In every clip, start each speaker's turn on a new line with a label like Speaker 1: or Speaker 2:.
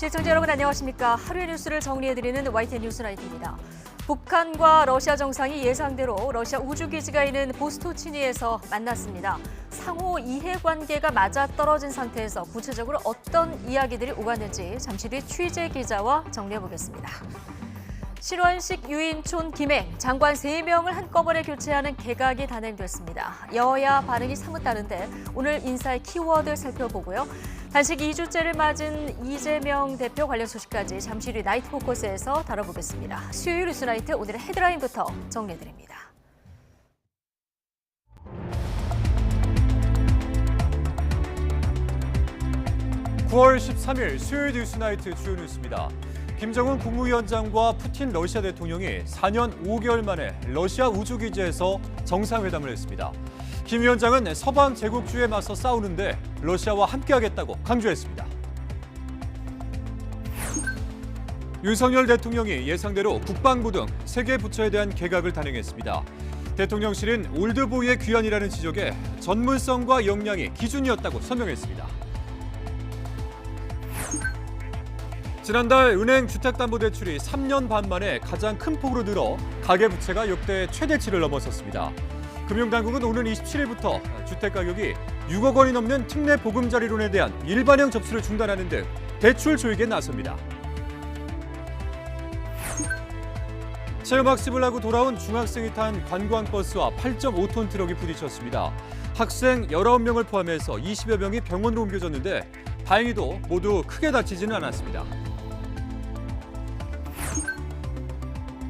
Speaker 1: 시청자 여러분 안녕하십니까. 하루의 뉴스를 정리해드리는 YTN 뉴스나이트입니다. 북한과 러시아 정상이 예상대로 러시아 우주기지가 있는 보스토치니에서 만났습니다. 상호 이해관계가 맞아떨어진 상태에서 구체적으로 어떤 이야기들이 오갔는지 잠시 뒤 취재 기자와 정리해보겠습니다. 신원식, 유인촌, 김행, 장관 3명을 한꺼번에 교체하는 개각이 단행됐습니다. 여야 반응이 사뭇 다른데 오늘 인사의 키워드 살펴보고요. 단식 2주째를 맞은 이재명 대표 관련 소식까지 잠시 뒤 나이트 포커스에서 다뤄보겠습니다. 수요일 뉴스나이트 오늘의 헤드라인부터 정리해드립니다.
Speaker 2: (9월 13일) 수요일 뉴스나이트 주요 뉴스입니다. 김정은 국무위원장과 푸틴 러시아 대통령이 4년 5개월 만에 러시아 우주기지에서 정상회담을 했습니다. 김 위원장은 서방 제국주의에 맞서 싸우는데 러시아와 함께하겠다고 강조했습니다. 윤석열 대통령이 예상대로 국방부 등 3개 부처에 대한 개각을 단행했습니다. 대통령실은 올드보이의 귀환이라는 지적에 전문성과 역량이 기준이었다고 설명했습니다. 지난달 은행 주택담보대출이 3년 반 만에 가장 큰 폭으로 늘어 가계부채가 역대 최대치를 넘어섰습니다. 금융당국은 오는 27일부터 주택가격이 6억 원이 넘는 특례 보금자리론에 대한 일반형 접수를 중단하는 등 대출 조익에 나섭니다. 체험학습을 하고 돌아온 중학생이 탄 관광버스와 8.5톤 트럭이 부딪혔습니다. 학생 19명을 포함해서 20여 명이 병원으로 옮겨졌는데 다행히도 모두 크게 다치지는 않았습니다.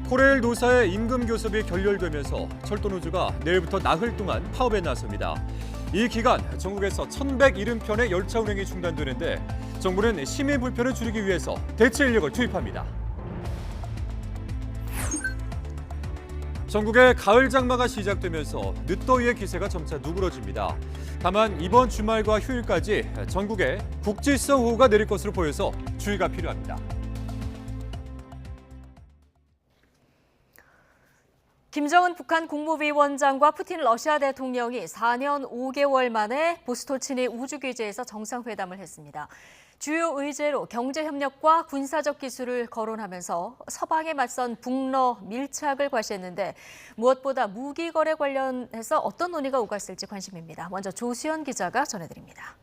Speaker 2: 코레일 노사의 임금 교섭이 결렬되면서 철도노조가 내일부터 나흘 동안 파업에 나섭니다. 이 기간 전국에서 1,170편의 열차 운행이 중단되는데 정부는 시민 불편을 줄이기 위해서 대체 인력을 투입합니다. 전국의 가을 장마가 시작되면서 늦더위의 기세가 점차 누그러집니다. 다만 이번 주말과 휴일까지 전국에 국지성 호우가 내릴 것으로 보여서 주의가 필요합니다.
Speaker 1: 김정은 북한 국무위원장과 푸틴 러시아 대통령이 4년 5개월 만에 보스토치니 우주기지에서 정상회담을 했습니다. 주요 의제로 경제협력과 군사적 기술을 거론하면서 서방에 맞선 북러 밀착을 과시했는데 무엇보다 무기 거래 관련해서 어떤 논의가 오갔을지 관심입니다. 먼저 조수연 기자가 전해드립니다.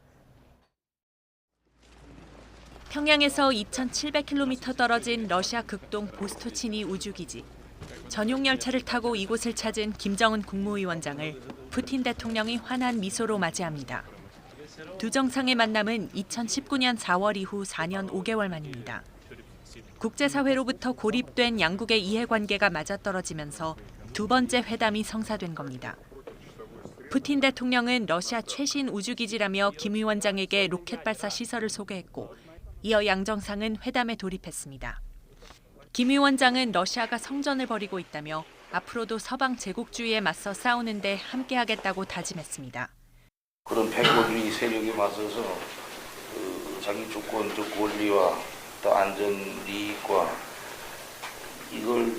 Speaker 3: 평양에서 2,700km 떨어진 러시아 극동 보스토치니 우주기지. 전용 열차를 타고 이곳을 찾은 김정은 국무위원장을 푸틴 대통령이 환한 미소로 맞이합니다. 두 정상의 만남은 2019년 4월 이후 4년 5개월 만입니다. 국제사회로부터 고립된 양국의 이해관계가 맞아떨어지면서 두 번째 회담이 성사된 겁니다. 푸틴 대통령은 러시아 최신 우주기지라며 김 위원장에게 로켓 발사 시설을 소개했고 이어 양 정상은 회담에 돌입했습니다. 김 위원장은 러시아가 성전을 벌이고 있다며 앞으로도 서방 제국주의에 맞서 싸우는데 함께하겠다고 다짐했습니다.
Speaker 4: 그런 패권주의 세력에 맞서서 자기 주권적 권리와 또 안전 이익과 이걸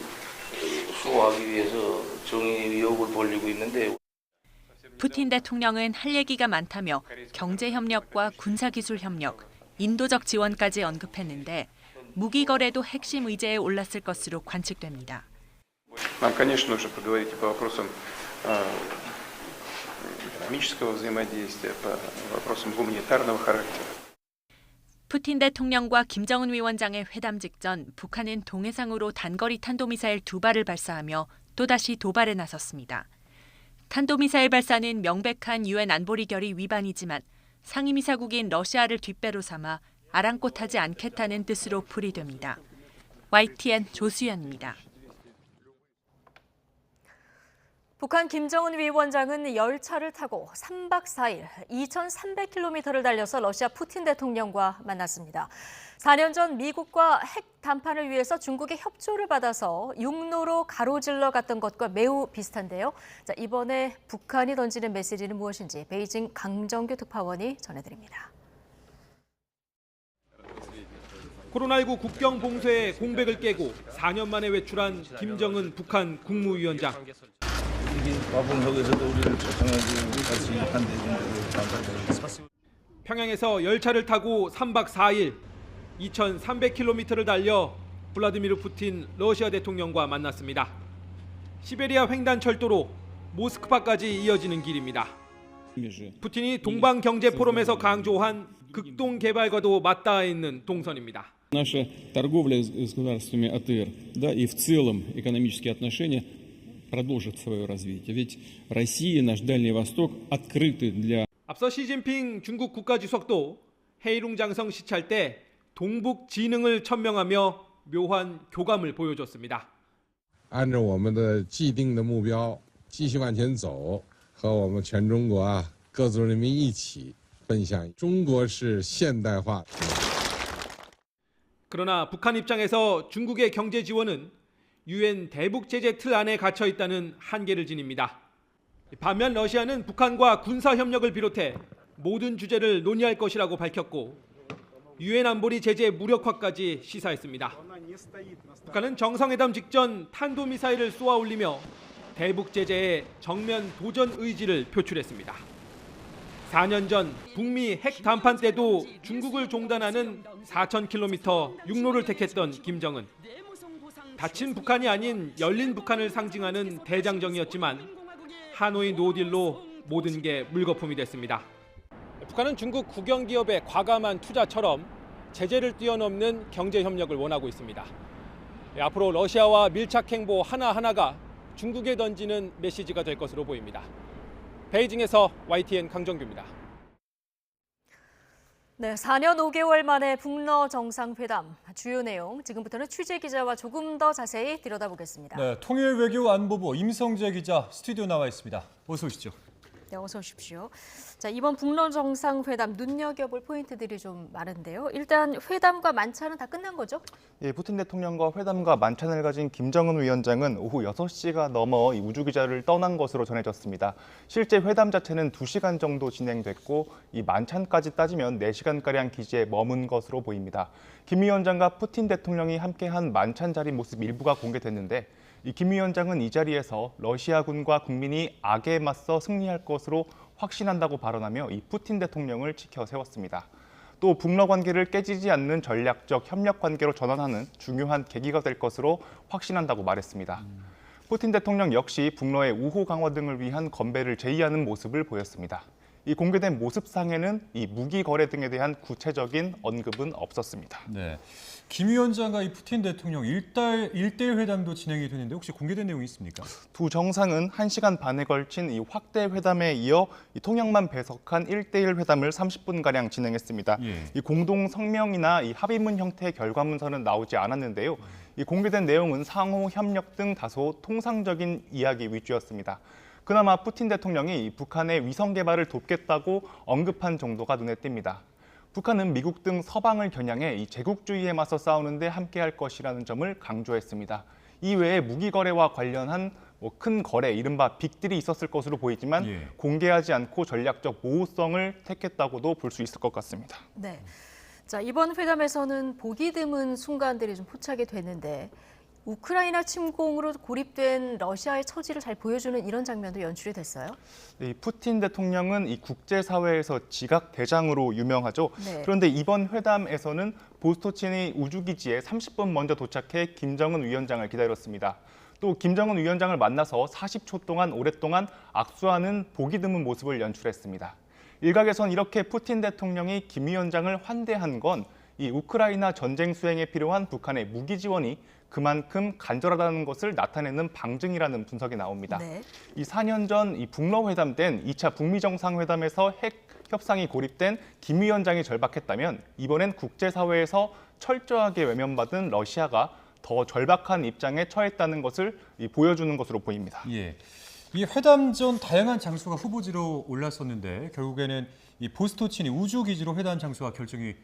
Speaker 4: 수호하기 위해서 정의의 위협을 벌이고 있는데
Speaker 3: 푸틴 대통령은 할 얘기가 많다며 경제협력과 군사기술협력, 인도적 지원까지 언급했는데 무기 거래도 핵심 의제에 올랐을 것으로 관측됩니다.
Speaker 5: Нам, конечно, нужно поговорить по вопросам экономического взаимодействия, по вопросам гуманитарного характера.
Speaker 3: 푸틴 대통령과 김정은 위원장의 회담 직전 북한은 동해상으로 단거리 탄도미사일 2발을 발사하며 또다시 도발에 나섰습니다. 탄도미사일 발사는 명백한 유엔 안보리 결의 위반이지만 상임이사국인 러시아를 뒷배로 삼아 아랑곳하지 않겠다는 뜻으로 풀이됩니다. YTN 조수연입니다.
Speaker 1: 북한 김정은 위원장은 열차를 타고 3박 4일 2,300km를 달려서 러시아 푸틴 대통령과 만났습니다. 4년 전 미국과 핵談判을 위해서 중국의 협조를 받아서 육로로 가로질러 갔던 것과 매우 비슷한데요. 자, 이번에 북한이 던지는 메시지는 무엇인지 베이징 강정규 특파원이 전해드립니다.
Speaker 6: 코로나19 국경 봉쇄의 공백을 깨고 4년 만에 외출한 김정은 북한 국무위원장.
Speaker 7: 와봉역에서도 우리를 초청해주고 같이 한대중으로 감사드리겠습니다.
Speaker 6: 평양에서 열차를 타고 3박 4일 2,300km를 달려 블라디미르 푸틴 러시아 대통령과 만났습니다. 시베리아 횡단철도로 모스크바까지 이어지는 길입니다. 푸틴이 동방경제포럼에서 강조한 극동개발과도 맞닿아 있는 동선입니다.
Speaker 7: Наша торговля с государствами АТР, да, и в целом экономические отношения продолжат свое развитие. Ведь Россия и наш Дальний Восток открыты для...
Speaker 6: 앞서 시진핑 중국 국가주석도 헤이룽장성 시찰 때 동북 진흥을 천명하며 묘한 교감을 보여줬습니다.
Speaker 8: 按照我们的既定的目标继续往前走，和我们全中国各族人民一起奔向中国式现代化。
Speaker 6: 그러나 북한 입장에서 중국의 경제 지원은 유엔 대북 제재 틀 안에 갇혀 있다는 한계를 지닙니다. 반면 러시아는 북한과 군사 협력을 비롯해 모든 주제를 논의할 것이라고 밝혔고 유엔 안보리 제재 무력화까지 시사했습니다. 북한은 정상회담 직전 탄도미사일을 쏘아 올리며 대북 제재에 정면 도전 의지를 표출했습니다. 4년 전 북미 핵 담판 때도 중국을 종단하는 4,000km 육로를 택했던 김정은. 닫힌 북한이 아닌 열린 북한을 상징하는 대장정이었지만 하노이 노딜로 모든 게 물거품이 됐습니다. 북한은 중국 국영기업의 과감한 투자처럼 제재를 뛰어넘는 경제협력을 원하고 있습니다. 앞으로 러시아와 밀착 행보 하나하나가 중국에 던지는 메시지가 될 것으로 보입니다. 베이징에서 YTN 강정규입니다.
Speaker 1: 네, 4년 5개월 만에 북러 정상회담 주요 내용 지금부터는 취재 기자와 조금 더 자세히 들여다보겠습니다.
Speaker 2: 네, 통일외교안보부 임성재 기자 스튜디오 나와 있습니다. 어서 오시죠.
Speaker 1: 네, 어서 오십시오. 자, 이번 북러 정상회담 눈여겨볼 포인트들이 좀 많은데요. 일단 회담과 만찬은 다 끝난 거죠?
Speaker 9: 예, 푸틴 대통령과 회담과 만찬을 가진 김정은 위원장은 오후 6시가 넘어 이 우주기자를 떠난 것으로 전해졌습니다. 실제 회담 자체는 2시간 정도 진행됐고 이 만찬까지 따지면 4시간가량 기지에 머문 것으로 보입니다. 김 위원장과 푸틴 대통령이 함께한 만찬 자리 모습 일부가 공개됐는데 이 김 위원장은 이 자리에서 러시아군과 국민이 악에 맞서 승리할 것으로 확신한다고 발언하며 이 푸틴 대통령을 지켜 세웠습니다. 또 북러 관계를 깨지지 않는 전략적 협력 관계로 전환하는 중요한 계기가 될 것으로 확신한다고 말했습니다. 푸틴 대통령 역시 북러의 우호 강화 등을 위한 건배를 제의하는 모습을 보였습니다. 이 공개된 모습상에는 이 무기 거래 등에 대한 구체적인 언급은 없었습니다.
Speaker 2: 네, 김 위원장과 이 푸틴 대통령 1대1 회담도 진행이 되는데 혹시 공개된 내용이 있습니까?
Speaker 9: 두 정상은 1시간 반에 걸친 이 확대 회담에 이어 이 통역만 배석한 1대1 회담을 30분가량 진행했습니다.
Speaker 2: 예.
Speaker 9: 이 공동 성명이나 이 합의문 형태의 결과문서는 나오지 않았는데요. 이 공개된 내용은 상호 협력 등 다소 통상적인 이야기 위주였습니다. 그나마 푸틴 대통령이 북한의 위성 개발을 돕겠다고 언급한 정도가 눈에 띕니다. 북한은 미국 등 서방을 겨냥해 이 제국주의에 맞서 싸우는 데 함께할 것이라는 점을 강조했습니다. 이외에 무기 거래와 관련한 큰 거래, 이른바 빅딜이 있었을 것으로 보이지만
Speaker 2: 예.
Speaker 9: 공개하지 않고 전략적 모호성을 택했다고도 볼 수 있을 것 같습니다.
Speaker 1: 네. 자, 이번 회담에서는 보기 드문 순간들이 좀 포착이 되는데 우크라이나 침공으로 고립된 러시아의 처지를 잘 보여주는 이런 장면도 연출이 됐어요?
Speaker 9: 네, 푸틴 대통령은 이 국제사회에서 지각 대장으로 유명하죠.
Speaker 1: 네.
Speaker 9: 그런데 이번 회담에서는 보스토치니 우주기지에 30분 먼저 도착해 김정은 위원장을 기다렸습니다. 또 김정은 위원장을 만나서 40초 동안 오랫동안 악수하는 보기 드문 모습을 연출했습니다. 일각에선 이렇게 푸틴 대통령이 김 위원장을 환대한 건 이 우크라이나 전쟁 수행에 필요한 북한의 무기 지원이 그만큼 간절하다는 것을 나타내는 방증이라는 분석이 나옵니다.
Speaker 1: 네.
Speaker 9: 이 4년 전 이 북러 회담 땐 2차 북미 정상회담에서 핵 협상이 고립된 김 위원장이 절박했다면 이번엔 국제사회에서 철저하게 외면받은 러시아가 더 절박한 입장에 처했다는 것을 보여주는 것으로 보입니다.
Speaker 2: 예. 이 회담 전 다양한 장소가 후보지로 올랐었는데 결국에는 이 보스토치니 우주기지로 회담 장소가 결정이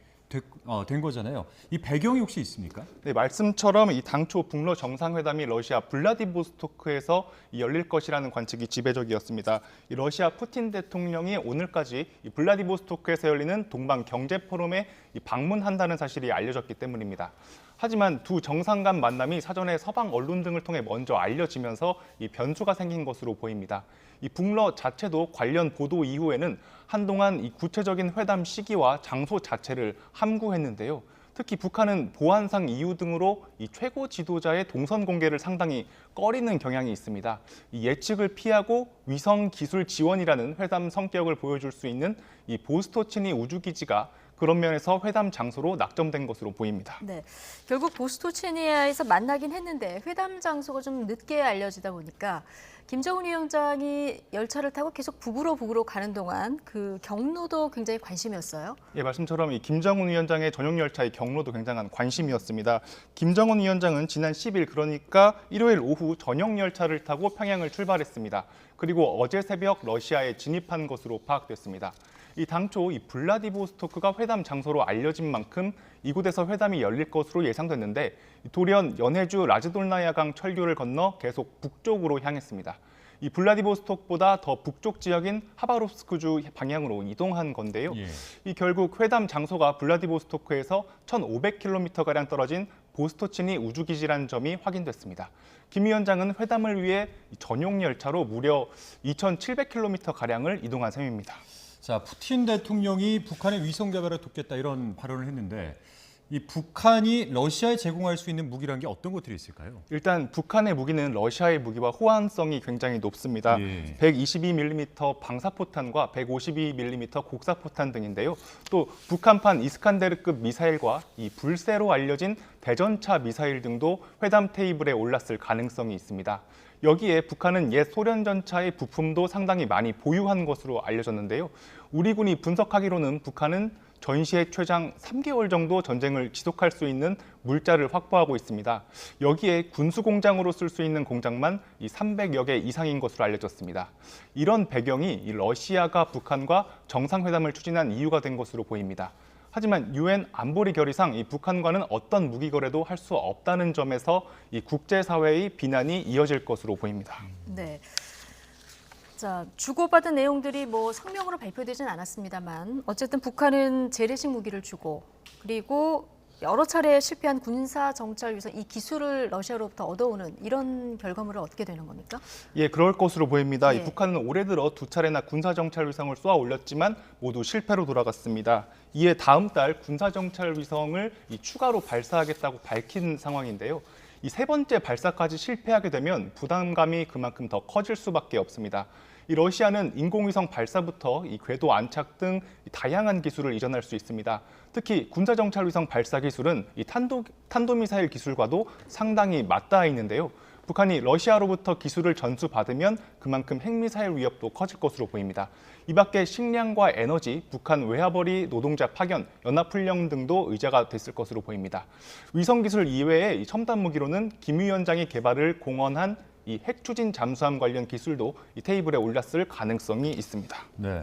Speaker 2: 된 거잖아요. 이 배경이 혹시 있습니까?
Speaker 9: 네, 말씀처럼 이 당초 북러 정상회담이 러시아 블라디보스토크에서 열릴 것이라는 관측이 지배적이었습니다. 이 러시아 푸틴 대통령이 오늘까지 이 블라디보스토크에서 열리는 동방 경제 포럼에 방문한다는 사실이 알려졌기 때문입니다. 하지만 두 정상 간 만남이 사전에 서방 언론 등을 통해 먼저 알려지면서 이 변수가 생긴 것으로 보입니다. 이 북러 자체도 관련 보도 이후에는 한동안 이 구체적인 회담 시기와 장소 자체를 함구했는데요. 특히 북한은 보안상 이유 등으로 이 최고 지도자의 동선 공개를 상당히 꺼리는 경향이 있습니다. 이 예측을 피하고 위성 기술 지원이라는 회담 성격을 보여줄 수 있는 이 보스토치니 우주기지가 그런 면에서 회담 장소로 낙점된 것으로 보입니다.
Speaker 1: 네, 결국 보스토치니아에서 만나긴 했는데 회담 장소가 좀 늦게 알려지다 보니까 김정은 위원장이 열차를 타고 계속 북으로 가는 동안 그 경로도 굉장히 관심이었어요.
Speaker 9: 예, 말씀처럼 이 김정은 위원장의 전용 열차의 경로도 굉장한 관심이었습니다. 김정은 위원장은 지난 10일 그러니까 일요일 오후 전용 열차를 타고 평양을 출발했습니다. 그리고 어제 새벽 러시아에 진입한 것으로 파악됐습니다. 이 당초 이 블라디보스토크가 회담 장소로 알려진 만큼 이곳에서 회담이 열릴 것으로 예상됐는데 돌연 연해주 라즈돌나야강 철교를 건너 계속 북쪽으로 향했습니다. 이 블라디보스토크보다 더 북쪽 지역인 하바롭스크주 방향으로 이동한 건데요. 이 결국 회담 장소가 블라디보스토크에서 1,500km가량 떨어진 보스토치니 우주기지라는 점이 확인됐습니다. 김 위원장은 회담을 위해 전용 열차로 무려 2,700km가량을 이동한 셈입니다.
Speaker 2: 자, 푸틴 대통령이 북한의 위성 개발을 돕겠다 이런 발언을 했는데 이 북한이 러시아에 제공할 수 있는 무기라는 게 어떤 것들이 있을까요?
Speaker 9: 일단 북한의 무기는 러시아의 무기와 호환성이 굉장히 높습니다. 122mm 방사포탄과 152mm 곡사포탄 등인데요. 또 북한판 이스칸데르급 미사일과 이 불세로 알려진 대전차 미사일 등도 회담 테이블에 올랐을 가능성이 있습니다. 여기에 북한은 옛 소련 전차의 부품도 상당히 많이 보유한 것으로 알려졌는데요. 우리 군이 분석하기로는 북한은 전시에 최장 3개월 정도 전쟁을 지속할 수 있는 물자를 확보하고 있습니다. 여기에 군수공장으로 쓸 수 있는 공장만 이 300여 개 이상인 것으로 알려졌습니다. 이런 배경이 이 러시아가 북한과 정상회담을 추진한 이유가 된 것으로 보입니다. 하지만 유엔 안보리 결의상 이 북한과는 어떤 무기 거래도 할 수 없다는 점에서 이 국제사회의 비난이 이어질 것으로 보입니다.
Speaker 1: 네. 자, 주고받은 내용들이 뭐 성명으로 발표되진 않았습니다만 어쨌든 북한은 재래식 무기를 주고 그리고 여러 차례 실패한 군사 정찰 위성 이 기술을 러시아로부터 얻어오는 이런 결과물을 얻게 되는 겁니까?
Speaker 9: 예, 그럴 것으로 보입니다.
Speaker 1: 예.
Speaker 9: 이 북한은 올해 들어 2차례나 군사 정찰 위성을 쏘아 올렸지만 모두 실패로 돌아갔습니다. 이에 다음 달 군사 정찰 위성을 추가로 발사하겠다고 밝힌 상황인데요. 이 세 번째 발사까지 실패하게 되면 부담감이 그만큼 더 커질 수밖에 없습니다. 이 러시아는 인공위성 발사부터 이 궤도 안착 등 다양한 기술을 이전할 수 있습니다. 특히 군사정찰위성 발사 기술은 이 탄도미사일 기술과도 상당히 맞닿아 있는데요. 북한이 러시아로부터 기술을 전수받으면 그만큼 핵미사일 위협도 커질 것으로 보입니다. 이 밖에 식량과 에너지, 북한 외화벌이 노동자 파견, 연합훈련 등도 의제가 됐을 것으로 보입니다. 위성기술 이외에 이 첨단 무기로는 김 위원장이 개발을 공언한 이 핵추진 잠수함 관련 기술도 이 테이블에 올랐을 가능성이 있습니다.
Speaker 2: 네.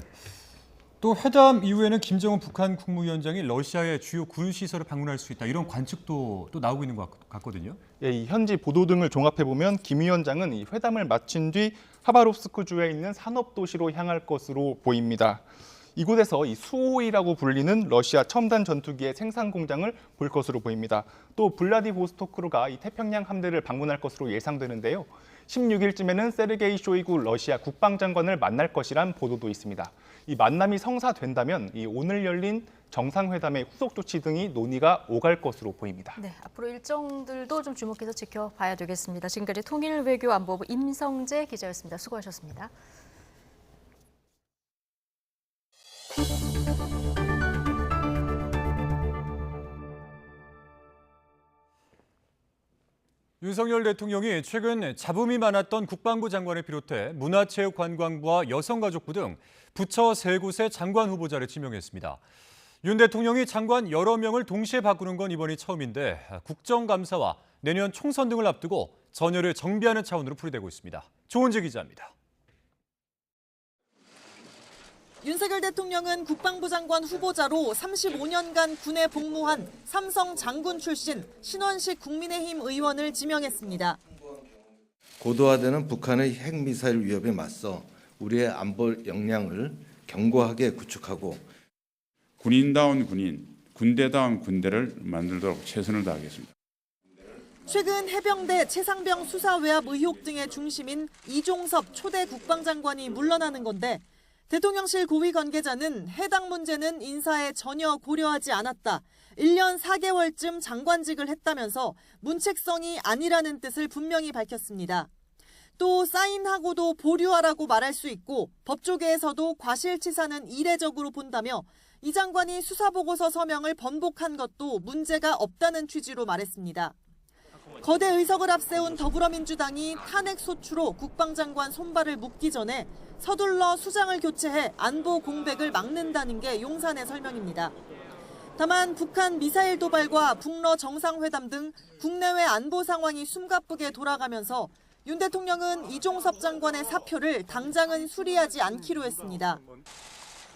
Speaker 2: 또 회담 이후에는 김정은 북한 국무위원장이 러시아의 주요 군시설을 방문할 수 있다 이런 관측도 또 나오고 있는 것 같거든요.
Speaker 9: 예, 이 현지 보도 등을 종합해 보면 김 위원장은 이 회담을 마친 뒤 하바롭스크주에 있는 산업도시로 향할 것으로 보입니다. 이곳에서 이 수호이라고 불리는 러시아 첨단 전투기의 생산 공장을 볼 것으로 보입니다. 또 블라디보스토크가 이 태평양 함대를 방문할 것으로 예상되는데요. 16일쯤에는 세르게이 쇼이구 러시아 국방장관을 만날 것이란 보도도 있습니다. 이 만남이 성사된다면 이 오늘 열린 정상회담의 후속 조치 등이 논의가 오갈 것으로 보입니다.
Speaker 1: 네, 앞으로 일정들도 좀 주목해서 지켜봐야 되겠습니다. 지금까지 통일외교안보부 임성재 기자였습니다. 수고하셨습니다.
Speaker 2: 윤석열 대통령이 최근 잡음이 많았던 국방부 장관을 비롯해 문화체육관광부와 여성가족부 등 부처 3곳의 장관 후보자를 지명했습니다. 윤 대통령이 장관 여러 명을 동시에 바꾸는 건 이번이 처음인데 국정감사와 내년 총선 등을 앞두고 전열을 정비하는 차원으로 풀이되고 있습니다. 조은재 기자입니다.
Speaker 10: 윤석열 대통령은 국방부 장관 후보자로 35년간 군에 복무한 삼성 장군 출신 신원식 국민의힘 의원을 지명했습니다.
Speaker 11: 고도화되는 북한의 핵미사일 위협에 맞서 우리의 안보 역량을 견고하게 구축하고
Speaker 12: 군인다운 군인, 군대다운 군대를 만들도록 최선을 다하겠습니다.
Speaker 10: 최근 해병대 최상병 수사 외압 의혹 등의 중심인 이종섭 초대 국방장관이 물러나는 건데 대통령실 고위 관계자는 해당 문제는 인사에 전혀 고려하지 않았다. 1년 4개월쯤 장관직을 했다면서 문책성이 아니라는 뜻을 분명히 밝혔습니다. 또 사인하고도 보류하라고 말할 수 있고 법조계에서도 과실치사는 이례적으로 본다며 이 장관이 수사보고서 서명을 번복한 것도 문제가 없다는 취지로 말했습니다. 거대 의석을 앞세운 더불어민주당이 탄핵 소추로 국방장관 손발을 묶기 전에 서둘러 수장을 교체해 안보 공백을 막는다는 게 용산의 설명입니다. 다만 북한 미사일 도발과 북러 정상회담 등 국내외 안보 상황이 숨가쁘게 돌아가면서 윤 대통령은 이종섭 장관의 사표를 당장은 수리하지 않기로 했습니다.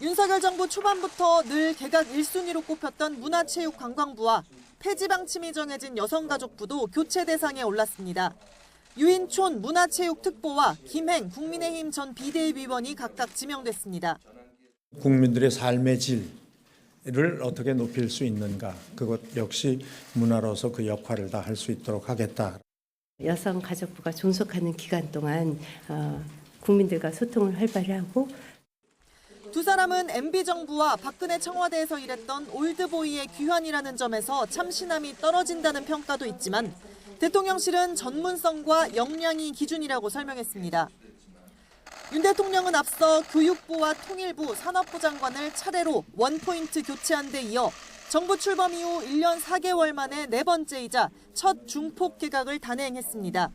Speaker 10: 윤석열 정부 초반부터 늘 개각 1순위로 꼽혔던 문화체육관광부와 폐지 방침이 정해진 여성가족부도 교체 대상에 올랐습니다. 유인촌 문화체육특보와 김행 국민의힘 전 비대위원이 각각 지명됐습니다.
Speaker 13: 국민들의 삶의 질을 어떻게 높일 수 있는가, 그것 역시 문화로서 그 역할을 다 할 수 있도록 하겠다.
Speaker 14: 여성가족부가 존속하는 기간 동안 국민들과 소통을 활발히 하고
Speaker 10: 두 사람은 MB정부와 박근혜 청와대에서 일했던 올드보이의 귀환이라는 점에서 참신함이 떨어진다는 평가도 있지만 대통령실은 전문성과 역량이 기준이라고 설명했습니다. 윤 대통령은 앞서 교육부와 통일부, 산업부 장관을 차례로 원포인트 교체한 데 이어 정부 출범 이후 1년 4개월 만에 네 번째이자 첫 중폭 개각을 단행했습니다.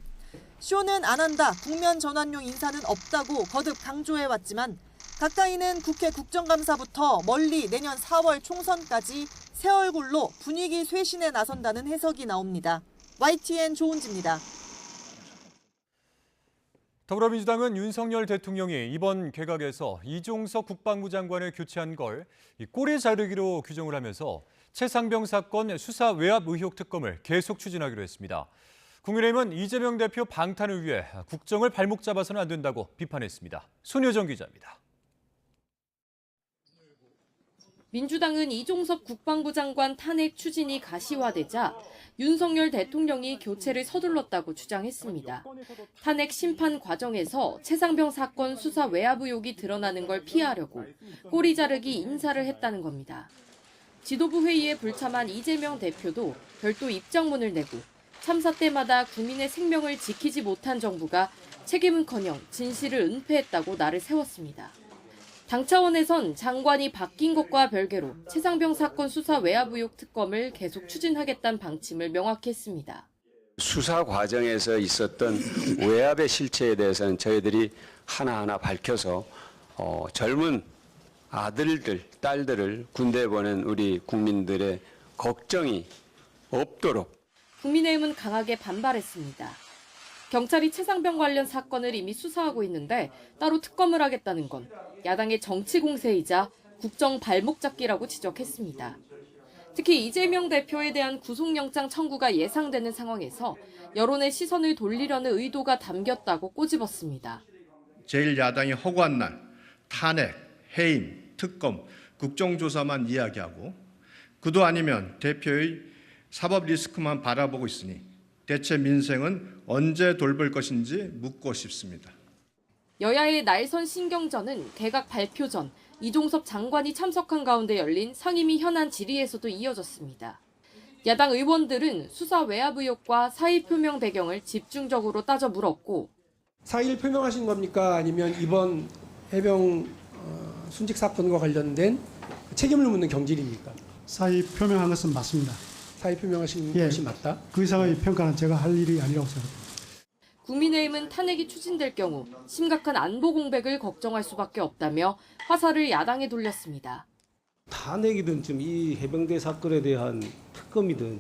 Speaker 10: 쇼는 안 한다, 국면 전환용 인사는 없다고 거듭 강조해왔지만 가까이는 국회 국정감사부터 멀리 내년 4월 총선까지 새 얼굴로 분위기 쇄신에 나선다는 해석이 나옵니다. YTN 조은지입니다.
Speaker 2: 더불어민주당은 윤석열 대통령이 이번 개각에서 이종석 국방부 장관을 교체한 걸 꼬리 자르기로 규정을 하면서 최상병 사건 수사 외압 의혹 특검을 계속 추진하기로 했습니다. 국민의힘은 이재명 대표 방탄을 위해 국정을 발목 잡아서는 안 된다고 비판했습니다. 손효정 기자입니다.
Speaker 15: 민주당은 이종섭 국방부 장관 탄핵 추진이 가시화되자 윤석열 대통령이 교체를 서둘렀다고 주장했습니다. 탄핵 심판 과정에서 최상병 사건 수사 외압 의혹이 드러나는 걸 피하려고 꼬리 자르기 인사를 했다는 겁니다. 지도부 회의에 불참한 이재명 대표도 별도 입장문을 내고 참사 때마다 국민의 생명을 지키지 못한 정부가 책임은커녕 진실을 은폐했다고 날을 세웠습니다. 당 차원에선 장관이 바뀐 것과 별개로 최상병 사건 수사 외압 의혹 특검을 계속 추진하겠다는 방침을 명확히 했습니다.
Speaker 16: 수사 과정에서 있었던 외압의 실체에 대해서는 저희들이 하나하나 밝혀서 젊은 아들들, 딸들을 군대에 보낸 우리 국민들의 걱정이 없도록.
Speaker 15: 국민의힘은 강하게 반발했습니다. 경찰이 최상병 관련 사건을 이미 수사하고 있는데 따로 특검을 하겠다는 건 야당의 정치 공세이자 국정 발목 잡기라고 지적했습니다. 특히 이재명 대표에 대한 구속영장 청구가 예상되는 상황에서 여론의 시선을 돌리려는 의도가 담겼다고 꼬집었습니다.
Speaker 17: 제1야당이 허구한 날 탄핵, 해임, 특검, 국정조사만 이야기하고 그도 아니면 대표의 사법 리스크만 바라보고 있으니 대체 민생은 언제 돌볼 것인지 묻고 싶습니다.
Speaker 15: 여야의 날선 신경전은 개각 발표 전 이종섭 장관이 참석한 가운데 열린 상임위 현안 질의에서도 이어졌습니다. 야당 의원들은 수사 외압 의혹과 사의 표명 배경을 집중적으로 따져 물었고
Speaker 18: 사의를 표명하신 겁니까? 아니면 이번 해병 순직 사건과 관련된 책임을 묻는 경질입니까?
Speaker 19: 사의 표명한 것은 맞습니다.
Speaker 18: 사의 표명하신 것이 맞다?
Speaker 19: 그 이상의 평가는 제가 할 일이 아니라고 생각합니다.
Speaker 15: 국민의힘은 탄핵이 추진될 경우 심각한 안보 공백을 걱정할 수밖에 없다며 화살을 야당에 돌렸습니다.
Speaker 20: 탄핵이든 지금 이 해병대 사건에 대한 특검이든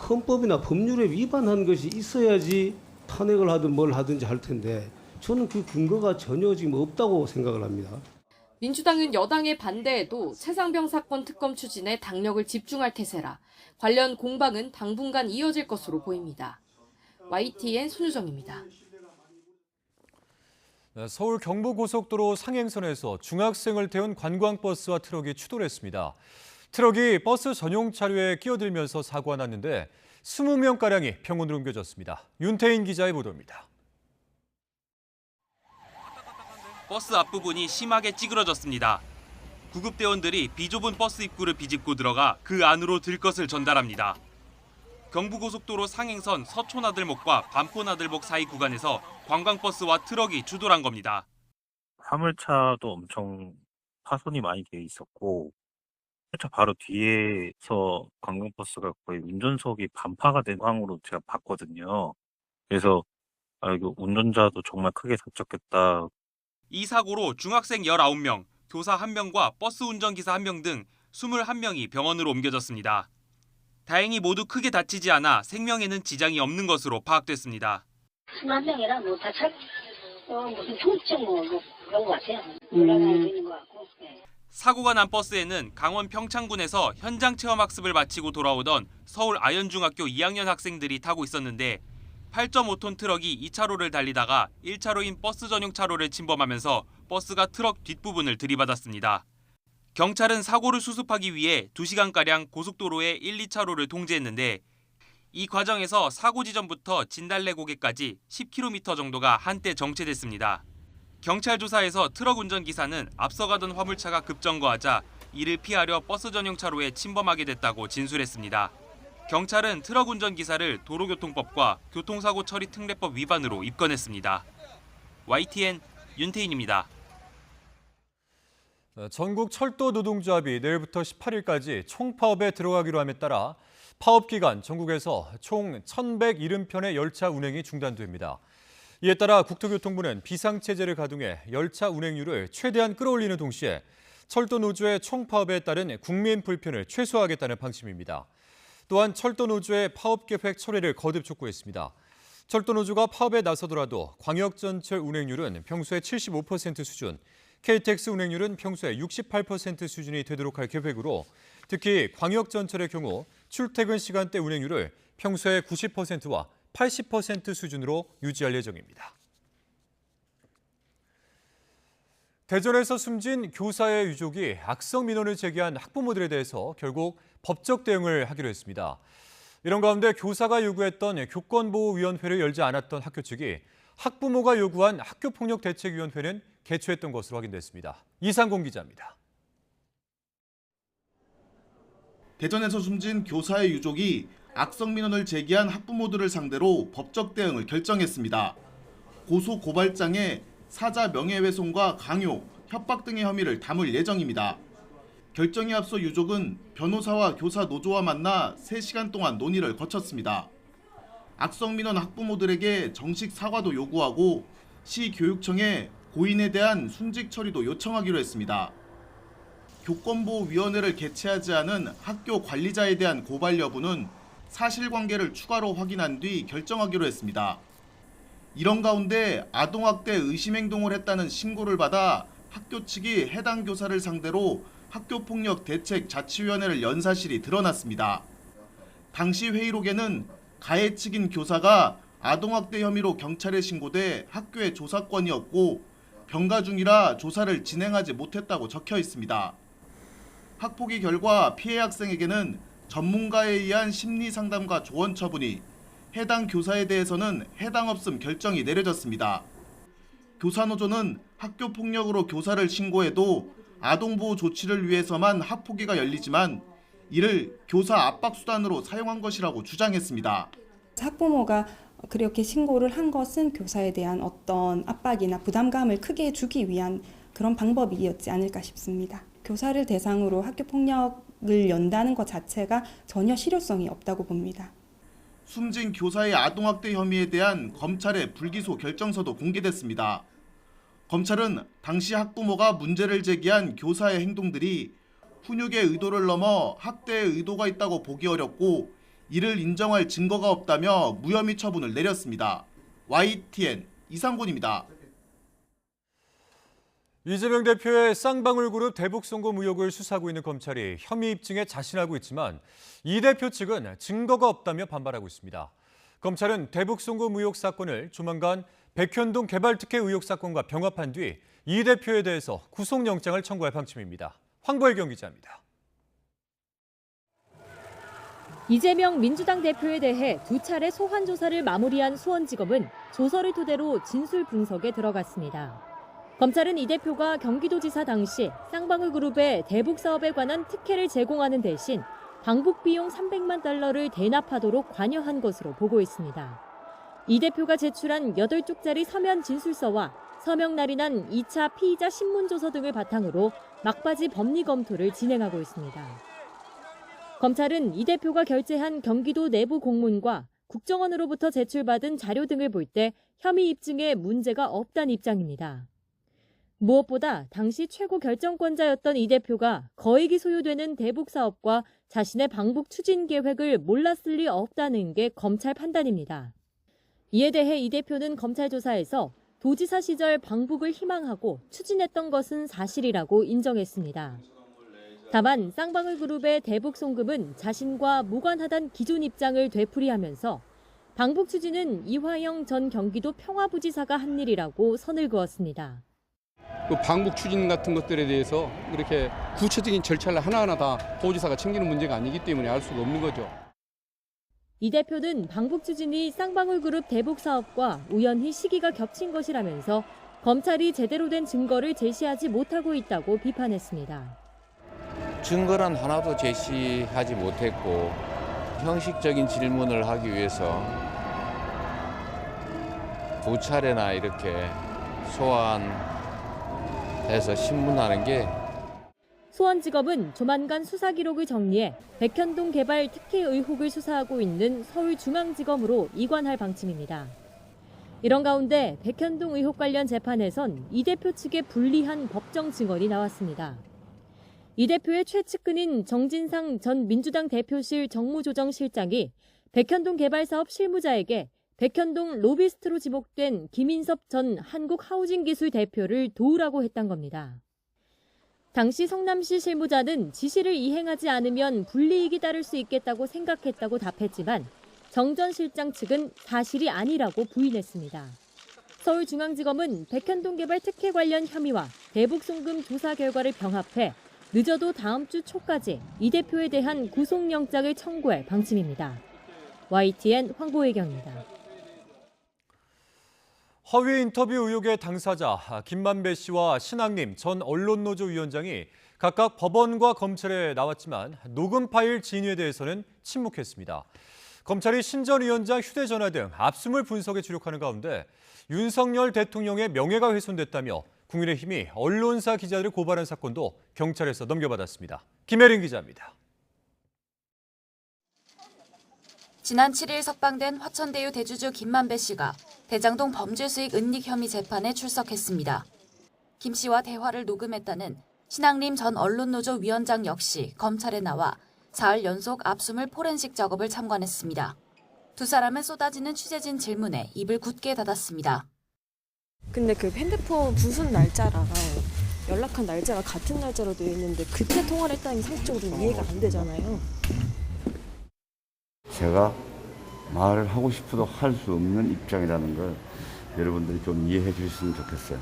Speaker 20: 헌법이나 법률에 위반한 것이 있어야지 탄핵을 하든 뭘 하든지 할 텐데 저는 그 근거가 전혀 지금 없다고 생각을 합니다.
Speaker 15: 민주당은 여당의 반대에도 최상병 사건 특검 추진에 당력을 집중할 태세라 관련 공방은 당분간 이어질 것으로 보입니다. YTN 손유정입니다.
Speaker 2: 서울 경부고속도로 상행선에서 중학생을 태운 관광버스와 트럭이 추돌했습니다. 트럭이 버스 전용 차로에 끼어들면서 사고가 났는데 20명가량이 병원으로 옮겨졌습니다. 윤태인 기자의 보도입니다.
Speaker 21: 버스 앞부분이 심하게 찌그러졌습니다. 구급대원들이 비좁은 버스 입구를 비집고 들어가 그 안으로 들것을 전달합니다. 경부고속도로 상행선 서초나들목과 반포나들목 사이 구간에서 관광버스와 트럭이 추돌한 겁니다.
Speaker 22: 화물차도 엄청 파손이 많이 돼 있었고 화물차 바로 뒤에서 관광버스가 거의 운전석이 반파가 된 상황으로 제가 봤거든요. 그래서 이거 운전자도 정말 크게 다쳤겠다.
Speaker 21: 이 사고로 중학생 19명, 교사 1명과 버스 운전기사 1명 등 21명이 병원으로 옮겨졌습니다. 다행히 모두 크게 다치지 않아 생명에는 지장이 없는 것으로 파악됐습니다.
Speaker 23: 21명이라 뭐 다쳐 무슨 통증 그런 것 같아요. 올라가야 되는 것 같고. 네.
Speaker 21: 사고가 난 버스에는 강원 평창군에서 현장 체험학습을 마치고 돌아오던 서울 아현중학교 2학년 학생들이 타고 있었는데 8.5톤 트럭이 2차로를 달리다가 1차로인 버스 전용 차로를 침범하면서 버스가 트럭 뒷부분을 들이받았습니다. 경찰은 사고를 수습하기 위해 2시간가량 고속도로의 1, 2차로를 통제했는데 이 과정에서 사고 지점부터 진달래 고개까지 10km 정도가 한때 정체됐습니다. 경찰 조사에서 트럭 운전기사는 앞서가던 화물차가 급정거하자 이를 피하려 버스 전용 차로에 침범하게 됐다고 진술했습니다. 경찰은 트럭 운전기사를 도로교통법과 교통사고 처리 특례법 위반으로 입건했습니다. YTN 윤태인입니다.
Speaker 2: 전국 철도 노동조합이 내일부터 18일까지 총파업에 들어가기로 함에 따라 파업 기간 전국에서 총 1,170편의 열차 운행이 중단됩니다. 이에 따라 국토교통부는 비상체제를 가동해 열차 운행률을 최대한 끌어올리는 동시에 철도 노조의 총파업에 따른 국민 불편을 최소화하겠다는 방침입니다. 또한 철도 노조의 파업 계획 철회를 거듭 촉구했습니다. 철도 노조가 파업에 나서더라도 광역전철 운행률은 평소의 75% 수준, KTX 운행률은 평소의 68% 수준이 되도록 할 계획으로 특히 광역전철의 경우 출퇴근 시간대 운행률을 평소의 90%와 80% 수준으로 유지할 예정입니다. 대전에서 숨진 교사의 유족이 악성 민원을 제기한 학부모들에 대해서 결국 법적 대응을 하기로 했습니다. 이런 가운데 교사가 요구했던 교권보호위원회를 열지 않았던 학교 측이 학부모가 요구한 학교폭력대책위원회는 개최했던 것으로 확인됐습니다. 이상공 기자입니다.
Speaker 24: 대전에서 숨진 교사의 유족이 악성 민원을 제기한 학부모들을 상대로 법적 대응을 결정했습니다. 고소 고발장에 사자 명예훼손과 강요, 협박 등의 혐의를 담을 예정입니다. 결정에 앞서 유족은 변호사와 교사 노조와 만나 3시간 동안 논의를 거쳤습니다. 악성 민원 학부모들에게 정식 사과도 요구하고 시교육청에 고인에 대한 순직 처리도 요청하기로 했습니다. 교권보호위원회를 개최하지 않은 학교 관리자에 대한 고발 여부는 사실관계를 추가로 확인한 뒤 결정하기로 했습니다. 이런 가운데 아동학대 의심행동을 했다는 신고를 받아 학교 측이 해당 교사를 상대로 학교폭력대책자치위원회를 연 사실이 드러났습니다. 당시 회의록에는 가해 측인 교사가 아동학대 혐의로 경찰에 신고돼 학교의 조사권이었고 병가 중이라 조사를 진행하지 못했다고 적혀 있습니다. 학폭위 결과 피해 학생에게는 전문가에 의한 심리상담과 조언 처분이, 해당 교사에 대해서는 해당 없음 결정이 내려졌습니다. 교사노조는 학교폭력으로 교사를 신고해도 아동보호 조치를 위해서만 학폭위가 열리지만 이를 교사 압박수단으로 사용한 것이라고 주장했습니다.
Speaker 25: 학부모가 그렇게 신고를 한 것은 교사에 대한 어떤 압박이나 부담감을 크게 주기 위한 그런 방법이었지 않을까 싶습니다. 교사를 대상으로 학교폭력을 연다는 것 자체가 전혀 실효성이 없다고 봅니다.
Speaker 24: 숨진 교사의 아동학대 혐의에 대한 검찰의 불기소 결정서도 공개됐습니다. 검찰은 당시 학부모가 문제를 제기한 교사의 행동들이 훈육의 의도를 넘어 학대의 의도가 있다고 보기 어렵고 이를 인정할 증거가 없다며 무혐의 처분을 내렸습니다. YTN 이상곤입니다.
Speaker 2: 이재명 대표의 쌍방울그룹 대북송금 의혹을 수사하고 있는 검찰이 혐의 입증에 자신하고 있지만 이 대표 측은 증거가 없다며 반발하고 있습니다. 검찰은 대북송금 의혹 사건을 조만간 백현동 개발특혜 의혹 사건과 병합한 뒤 이 대표에 대해서 구속영장을 청구할 방침입니다. 황보혜경 기자입니다.
Speaker 26: 이재명 민주당 대표에 대해 2차례 소환 조사를 마무리한 수원지검은 조서를 토대로 진술 분석에 들어갔습니다. 검찰은 이 대표가 경기도지사 당시 쌍방울 그룹의 대북 사업에 관한 특혜를 제공하는 대신 방북 비용 300만 달러를 대납하도록 관여한 것으로 보고 있습니다. 이 대표가 제출한 8쪽짜리 서면 진술서와 서명 날이 난 2차 피의자 신문조서 등을 바탕으로 막바지 법리 검토를 진행하고 있습니다. 검찰은 이 대표가 결재한 경기도 내부 공문과 국정원으로부터 제출받은 자료 등을 볼 때 혐의 입증에 문제가 없다는 입장입니다. 무엇보다 당시 최고 결정권자였던 이 대표가 거액이 소요되는 대북 사업과 자신의 방북 추진 계획을 몰랐을 리 없다는 게 검찰 판단입니다. 이에 대해 이 대표는 검찰 조사에서 도지사 시절 방북을 희망하고 추진했던 것은 사실이라고 인정했습니다. 다만 쌍방울 그룹의 대북 송금은 자신과 무관하다는 기존 입장을 되풀이하면서 방북 추진은 이화영 전 경기도 평화부지사가 한 일이라고 선을 그었습니다.
Speaker 3: 그 방북 추진 같은 것들에 대해서 그렇게 구체적인 절차를 하나하나 다 도지사가 챙기는 문제가 아니기 때문에 알 수가 없는 거죠.
Speaker 26: 이 대표는 방북 추진이 쌍방울 그룹 대북 사업과 우연히 시기가 겹친 것이라면서 검찰이 제대로 된 증거를 제시하지 못하고 있다고 비판했습니다.
Speaker 4: 증거란 하나도 제시하지 못했고 형식적인 질문을 하기 위해서 2차례나 이렇게 소환해서 신문하는 게
Speaker 26: 수원지검은 조만간 수사 기록을 정리해 백현동 개발 특혜 의혹을 수사하고 있는 서울중앙지검으로 이관할 방침입니다. 이런 가운데 백현동 의혹 관련 재판에선 이 대표 측의 불리한 법정 증언이 나왔습니다. 이 대표의 최측근인 정진상 전 민주당 대표실 정무조정실장이 백현동 개발사업 실무자에게 백현동 로비스트로 지목된 김인섭 전 한국하우징기술 대표를 도우라고 했던 겁니다. 당시 성남시 실무자는 지시를 이행하지 않으면 불이익이 따를 수 있겠다고 생각했다고 답했지만 정 전 실장 측은 사실이 아니라고 부인했습니다. 서울중앙지검은 백현동 개발 특혜 관련 혐의와 대북 송금 조사 결과를 병합해 늦어도 다음 주 초까지 이 대표에 대한 구속영장을 청구할 방침입니다. YTN 황보혜경입니다.
Speaker 2: 허위 인터뷰 의혹의 당사자 김만배 씨와 신학림 전 언론노조 위원장이 각각 법원과 검찰에 나왔지만 녹음 파일 진위에 대해서는 침묵했습니다. 검찰이 신 전 위원장 휴대전화 등 압수물 분석에 주력하는 가운데 윤석열 대통령의 명예가 훼손됐다며 국민의힘이 언론사 기자들을 고발한 사건도 경찰에서 넘겨받았습니다. 김혜린 기자입니다.
Speaker 5: 지난 7일 석방된 화천대유 대주주 김만배 씨가 대장동 범죄수익 은닉 혐의 재판에 출석했습니다. 김 씨와 대화를 녹음했다는 신학림 전 언론노조 위원장 역시 검찰에 나와 사흘 연속 압수물 포렌식 작업을 참관했습니다. 두 사람은 쏟아지는 취재진 질문에 입을 굳게 닫았습니다.
Speaker 6: 근데 그 핸드폰 부순 날짜랑 연락한 날짜가 같은 날짜로 되어 있는데 그때 통화를 했다는 게 상식적으로 이해가 안 되잖아요.
Speaker 7: 제가 말을 하고 싶어도 할 수 없는 입장이라는 걸 여러분들이 좀 이해해 주셨으면 좋겠어요.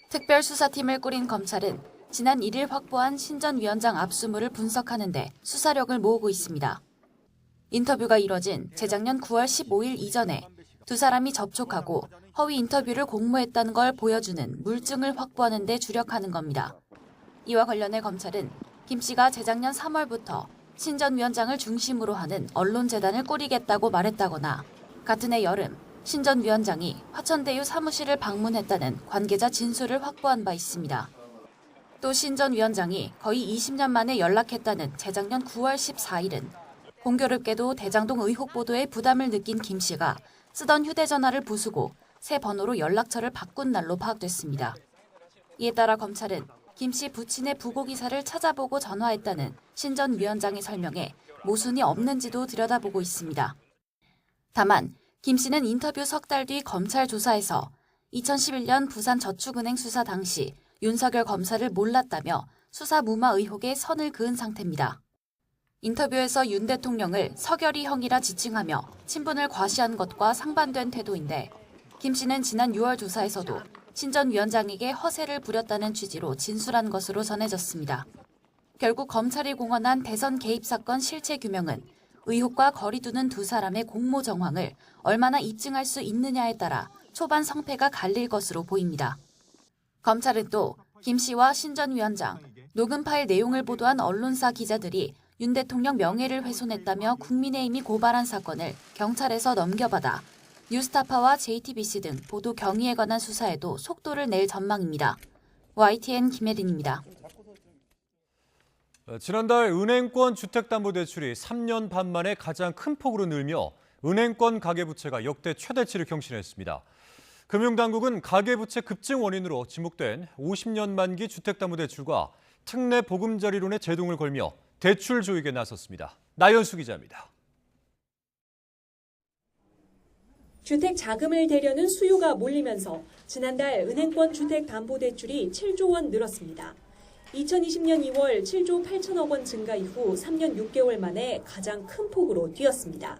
Speaker 5: 특별수사팀을 꾸린 검찰은 지난 1일 확보한 신 전 위원장 압수물을 분석하는 데 수사력을 모으고 있습니다. 인터뷰가 이뤄진 재작년 9월 15일 이전에 두 사람이 접촉하고 허위 인터뷰를 공모했다는 걸 보여주는 물증을 확보하는 데 주력하는 겁니다. 이와 관련해 검찰은 김 씨가 재작년 3월부터 신 전 위원장을 중심으로 하는 언론재단을 꾸리겠다고 말했다거나 같은 해 여름 신 전 위원장이 화천대유 사무실을 방문했다는 관계자 진술을 확보한 바 있습니다. 또 신 전 위원장이 거의 20년 만에 연락했다는 재작년 9월 14일은 공교롭게도 대장동 의혹 보도에 부담을 느낀 김 씨가 쓰던 휴대전화를 부수고 새 번호로 연락처를 바꾼 날로 파악됐습니다. 이에 따라 검찰은 김 씨 부친의 부고 기사를 찾아보고 전화했다는 신 전 위원장의 설명에 모순이 없는지도 들여다보고 있습니다. 다만 김 씨는 인터뷰 석 달 뒤 검찰 조사에서 2011년 부산저축은행 수사 당시 윤석열 검사를 몰랐다며 수사 무마 의혹에 선을 그은 상태입니다. 인터뷰에서 윤 대통령을 서결이 형이라 지칭하며 친분을 과시한 것과 상반된 태도인데 김 씨는 지난 6월 조사에서도 신 전 위원장에게 허세를 부렸다는 취지로 진술한 것으로 전해졌습니다. 결국 검찰이 공언한 대선 개입 사건 실체 규명은 의혹과 거리 두는 두 사람의 공모 정황을 얼마나 입증할 수 있느냐에 따라 초반 성패가 갈릴 것으로 보입니다. 검찰은 또 김 씨와 신 전 위원장, 녹음 파일 내용을 보도한 언론사 기자들이 윤 대통령 명예를 훼손했다며 국민의힘이 고발한 사건을 경찰에서 넘겨받아 뉴스타파와 JTBC 등 보도 경위에 관한 수사에도 속도를 낼 전망입니다. YTN 김혜린입니다.
Speaker 2: 지난달 은행권 주택담보대출이 3년 반 만에 가장 큰 폭으로 늘며 은행권 가계부채가 역대 최대치를 경신했습니다. 금융당국은 가계부채 급증 원인으로 지목된 50년 만기 주택담보대출과 특례 보금자리론의 제동을 걸며 대출 조익에 나섰습니다. 나연수 기자입니다.
Speaker 1: 주택 자금을 대려는 수요가 몰리면서 지난달 은행권 주택담보대출이 7조 원 늘었습니다. 2020년 2월 7조 8천억 원 증가 이후 3년 6개월 만에 가장 큰 폭으로 뛰었습니다.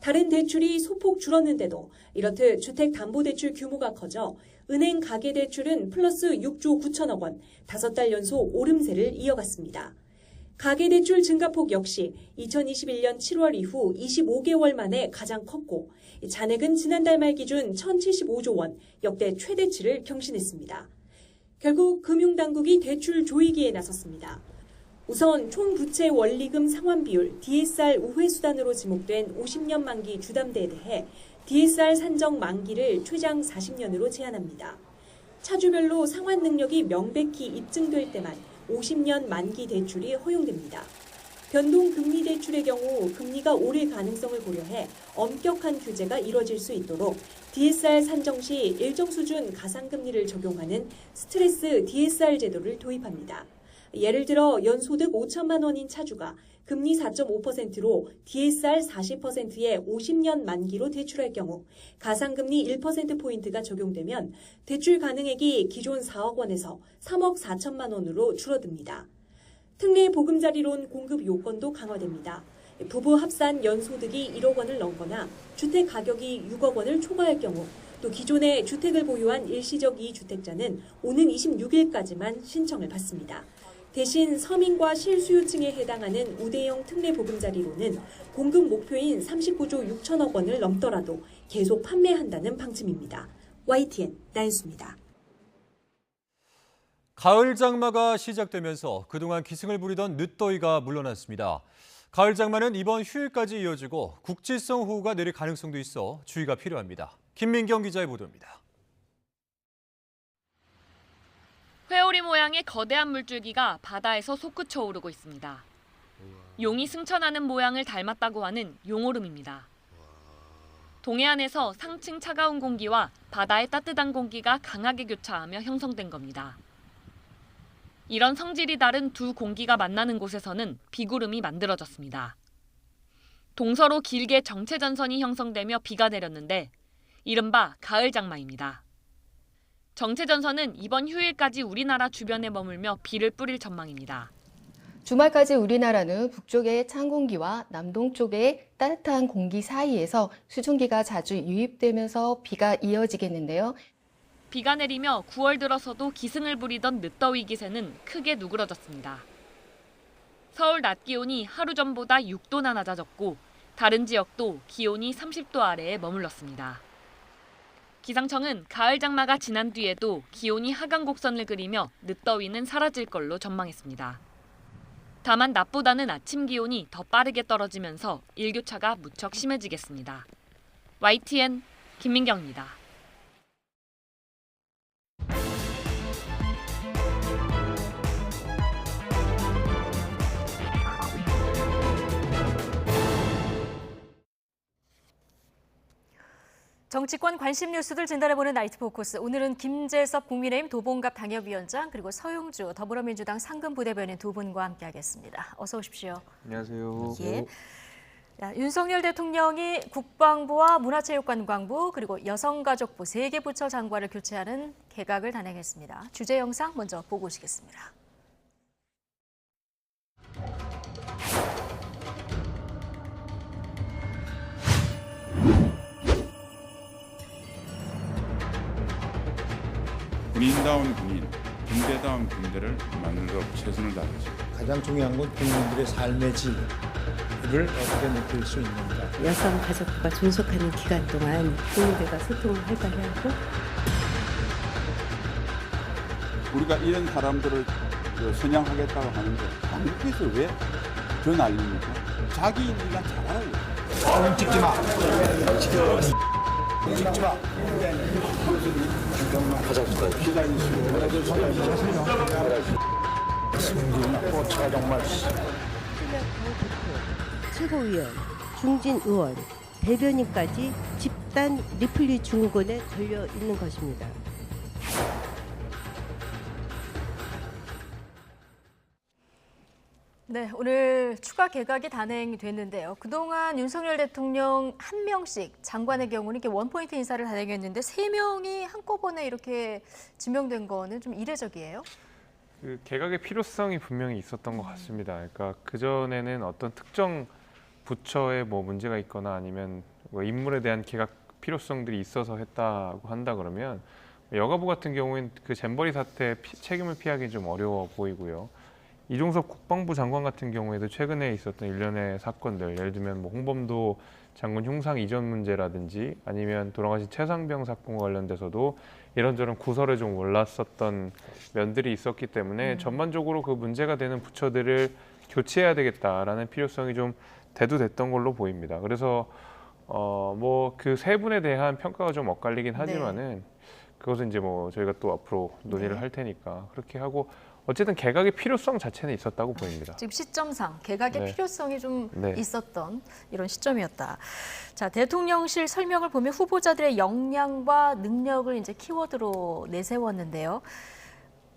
Speaker 1: 다른 대출이 소폭 줄었는데도 이렇듯 주택담보대출 규모가 커져 은행 가계대출은 플러스 6조 9천억 원, 5달 연속 오름세를 이어갔습니다. 가계대출 증가폭 역시 2021년 7월 이후 25개월 만에 가장 컸고 잔액은 지난달 말 기준 1,075조 원, 역대 최대치를 경신했습니다. 결국 금융당국이 대출 조이기에 나섰습니다. 우선 총 부채 원리금 상환 비율 DSR 우회 수단으로 지목된 50년 만기 주담대에 대해 DSR 산정 만기를 최장 40년으로 제한합니다. 차주별로 상환 능력이 명백히 입증될 때만 50년 만기 대출이 허용됩니다. 변동금리 대출의 경우 금리가 오를 가능성을 고려해 엄격한 규제가 이뤄질 수 있도록 DSR 산정 시 일정 수준 가상금리를 적용하는 스트레스 DSR 제도를 도입합니다. 예를 들어 연소득 5천만 원인 차주가 금리 4.5%로 DSR 40%의 50년 만기로 대출할 경우 가상금리 1%포인트가 적용되면 대출 가능액이 기존 4억 원에서 3억 4천만 원으로 줄어듭니다. 특례 보금자리론 공급 요건도 강화됩니다. 부부 합산 연소득이 1억 원을 넘거나 주택 가격이 6억 원을 초과할 경우 또 기존에 주택을 보유한 일시적 2주택자는 오는 26일까지만 신청을 받습니다. 대신 서민과 실수요층에 해당하는 우대형 특례 보금자리론은 공급 목표인 39조 6천억 원을 넘더라도 계속 판매한다는 방침입니다. YTN 나연수입니다.
Speaker 2: 가을 장마가 시작되면서 그동안 기승을 부리던 늦더위가 물러났습니다. 가을 장마는 이번 휴일까지 이어지고 국지성 호우가 내릴 가능성도 있어 주의가 필요합니다. 김민경 기자의 보도입니다.
Speaker 8: 회오리 모양의 거대한 물줄기가 바다에서 솟구쳐 오르고 있습니다. 용이 승천하는 모양을 닮았다고 하는 용오름입니다. 동해안에서 상층 차가운 공기와 바다의 따뜻한 공기가 강하게 교차하며 형성된 겁니다. 이런 성질이 다른 두 공기가 만나는 곳에서는 비구름이 만들어졌습니다. 동서로 길게 정체전선이 형성되며 비가 내렸는데 이른바 가을 장마입니다. 정체전선은 이번 휴일까지 우리나라 주변에 머물며 비를 뿌릴 전망입니다.
Speaker 9: 주말까지 우리나라는 북쪽의 찬 공기와 남동쪽의 따뜻한 공기 사이에서 수증기가 자주 유입되면서 비가 이어지겠는데요.
Speaker 8: 비가 내리며 9월 들어서도 기승을 부리던 늦더위 기세는 크게 누그러졌습니다. 서울 낮 기온이 하루 전보다 6도나 낮아졌고 다른 지역도 기온이 30도 아래에 머물렀습니다. 기상청은 가을 장마가 지난 뒤에도 기온이 하강 곡선을 그리며 늦더위는 사라질 걸로 전망했습니다. 다만 낮보다는 아침 기온이 더 빠르게 떨어지면서 일교차가 무척 심해지겠습니다. YTN 김민경입니다.
Speaker 11: 정치권 관심 뉴스들 진단해보는 나이트 포커스. 오늘은 김재섭 국민의힘 도봉갑 당협위원장 그리고 서용주 더불어민주당 상근부대변인 두 분과 함께하겠습니다. 어서 오십시오.
Speaker 12: 안녕하세요.
Speaker 11: 예. 윤석열 대통령이 국방부와 문화체육관광부 그리고 여성가족부 3개 부처 장관을 교체하는 개각을 단행했습니다. 주제 영상 먼저 보고 오시겠습니다.
Speaker 13: 군인다운 군인, 군대다운 군대를 만들도록 최선을 다하죠.
Speaker 27: 가장 중요한 건 국민들의 삶의 질을 어떻게 느낄 수 있는가.
Speaker 14: 여성가족부가 존속하는 기간 동안 국민들과 소통을 활발히 하고
Speaker 10: 우리가 이런 사람들을 선양하겠다고 하는데 당국에서 왜 저 난립니까? 자기 일만 잘하라고. 찍지 마. 찍지 마.
Speaker 14: 최고위원, 중진 의원, 대변인까지 집단 리플리 증후군에 걸려 있는 것입니다.
Speaker 11: 네, 오늘 추가 개각이 단행됐는데요. 그동안 윤석열 대통령 한 명씩 장관의 경우는 이렇게 원포인트 인사를 단행했는데 3명이 한꺼번에 이렇게 지명된 거는 좀 이례적이에요.
Speaker 12: 그 개각의 필요성이 분명히 있었던 것 같습니다. 그러니까 그 전에는 어떤 특정 부처에 뭐 문제가 있거나 아니면 뭐 인물에 대한 개각 필요성들이 있어서 했다고 한다 그러면 여가부 같은 경우에는 그 잼버리 사태 책임을 피하기 좀 어려워 보이고요. 이종섭 국방부 장관 같은 경우에도 최근에 있었던 일련의 사건들, 예를 들면 뭐 홍범도 장군 흉상 이전 문제라든지 아니면 돌아가신 최상병 사건과 관련돼서도 이런저런 구설에 좀 올랐었던 면들이 있었기 때문에 전반적으로 그 문제가 되는 부처들을 교체해야 되겠다라는 필요성이 좀 대두됐던 걸로 보입니다. 그래서 뭐 그 세 분에 대한 평가가 좀 엇갈리긴 하지만은 그것은 이제 뭐 저희가 또 앞으로 논의를 할 테니까 그렇게 하고 어쨌든 개각의 필요성 자체는 있었다고 보입니다.
Speaker 11: 지금 시점상 개각의
Speaker 12: 네.
Speaker 11: 필요성이 좀
Speaker 12: 네.
Speaker 11: 있었던 이런 시점이었다. 자, 대통령실 설명을 보면 후보자들의 역량과 능력을 이제 키워드로 내세웠는데요.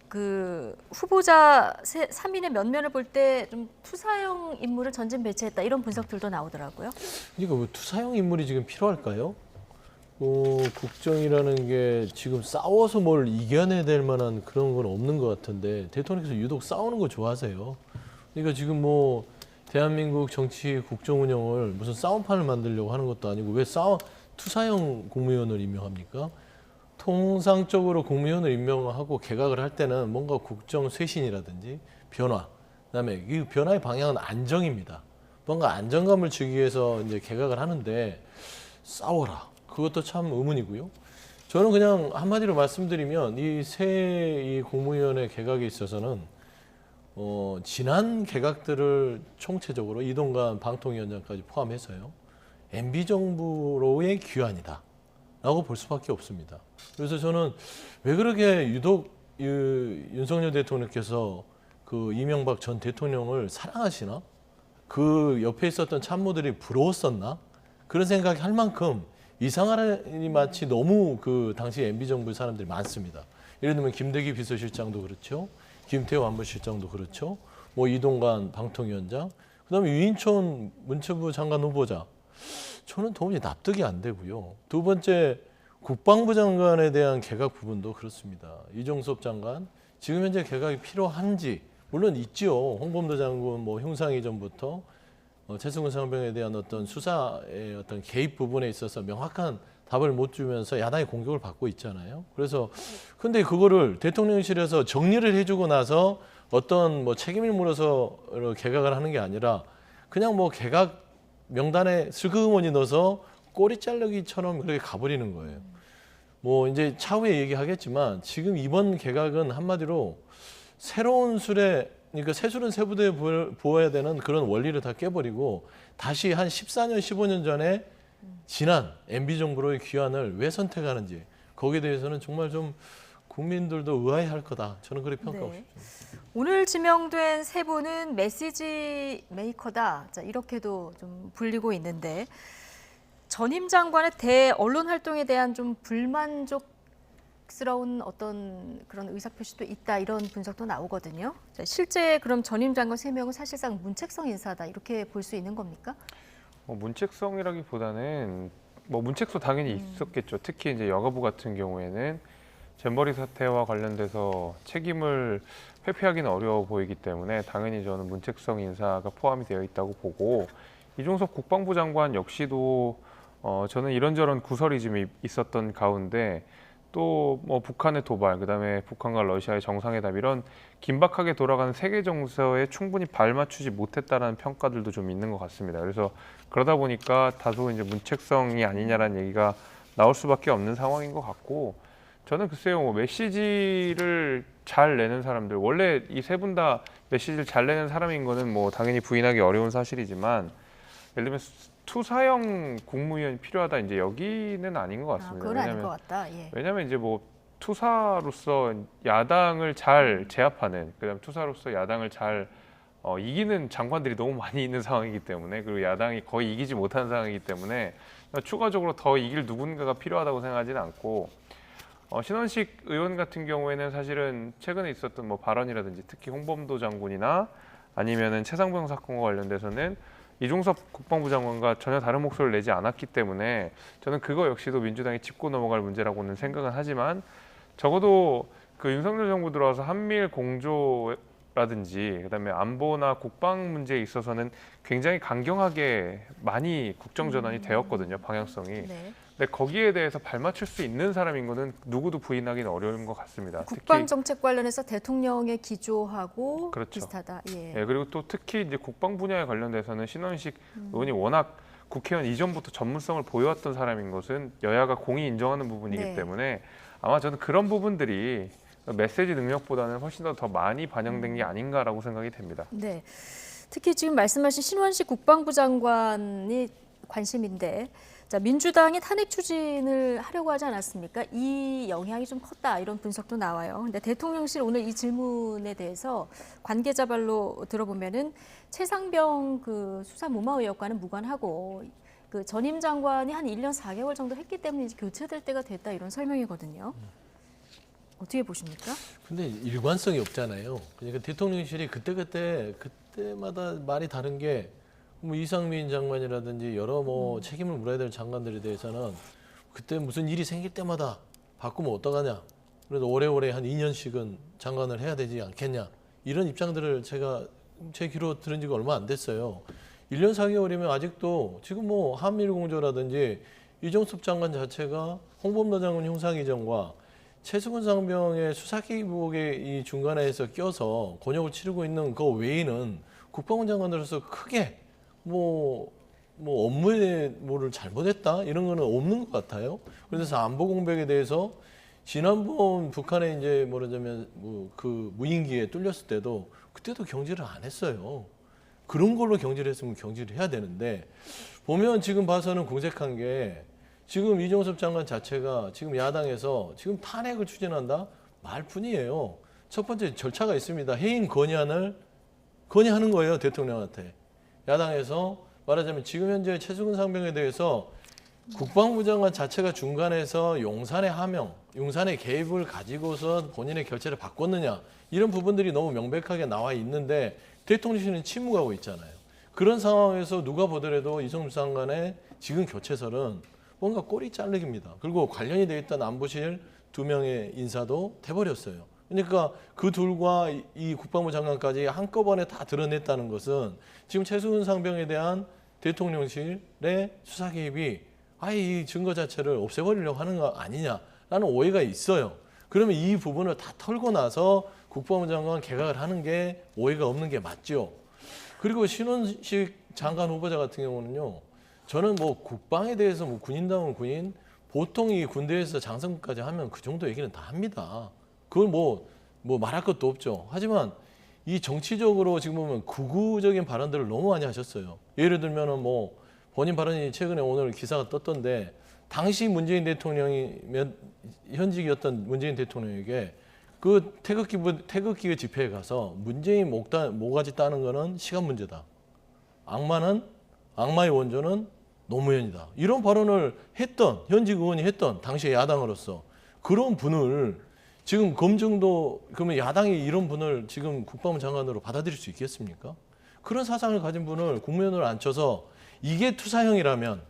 Speaker 11: 그 후보자 3인의 면면을 볼 때 좀 투사형 인물을 전진 배치했다 이런 분석들도 나오더라고요.
Speaker 27: 그러니까 뭐 투사형 인물이 지금 필요할까요? 국정이라는 게 지금 싸워서 뭘 이겨내야 될 만한 그런 건 없는 것 같은데 대통령께서 유독 싸우는 거 좋아하세요. 그러니까 지금 뭐 대한민국 정치 국정 운영을 무슨 싸움판을 만들려고 하는 것도 아니고 왜 투사형 국무위원을 임명합니까? 통상적으로 국무위원을 임명하고 개각을 할 때는 뭔가 국정 쇄신이라든지 변화, 그다음에 이 변화의 방향은 안정입니다. 뭔가 안정감을 주기 위해서 이제 개각을 하는데 싸워라. 그것도 참 의문이고요. 저는 그냥 한마디로 말씀드리면 이 새 국무위원회 개각에 있어서는 지난 개각들을 총체적으로 이동관 방통위원장까지 포함해서요. MB 정부로의 귀환이다. 라고 볼 수밖에 없습니다. 그래서 저는 왜 그렇게 유독 윤석열 대통령께서 그 이명박 전 대통령을 사랑하시나? 그 옆에 있었던 참모들이 부러웠었나? 그런 생각이 할 만큼 이상하니 마치 너무 그 당시 MB 정부 사람들이 많습니다. 예를 들면 김대기 비서실장도 그렇죠. 김태호 안보실장도 그렇죠. 뭐 이동관 방통위원장, 그다음에 유인촌 문체부 장관 후보자. 저는 도무지 납득이 안 되고요. 두 번째 국방부 장관에 대한 개각 부분도 그렇습니다. 이종섭 장관 지금 현재 개각이 필요한지 물론 있죠. 홍범도 장군 뭐 흉상 이전부터 최승훈 상병에 대한 어떤 수사의 어떤 개입 부분에 있어서 명확한 답을 못 주면서 야당의 공격을 받고 있잖아요. 그래서 근데 그거를 대통령실에서 정리를 해주고 나서 어떤 뭐 책임을 물어서 개각을 하는 게 아니라 그냥 뭐 개각 명단에 슬그머니 넣어서 꼬리 자르기처럼 그렇게 가버리는 거예요. 뭐 이제 차후에 얘기하겠지만 지금 이번 개각은 한마디로 새로운 술에 그러니까 새술은 새부대에 부어야 되는 그런 원리를 다 깨버리고 다시 한 14년, 15년 전에 지난 MB 정부로의 귀환을 왜 선택하는지 거기에 대해서는 정말 좀 국민들도 의아해할 거다. 저는 그렇게 평가하고 싶습니다.
Speaker 11: 오늘 지명된 세 분은 메시지 메이커다. 자, 이렇게도 좀 불리고 있는데 전임 장관의 대언론 활동에 대한 좀 불만족스러운 어떤 그런 의사표시도 있다. 이런 분석도 나오거든요. 자, 실제 그럼 전임 장관 3명은 사실상 문책성 인사다. 이렇게 볼 수 있는 겁니까?
Speaker 12: 문책성이라기보다는 뭐 문책도 당연히 있었겠죠. 특히 이제 여가부 같은 경우에는 잼버리 사태와 관련돼서 책임을 회피하기는 어려워 보이기 때문에 당연히 저는 문책성 인사가 포함이 되어 있다고 보고 이종섭 국방부 장관 역시도 저는 이런저런 구설이 좀 있었던 가운데 또 뭐 북한의 도발, 그다음에 북한과 러시아의 정상회담 이런 긴박하게 돌아가는 세계 정서에 충분히 발맞추지 못했다라는 평가들도 좀 있는 것 같습니다. 그래서 그러다 보니까 다소 이제 문책성이 아니냐라는 얘기가 나올 수밖에 없는 상황인 것 같고 저는 글쎄요, 뭐 메시지를 잘 내는 사람들, 원래 이 세 분 다 메시지를 잘 내는 사람인 거는 뭐 당연히 부인하기 어려운 사실이지만 예를 들면 투사형 국무위원이 필요하다, 이제 여기는 아닌 것 같습니다.
Speaker 11: 그건 아닌 것 같다. 예.
Speaker 12: 왜냐하면 이제 뭐 투사로서 야당을 잘 제압하는, 그다음 투사로서 야당을 잘 이기는 장관들이 너무 많이 있는 상황이기 때문에, 그리고 야당이 거의 이기지 못하는 상황이기 때문에 추가적으로 더 이길 누군가가 필요하다고 생각하지는 않고, 신원식 의원 같은 경우에는 사실은 최근에 있었던 뭐 발언이라든지 특히 홍범도 장군이나 아니면은 최상병 사건과 관련돼서는 이종섭 국방부 장관과 전혀 다른 목소리를 내지 않았기 때문에 저는 그거 역시도 민주당이 짚고 넘어갈 문제라고는 생각은 하지만, 적어도 그 윤석열 정부 들어와서 한미일 공조라든지 그다음에 안보나 국방 문제에 있어서는 굉장히 강경하게 많이 국정 전환이 되었거든요, 방향성이.
Speaker 11: 네.
Speaker 12: 근데 거기에 대해서 발맞출 수 있는 사람인 거는 누구도 부인하기는 어려운 것 같습니다.
Speaker 11: 국방 정책 관련해서 대통령의 기조하고
Speaker 12: 그렇죠.
Speaker 11: 비슷하다. 예.
Speaker 12: 네, 그리고 또 특히 이제 국방 분야에 관련돼서는 신원식 의원이 워낙 국회의원 이전부터 전문성을 보여왔던 사람인 것은 여야가 공히 인정하는 부분이기
Speaker 11: 네.
Speaker 12: 때문에 아마 저는 그런 부분들이 메시지 능력보다는 훨씬 더 많이 반영된 게 아닌가라고 생각이 됩니다.
Speaker 11: 네. 특히 지금 말씀하신 신원식 국방부 장관이 관심인데, 자, 민주당이 탄핵 추진을 하려고 하지 않았습니까? 이 영향이 좀 컸다, 이런 분석도 나와요. 근데 대통령실 오늘 이 질문에 대해서 관계자 발로 들어보면은 최상병 그 수사 무마 의혹과는 무관하고 그 전임 장관이 한 1년 4개월 정도 했기 때문에 이제 교체될 때가 됐다, 이런 설명이거든요. 어떻게 보십니까?
Speaker 27: 근데 일관성이 없잖아요. 그러니까 대통령실이 그때마다 말이 다른 게, 뭐 이상민 장관이라든지 여러 뭐 책임을 물어야 될 장관들에 대해서는 그때 무슨 일이 생길 때마다 바꾸면 어떡하냐, 그래도 오래오래 한 2년씩은 장관을 해야 되지 않겠냐, 이런 입장들을 제가 제 귀로 들은 지가 얼마 안 됐어요. 1년 4개월이면 아직도 지금 뭐 한미일 공조라든지 이종섭 장관 자체가 홍범도 장군 흉상 이전과 최수근 상병의 수사기록에 이 중간에서 껴서 곤욕을 치르고 있는 그 외에는 국방부 장관으로서 크게 뭐 업무에 뭐를 잘못했다, 이런 거는 없는 것 같아요. 그래서 안보 공백에 대해서 지난번 북한에 이제 뭐라자면 그 무인기에 뚫렸을 때도 그때도 경질을 안 했어요. 그런 걸로 경질을 했으면 경질을 해야 되는데, 보면 지금 봐서는 궁색한 게, 지금 이종섭 장관 자체가 지금 야당에서 지금 탄핵을 추진한다 말뿐이에요. 첫 번째 절차가 있습니다. 해임 건의안을 건의하는 거예요, 대통령한테. 야당에서 말하자면 지금 현재 최수근 상병에 대해서 국방부 장관 자체가 중간에서 용산의 하명, 용산의 개입을 가지고서 본인의 결재를 바꿨느냐, 이런 부분들이 너무 명백하게 나와 있는데 대통령실은 침묵하고 있잖아요. 그런 상황에서 누가 보더라도 이종섭 장관의 지금 교체설은 뭔가 꼬리 자르기입니다. 그리고 관련이 돼 있던 안보실 2명의 인사도 돼버렸어요. 그러니까 그 둘과 이 국방부 장관까지 한꺼번에 다 드러냈다는 것은 지금 최수근 상병에 대한 대통령실의 수사 개입이 아예 이 증거 자체를 없애버리려고 하는 거 아니냐라는 오해가 있어요. 그러면 이 부분을 다 털고 나서 국방부 장관 개각을 하는 게 오해가 없는 게 맞죠. 그리고 신원식 장관 후보자 같은 경우는요, 저는 뭐 국방에 대해서 뭐 군인다운 군인, 보통 이 군대에서 장성까지 하면 그 정도 얘기는 다 합니다. 그걸 뭐 말할 것도 없죠. 하지만 이 정치적으로 지금 보면 극우적인 발언들을 너무 많이 하셨어요. 예를 들면은 뭐 본인 발언이 최근에 오늘 기사가 떴던데, 당시 문재인 대통령이 현직이었던 문재인 대통령에게 그 태극기 집회에 가서 문재인 모가지 따는 거는 시간 문제다. 악마의 원조는 노무현이다. 이런 발언을 했던, 현직 의원이 했던 당시의 야당으로서 그런 분을 지금 검증도, 그러면 야당이 이런 분을 지금 국방부 장관으로 받아들일 수 있겠습니까? 그런 사상을 가진 분을 국무위원으로 앉혀서 이게 투사형이라면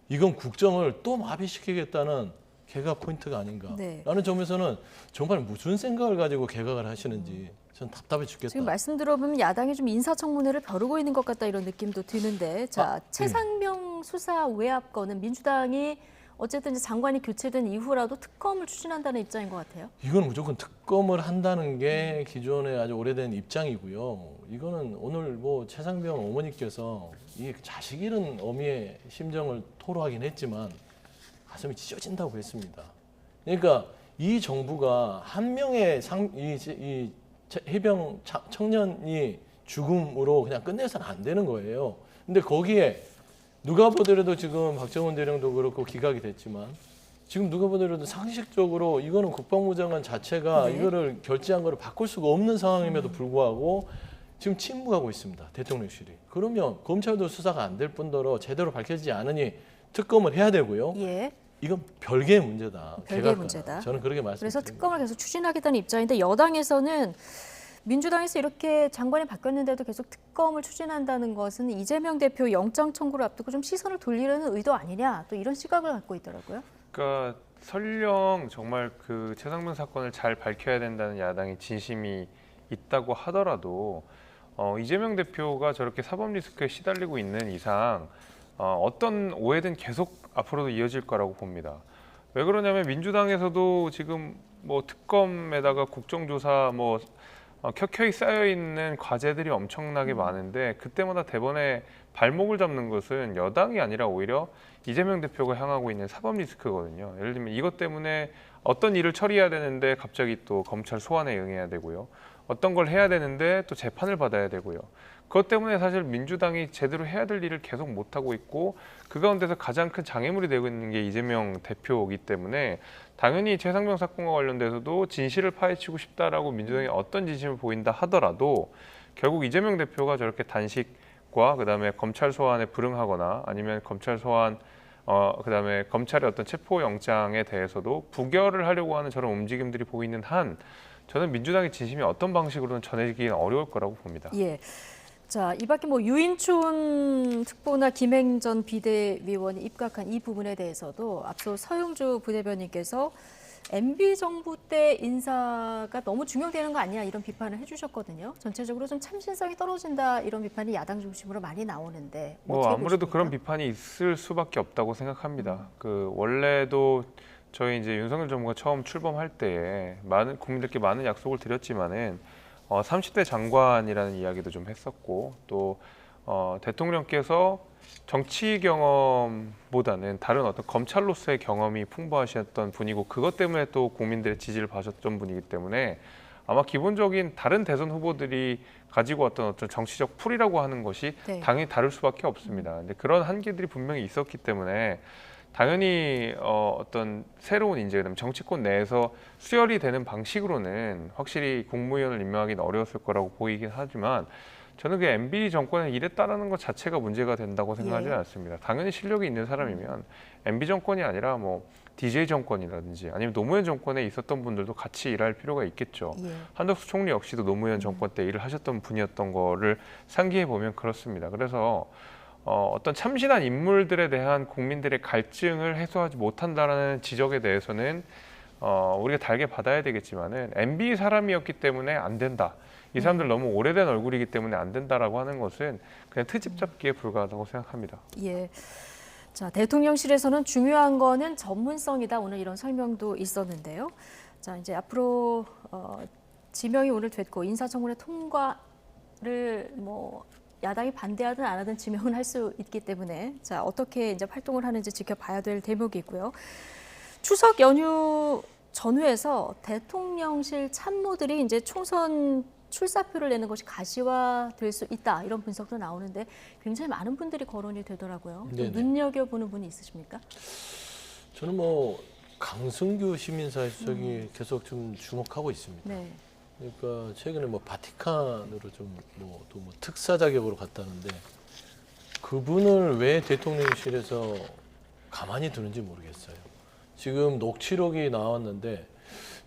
Speaker 27: 이건 국정을 또 마비시키겠다는 개각 포인트가 아닌가.
Speaker 11: 네.
Speaker 27: 라는 점에서는 정말 무슨 생각을 가지고 개각을 하시는지 전 답답해 죽겠다.
Speaker 11: 지금 말씀 들어보면 야당이 좀 인사청문회를 벼르고 있는 것 같다, 이런 느낌도 드는데, 자, 최상병 수사 외압 건은 민주당이 어쨌든 장관이 교체된 이후라도 특검을 추진한다는 입장인 것 같아요.
Speaker 27: 이건 무조건 특검을 한다는 게 기존의 아주 오래된 입장이고요. 이거는 오늘 뭐 최상병 어머니께서 이 자식 잃은 어미의 심정을 토로하긴 했지만 가슴이 찢어진다고 했습니다. 그러니까 이 정부가 한 명의 이 해병 청년이 죽음으로 그냥 끝내서는 안 되는 거예요. 근데 거기에 누가 보더라도 지금 박정원 대령도 그렇고 기각이 됐지만 지금 누가 보더라도 상식적으로 이거는 국방부 장관 자체가 이거를 결재한 거를 바꿀 수가 없는 상황임에도 불구하고 지금 침묵하고 있습니다. 대통령실이. 그러면 검찰도 수사가 안 될 뿐더러 제대로 밝혀지지 않으니 특검을 해야 되고요. 이건 별개의 문제다.
Speaker 11: 별개의 문제다.
Speaker 27: 저는 그렇게 말씀드립니다.
Speaker 11: 그래서 특검을 계속 추진하겠다는 입장인데 여당에서는 민주당에서 이렇게 장관이 바뀌었는데도 계속 특검을 추진한다는 것은 이재명 대표 영장 청구를 앞두고 좀 시선을 돌리려는 의도 아니냐, 또 이런 시각을 갖고 있더라고요.
Speaker 12: 그러니까 설령 정말 그 최상병 사건을 잘 밝혀야 된다는 야당의 진심이 있다고 하더라도 이재명 대표가 저렇게 사법 리스크에 시달리고 있는 이상 어떤 오해든 계속 앞으로도 이어질 거라고 봅니다. 왜 그러냐면 민주당에서도 지금 뭐 특검에다가 국정조사 뭐 켜켜이 쌓여 있는 과제들이 엄청나게 많은데 그때마다 대번에 발목을 잡는 것은 여당이 아니라 오히려 이재명 대표가 향하고 있는 사법 리스크거든요. 예를 들면 이것 때문에 어떤 일을 처리해야 되는데 갑자기 또 검찰 소환에 응해야 되고요. 어떤 걸 해야 되는데 또 재판을 받아야 되고요. 그것 때문에 사실 민주당이 제대로 해야 될 일을 계속 못하고 있고 그 가운데서 가장 큰 장애물이 되고 있는 게 이재명 대표이기 때문에 당연히 최상병 사건과 관련돼서도 진실을 파헤치고 싶다라고 민주당이 어떤 진심을 보인다 하더라도 결국 이재명 대표가 저렇게 단식과 그다음에 검찰 소환에 불응하거나 아니면 검찰 소환 그다음에 검찰의 어떤 체포영장에 대해서도 부결을 하려고 하는 저런 움직임들이 보이는 한 저는 민주당의 진심이 어떤 방식으로는 전해지기는 어려울 거라고 봅니다.
Speaker 11: 자, 이 밖에 뭐 유인촌 특보나 김행전 비대위원이 입각한 이 부분에 대해서도 앞서 서영주 부대변인께서 MB 정부 때 인사가 너무 중요되는 거 아니냐 이런 비판을 해주셨거든요. 전체적으로 좀 참신성이 떨어진다 이런 비판이 야당 중심으로 많이 나오는데
Speaker 12: 뭐 아무래도 그런 비판이 있을 수밖에 없다고 생각합니다. 그 원래도 저희 이제 윤석열 정부가 처음 출범할 때에 많은 국민들께 많은 약속을 드렸지만은 30대 장관이라는 이야기도 좀 했었고 또 대통령께서 정치 경험보다는 다른 어떤 검찰로서의 경험이 풍부하셨던 분이고 그것 때문에 또 국민들의 지지를 받으셨던 분이기 때문에 아마 기본적인 다른 대선 후보들이 가지고 어떤 정치적 풀이라고 하는 것이 당연히 다를 수밖에 없습니다. 근데 그런 한계들이 분명히 있었기 때문에 당연히 어떤 새로운 인재, 그다음에 정치권 내에서 수혈이 되는 방식으로는 확실히 국무위원을 임명하기는 어려웠을 거라고 보이긴 하지만 저는 그 MB 정권에 이랬다라는 것 자체가 문제가 된다고 생각하지는 않습니다. 당연히 실력이 있는 사람이면 MB 정권이 아니라 뭐 DJ 정권이라든지 아니면 노무현 정권에 있었던 분들도 같이 일할 필요가 있겠죠. 한덕수 총리 역시도 노무현 정권 때 일을 하셨던 분이었던 거를 상기해 보면 그렇습니다. 그래서 어떤 참신한 인물들에 대한 국민들의 갈증을 해소하지 못한다라는 지적에 대해서는 우리가 달게 받아야 되겠지만은 MB 사람이었기 때문에 안 된다. 이 사람들 너무 오래된 얼굴이기 때문에 안 된다라고 하는 것은 그냥 트집 잡기에 불과하다고 생각합니다.
Speaker 11: 자, 대통령실에서는 중요한 거는 전문성이다. 오늘 이런 설명도 있었는데요. 자, 이제 앞으로 지명이 오늘 됐고 인사청문회 통과를 뭐 야당이 반대하든 안 하든 지명은 할 수 있기 때문에 자, 어떻게 이제 활동을 하는지 지켜봐야 될 대목이고요. 추석 연휴 전후에서 대통령실 참모들이 이제 총선 출사표를 내는 것이 가시화될 수 있다 이런 분석도 나오는데 굉장히 많은 분들이 거론이 되더라고요. 눈여겨보는 분이 있으십니까?
Speaker 27: 저는 뭐 강승규 시민사회 수석이 계속 좀 주목하고 있습니다. 그러니까 최근에 뭐 바티칸으로 좀 또 뭐 특사 자격으로 갔다는데 그분을 왜 대통령실에서 가만히 두는지 모르겠어요. 지금 녹취록이 나왔는데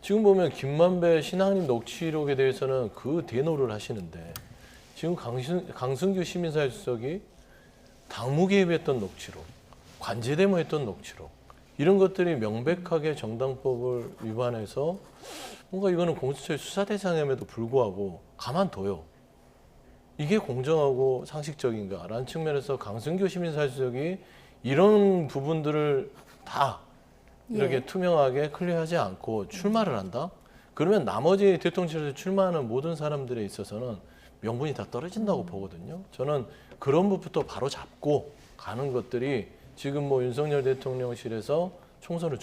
Speaker 27: 지금 보면 김만배 신앙님 녹취록에 대해서는 그 대노를 하시는데 지금 강승규 시민사회 수석이 당무 개입했던 녹취록, 관제대모했던 녹취록 이런 것들이 명백하게 정당법을 위반해서 뭔가 이거는 공수처의 수사 대상임에도 불구하고 가만둬요. 이게 공정하고 상식적인가라는 측면에서 강승규 시민사회 수석이 이런 부분들을 다 이렇게 투명하게 클리어하지 않고 출마를 한다? 그러면 나머지 대통령실에서 출마하는 모든 사람들에 있어서는 명분이 다 떨어진다고 보거든요. 저는 그런 부분부터 바로 잡고 가는 것들이 지금 뭐 윤석열 대통령실에서 총선을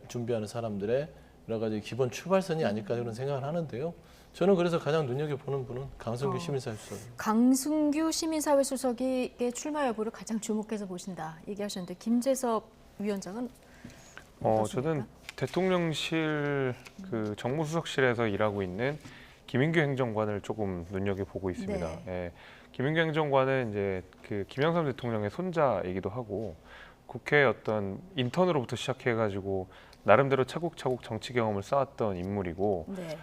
Speaker 27: 준비하는 사람들의 여러 가지 기본 출발선이 아닐까 그런 생각을 하는데요. 저는 그래서 가장 눈여겨보는 분은 강승규 시민사회 수석.
Speaker 11: 강승규 시민사회 수석의 출마 여부를 가장 주목해서 보신다 얘기하셨는데 김재섭 위원장은
Speaker 12: 저는 대통령실 그 정무수석실에서 일하고 있는 김인규 행정관을 조금 눈여겨보고 있습니다.
Speaker 11: 네.
Speaker 12: 예, 김인규 행정관은 이제 그 김영삼 대통령의 손자이기도 하고 국회 어떤 인턴으로부터 시작해가지고 나름대로 차곡차곡 정치 경험을 쌓았던 인물이고
Speaker 11: 네.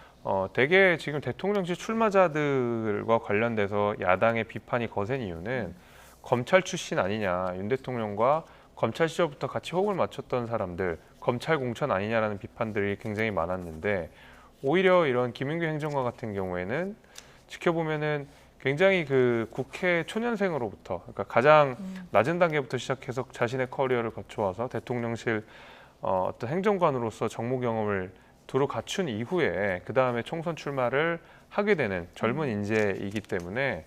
Speaker 12: 대개 지금 대통령실 출마자들과 관련돼서 야당의 비판이 거센 이유는 검찰 출신 아니냐, 윤 대통령과 검찰 시절부터 같이 호흡을 맞췄던 사람들, 검찰 공천 아니냐라는 비판들이 굉장히 많았는데 오히려 이런 김인규 행정관 같은 경우에는 지켜보면은 굉장히 그 국회 초년생으로부터 그러니까 가장 낮은 단계부터 시작해서 자신의 커리어를 거쳐와서 대통령실 어떤 행정관으로서 정무 경험을 두루 갖춘 이후에 그 다음에 총선 출마를 하게 되는 젊은 인재이기 때문에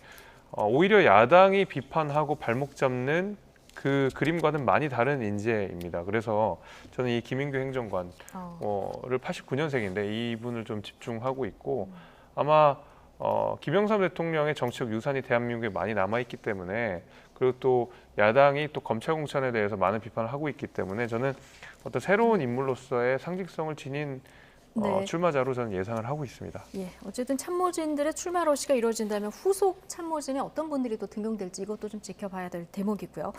Speaker 12: 오히려 야당이 비판하고 발목 잡는 그 그림과는 많이 다른 인재입니다. 그래서 저는 이 김인규 행정관을 89년생인데 이분을 좀 집중하고 있고 아마 김영삼 대통령의 정치적 유산이 대한민국에 많이 남아있기 때문에 그리고 또 야당이 또 검찰 공천에 대해서 많은 비판을 하고 있기 때문에 저는 어떤 새로운 인물로서의 상징성을 지닌 출마자로 저는 예상을 하고 있습니다.
Speaker 11: 예, 어쨌든 참모진들의 출마 러시가 이루어진다면 후속 참모진에 어떤 분들이 또 등용될지 이것도 좀 지켜봐야 될 대목이고요.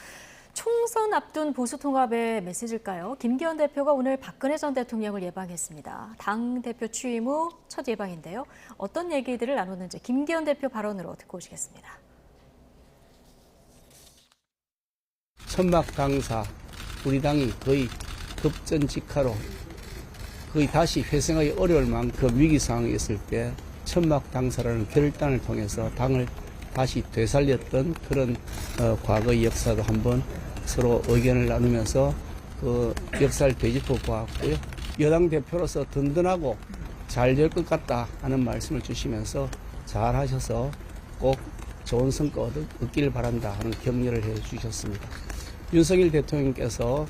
Speaker 11: 총선 앞둔 보수 통합의 메시지일까요? 김기현 대표가 오늘 박근혜 전 대통령을 예방했습니다. 당 대표 취임 후 첫 예방인데요. 어떤 얘기들을 나눴는지 김기현 대표 발언으로 듣고 오시겠습니다.
Speaker 15: 천막 당사 우리 당이 거의 급전직하로 거의 다시 회생하기 어려울 만큼 위기 상황에 있을 때 천막 당사라는 결단을 통해서 당을 다시 되살렸던 그런 과거의 역사도 한번 서로 의견을 나누면서 그 역사를 되짚어 보았고요. 여당 대표로서 든든하고 잘 될 것 같다 하는 말씀을 주시면서 잘 하셔서 꼭 좋은 성과 얻기를 바란다 하는 격려를 해 주셨습니다. 윤석열 대통령께서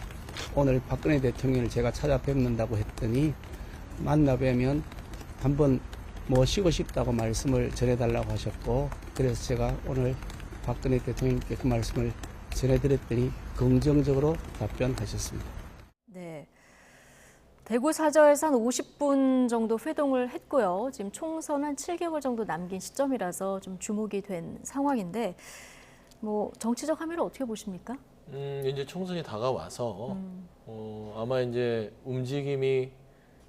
Speaker 15: 오늘 박근혜 대통령을 제가 찾아뵙는다고 했더니 만나 뵈면 한번 모시고 싶다고 말씀을 전해달라고 하셨고 그래서 제가 오늘 박근혜 대통령께 그 말씀을 전해드렸더니 긍정적으로 답변하셨습니다.
Speaker 11: 네, 대구 사저에서 한 50분 정도 회동을 했고요. 지금 총선 한 7개월 정도 남긴 시점이라서 좀 주목이 된 상황인데 뭐 정치적 함의를 어떻게 보십니까?
Speaker 27: 이제 총선이 다가와서 아마 이제 움직임이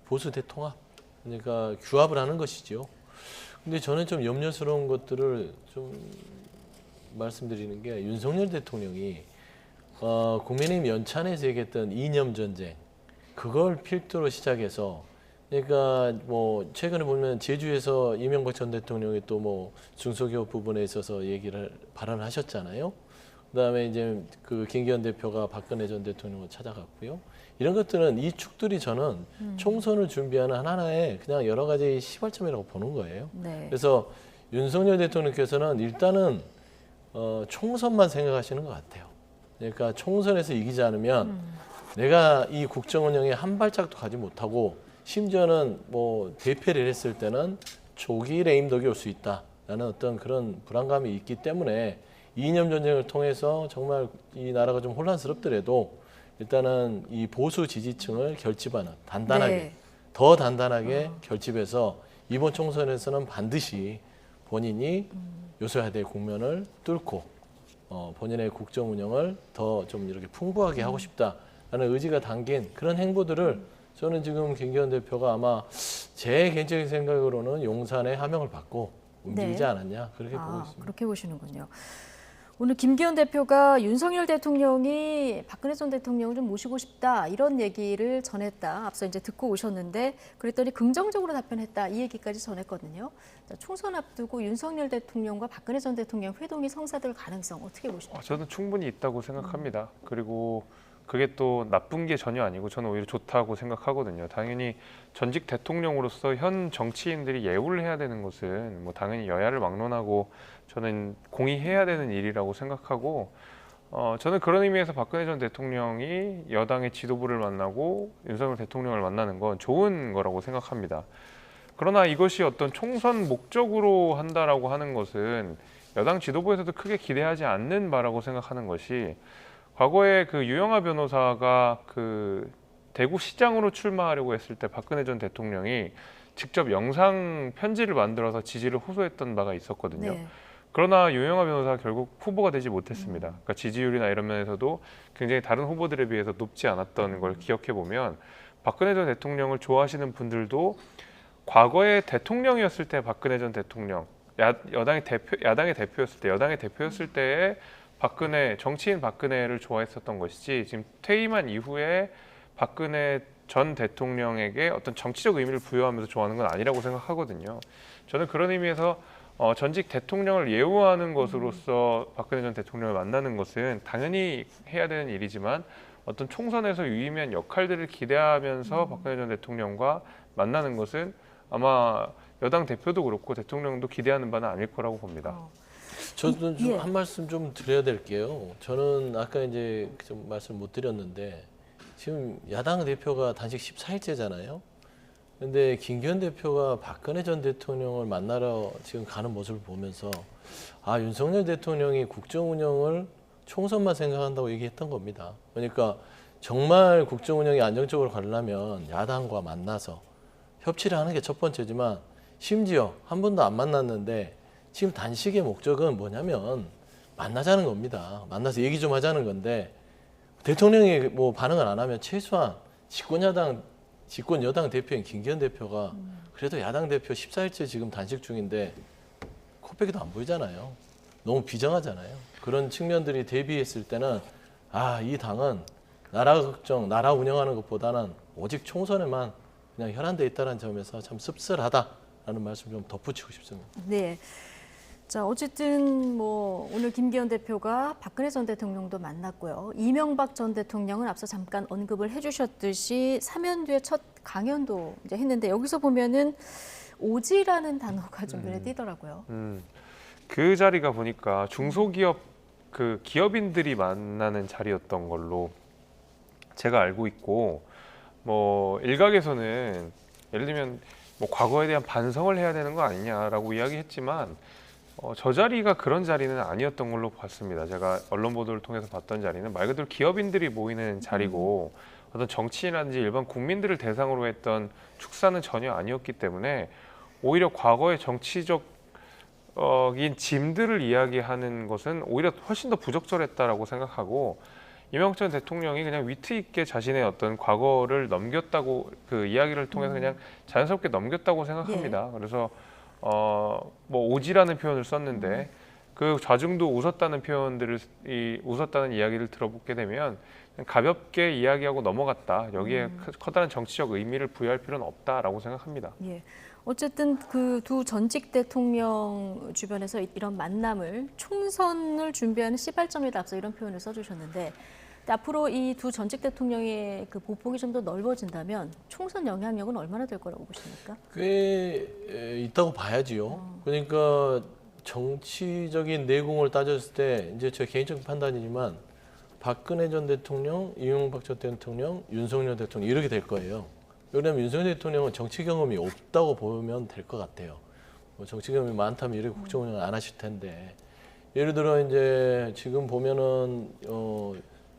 Speaker 27: 보수 대통합, 그러니까 규합을 하는 것이죠. 근데 저는 좀 염려스러운 것들을 좀 말씀드리는 게 윤석열 대통령이 국민의힘 연찬에서 얘기했던 이념 전쟁 그걸 필두로 시작해서 그러니까 뭐 최근에 보면 제주에서 이명박 전 대통령이 또 뭐 중소기업 부분에 있어서 발언을 하셨잖아요. 그다음에 이제 그 김기현 대표가 박근혜 전 대통령을 찾아갔고요. 이런 것들은 이 축들이 저는 총선을 준비하는 하나의 그냥 여러 가지 시발점이라고 보는 거예요.
Speaker 11: 네.
Speaker 27: 그래서 윤석열 대통령께서는 일단은 총선만 생각하시는 것 같아요. 그러니까 총선에서 이기지 않으면 내가 이 국정 운영에 한 발짝도 가지 못하고 심지어는 뭐 대패를 했을 때는 조기 레임덕이 올 수 있다라는 어떤 그런 불안감이 있기 때문에 이념 전쟁을 통해서 정말 이 나라가 좀 혼란스럽더라도 일단은 이 보수 지지층을 결집하는 단단하게 더 단단하게 결집해서 이번 총선에서는 반드시 본인이 요소해야 될 국면을 뚫고 본인의 국정 운영을 더 좀 이렇게 풍부하게 하고 싶다라는 의지가 담긴 그런 행보들을 저는 지금 김기현 대표가 아마 제 개인적인 생각으로는 용산의 하명을 받고 움직이지 않았냐 그렇게 보고 있습니다.
Speaker 11: 그렇게 보시는군요. 오늘 김기현 대표가 윤석열 대통령이 박근혜 전 대통령을 좀 모시고 싶다 이런 얘기를 전했다. 앞서 이제 듣고 오셨는데 그랬더니 긍정적으로 답변했다 이 얘기까지 전했거든요. 자, 총선 앞두고 윤석열 대통령과 박근혜 전 대통령 회동이 성사될 가능성 어떻게 보십니까?
Speaker 12: 저는 충분히 있다고 생각합니다. 그리고 그게 또 나쁜 게 전혀 아니고 저는 오히려 좋다고 생각하거든요. 당연히 전직 대통령으로서 현 정치인들이 예우를 해야 되는 것은 뭐 당연히 여야를 막론하고 저는 공의해야 되는 일이라고 생각하고 저는 그런 의미에서 박근혜 전 대통령이 여당의 지도부를 만나고 윤석열 대통령을 만나는 건 좋은 거라고 생각합니다. 그러나 이것이 어떤 총선 목적으로 한다라고 하는 것은 여당 지도부에서도 크게 기대하지 않는 바라고 생각하는 것이, 과거에 그 유영하 변호사가 그 대구시장으로 출마하려고 했을 때 박근혜 전 대통령이 직접 영상 편지를 만들어서 지지를 호소했던 바가 있었거든요.
Speaker 11: 네.
Speaker 12: 그러나 유영하 변호사가 결국 후보가 되지 못했습니다. 그러니까 지지율이나 이런 면에서도 굉장히 다른 후보들에 비해서 높지 않았던 걸 기억해 보면, 박근혜 전 대통령을 좋아하시는 분들도 과거에 대통령이었을 때 박근혜 전 대통령, 야당의 대표였을 때에 정치인 박근혜를 좋아했었던 것이지, 지금 퇴임한 이후에 박근혜 전 대통령에게 어떤 정치적 의미를 부여하면서 좋아하는 건 아니라고 생각하거든요. 저는 그런 의미에서 전직 대통령을 예우하는 것으로서 박근혜 전 대통령을 만나는 것은 당연히 해야 되는 일이지만, 어떤 총선에서 유의미한 역할들을 기대하면서 박근혜 전 대통령과 만나는 것은 아마 여당 대표도 그렇고 대통령도 기대하는 바는 아닐 거라고 봅니다.
Speaker 27: 저도 좀 한 말씀 좀 드려야 될게요. 저는 아까 이제 좀 말씀 못 드렸는데, 지금 야당 대표가 단식 14일째잖아요. 근데 김기현 대표가 박근혜 전 대통령을 만나러 지금 가는 모습을 보면서, 아, 윤석열 대통령이 국정 운영을 총선만 생각한다고 얘기했던 겁니다. 그러니까 정말 국정 운영이 안정적으로 가려면 야당과 만나서 협치를 하는 게 첫 번째지만, 심지어 한 번도 안 만났는데 지금 단식의 목적은 뭐냐면 만나자는 겁니다. 만나서 얘기 좀 하자는 건데, 대통령이 뭐 반응을 안 하면 최소한 집권 여당 대표인 김기현 대표가 그래도 야당 대표 14일째 지금 단식 중인데 코빼기도 안 보이잖아요. 너무 비정하잖아요. 그런 측면들이 대비했을 때는, 아, 이 당은 나라 걱정, 나라 운영하는 것보다는 오직 총선에만 그냥 혈안돼 있다는 점에서 참 씁쓸하다라는 말씀 좀 덧붙이고 싶습니다.
Speaker 11: 네. 자, 어쨌든 뭐 오늘 김기현 대표가 박근혜 전 대통령도 만났고요. 이명박 전 대통령은 앞서 잠깐 언급을 해주셨듯이 사면 뒤에 첫 강연도 이제 했는데, 여기서 보면은 오지라는 단어가 좀 눈에 띄더라고요.
Speaker 12: 그 자리가 보니까 중소기업 그 기업인들이 만나는 자리였던 걸로 제가 알고 있고, 뭐 일각에서는 예를 들면 뭐 과거에 대한 반성을 해야 되는 거 아니냐라고 이야기했지만, 저 자리가 그런 자리는 아니었던 걸로 봤습니다. 제가 언론 보도를 통해서 봤던 자리는 말 그대로 기업인들이 모이는 자리고, 어떤 정치인이라든지 일반 국민들을 대상으로 했던 축사는 전혀 아니었기 때문에, 오히려 과거의 정치적인 짐들을 이야기하는 것은 오히려 훨씬 더 부적절했다라고 생각하고, 이명박 전 대통령이 그냥 위트 있게 자신의 어떤 과거를 넘겼다고, 그 이야기를 통해서 그냥 자연스럽게 넘겼다고 생각합니다. 그래서 뭐 오지라는 표현을 썼는데, 그 좌중도 웃었다는 웃었다는 이야기를 들어보게 되면 가볍게 이야기하고 넘어갔다. 여기에 커다란 정치적 의미를 부여할 필요는 없다라고 생각합니다.
Speaker 11: 예. 어쨌든 그 두 전직 대통령 주변에서 이런 만남을 총선을 준비하는 시발점이다, 앞서 이런 표현을 써주셨는데, 앞으로 이 두 전직 대통령의 그 보폭이 좀 더 넓어진다면 총선 영향력은 얼마나 될 거라고 보십니까?
Speaker 27: 꽤 있다고 봐야지요. 그러니까 정치적인 내공을 따졌을 때, 이제 제 개인적 판단이지만 박근혜 전 대통령, 이명박 전 대통령, 윤석열 대통령 이렇게 될 거예요. 왜냐하면 윤석열 대통령은 정치 경험이 없다고 보면 될 것 같아요. 뭐 정치 경험이 많다면 이렇게 국정 운영을 안 하실 텐데, 예를 들어 이제 지금 보면은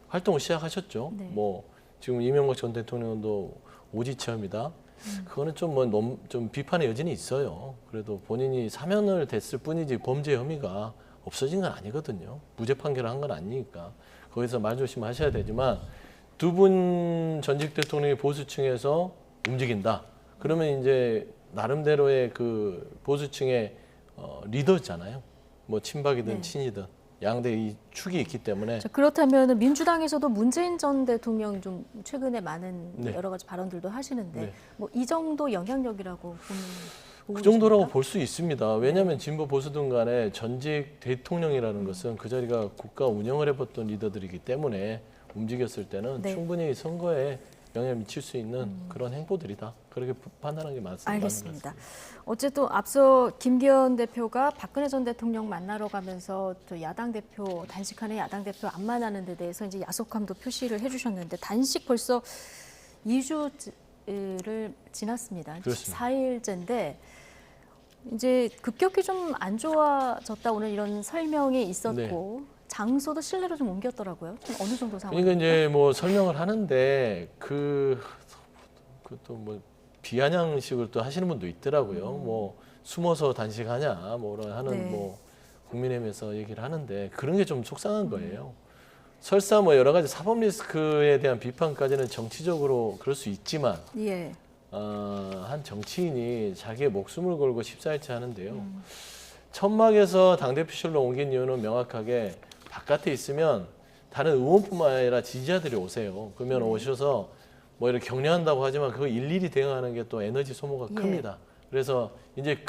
Speaker 27: 활동을 시작하셨죠.
Speaker 11: 네.
Speaker 27: 뭐 지금 이명박 전 대통령도 오지 체험이다. 그거는 좀 비판의 여진이 있어요. 그래도 본인이 사면을 됐을 뿐이지 범죄 혐의가 없어진 건 아니거든요. 무죄 판결을 한 건 아니니까 거기서 말조심하셔야 되지만, 두 분 전직 대통령이 보수층에서 움직인다. 그러면 이제 나름대로의 그 보수층의 리더잖아요. 뭐 친박이든
Speaker 11: 네.
Speaker 27: 친이든 양대 이 축이 있기 때문에.
Speaker 11: 자, 그렇다면 민주당에서도 문재인 전 대통령 좀 최근에 많은
Speaker 27: 네.
Speaker 11: 여러 가지 발언들도 하시는데,
Speaker 27: 네.
Speaker 11: 뭐 이 정도 영향력이라고 보고
Speaker 27: 그 정도라고 볼 수 있습니다. 왜냐하면 진보 보수든 간에 전직 대통령이라는 것은 그 자리가 국가 운영을 해봤던 리더들이기 때문에 움직였을 때는
Speaker 11: 네.
Speaker 27: 충분히 선거에 영향을 미칠 수 있는 그런 행보들이다. 그렇게 판단하는 게 맞습니다.
Speaker 11: 알겠습니다. 어쨌든 앞서 김기현 대표가 박근혜 전 대통령 만나러 가면서 또 야당 대표, 단식하는 야당 대표 안 만나는 데 대해서 이제 야속함도 표시를 해주셨는데 단식 벌써 2주를 지났습니다.
Speaker 27: 그렇습니다.
Speaker 11: 4일째인데 이제 급격히 좀 안 좋아졌다 오늘 이런 설명이 있었고 장소도 실내로 좀 옮겼더라고요. 좀 어느 정도 상황입니까?
Speaker 27: 그러니까 이제 뭐 설명을 하는데 그또 뭐 비아냥식으로 또 하시는 분도 있더라고요. 뭐 숨어서 단식하냐 뭐라 하는 뭐 국민의힘에서 얘기를 하는데 그런 게 좀 속상한 거예요. 설사 뭐 여러 가지 사법 리스크에 대한 비판까지는 정치적으로 그럴 수 있지만 한 정치인이 자기의 목숨을 걸고 14일째 하는데요. 천막에서 당대표실로 옮긴 이유는 명확하게 바깥에 있으면 다른 의원뿐만 아니라 지지자들이 오세요. 그러면 오셔서 뭐 이렇게 격려한다고 하지만 그거 일일이 대응하는 게 또 에너지 소모가 큽니다. 그래서 이제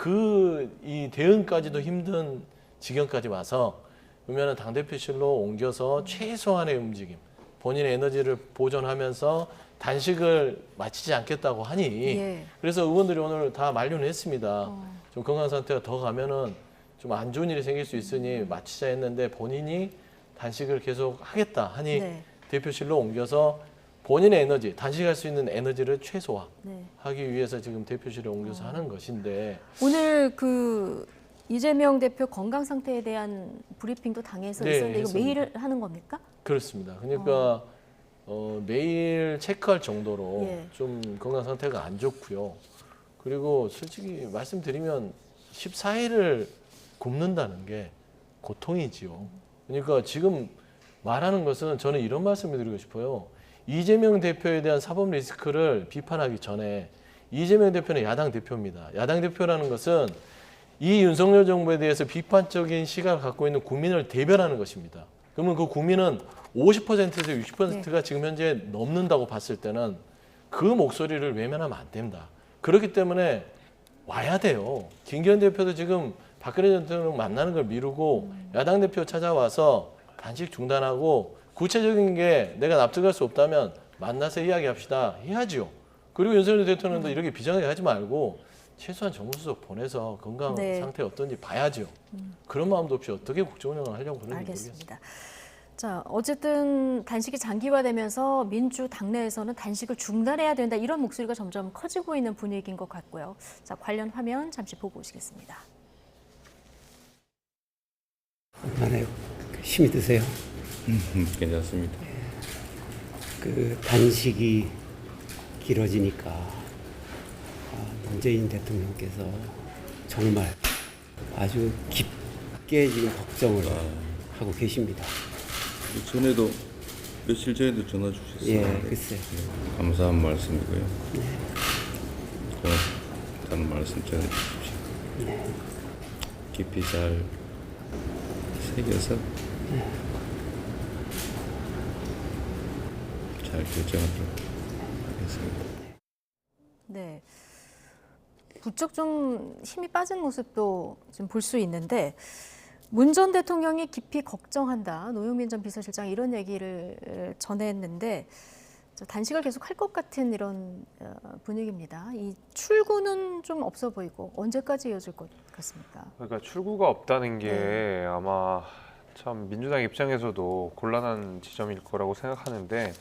Speaker 27: 이 대응까지도 힘든 지경까지 와서 그러면 당대표실로 옮겨서 최소한의 움직임, 본인의 에너지를 보존하면서 단식을 마치지 않겠다고 하니 그래서 의원들이 오늘 다 만류는 했습니다. 좀 건강 상태가 더 가면은 좀 안 좋은 일이 생길 수 있으니 마치자 했는데 본인이 단식을 계속 하겠다 하니 대표실로 옮겨서 본인의 에너지, 단식할 수 있는 에너지를 최소화하기 위해서 지금 대표실에 옮겨서 하는 것인데
Speaker 11: 오늘 그 이재명 대표 건강 상태에 대한 브리핑도 당에서 있었는데 이거 매일 하는 겁니까?
Speaker 27: 그렇습니다. 그러니까 매일 체크할 정도로 좀 건강 상태가 안 좋고요. 그리고 솔직히 말씀드리면 14일을 굶는다는 게 고통이지요. 그러니까 지금 말하는 것은 저는 이런 말씀을 드리고 싶어요. 이재명 대표에 대한 사법 리스크를 비판하기 전에 이재명 대표는 야당 대표입니다. 야당 대표라는 것은 이 윤석열 정부에 대해서 비판적인 시각을 갖고 있는 국민을 대변하는 것입니다. 그러면 그 국민은 50%에서 60%가 지금 현재 넘는다고 봤을 때는 그 목소리를 외면하면 안 됩니다. 그렇기 때문에 와야 돼요. 김기현 대표도 지금 박근혜 전 대통령 만나는 걸 미루고 야당 대표 찾아와서 단식 중단하고 구체적인 게 내가 납득할 수 없다면 만나서 이야기합시다 해야죠. 그리고 윤석열 대통령도 이렇게 비장하게 하지 말고 최소한 정무수석 보내서 건강 상태가 어떤지 봐야죠. 그런 마음도 없이 어떻게 국정운영을 하려고 그러는지 모르겠습니다.
Speaker 11: 자, 어쨌든 단식이 장기화되면서 민주 당내에서는 단식을 중단해야 된다 이런 목소리가 점점 커지고 있는 분위기인 것 같고요. 자, 관련 화면 잠시 보고 오시겠습니다.
Speaker 16: 얼마나 힘이 드세요?
Speaker 4: 괜찮습니다.
Speaker 16: 그 단식이 길어지니까 문재인 대통령께서 정말 아주 깊게 지금 걱정을 하고 계십니다.
Speaker 13: 전에도 며칠 전에도 전화 주셨어요.
Speaker 16: 글쎄요.
Speaker 13: 감사한 말씀이고요. 고맙다는 말씀 전해 주십시오. 깊이 잘 새겨서 잘 결정하도록 하겠습니다.
Speaker 11: 네. 부쩍 좀 힘이 빠진 모습도 좀 볼 수 있는데 문 전 대통령이 깊이 걱정한다. 노영민 전 비서실장 이런 얘기를 전했는데 단식을 계속 할 것 같은 이런 분위기입니다. 이 출구는 좀 없어 보이고 언제까지 이어질 것 같습니까?
Speaker 12: 그러니까 출구가 없다는 게 아마 참 민주당 입장에서도 곤란한 지점일 거라고 생각하는데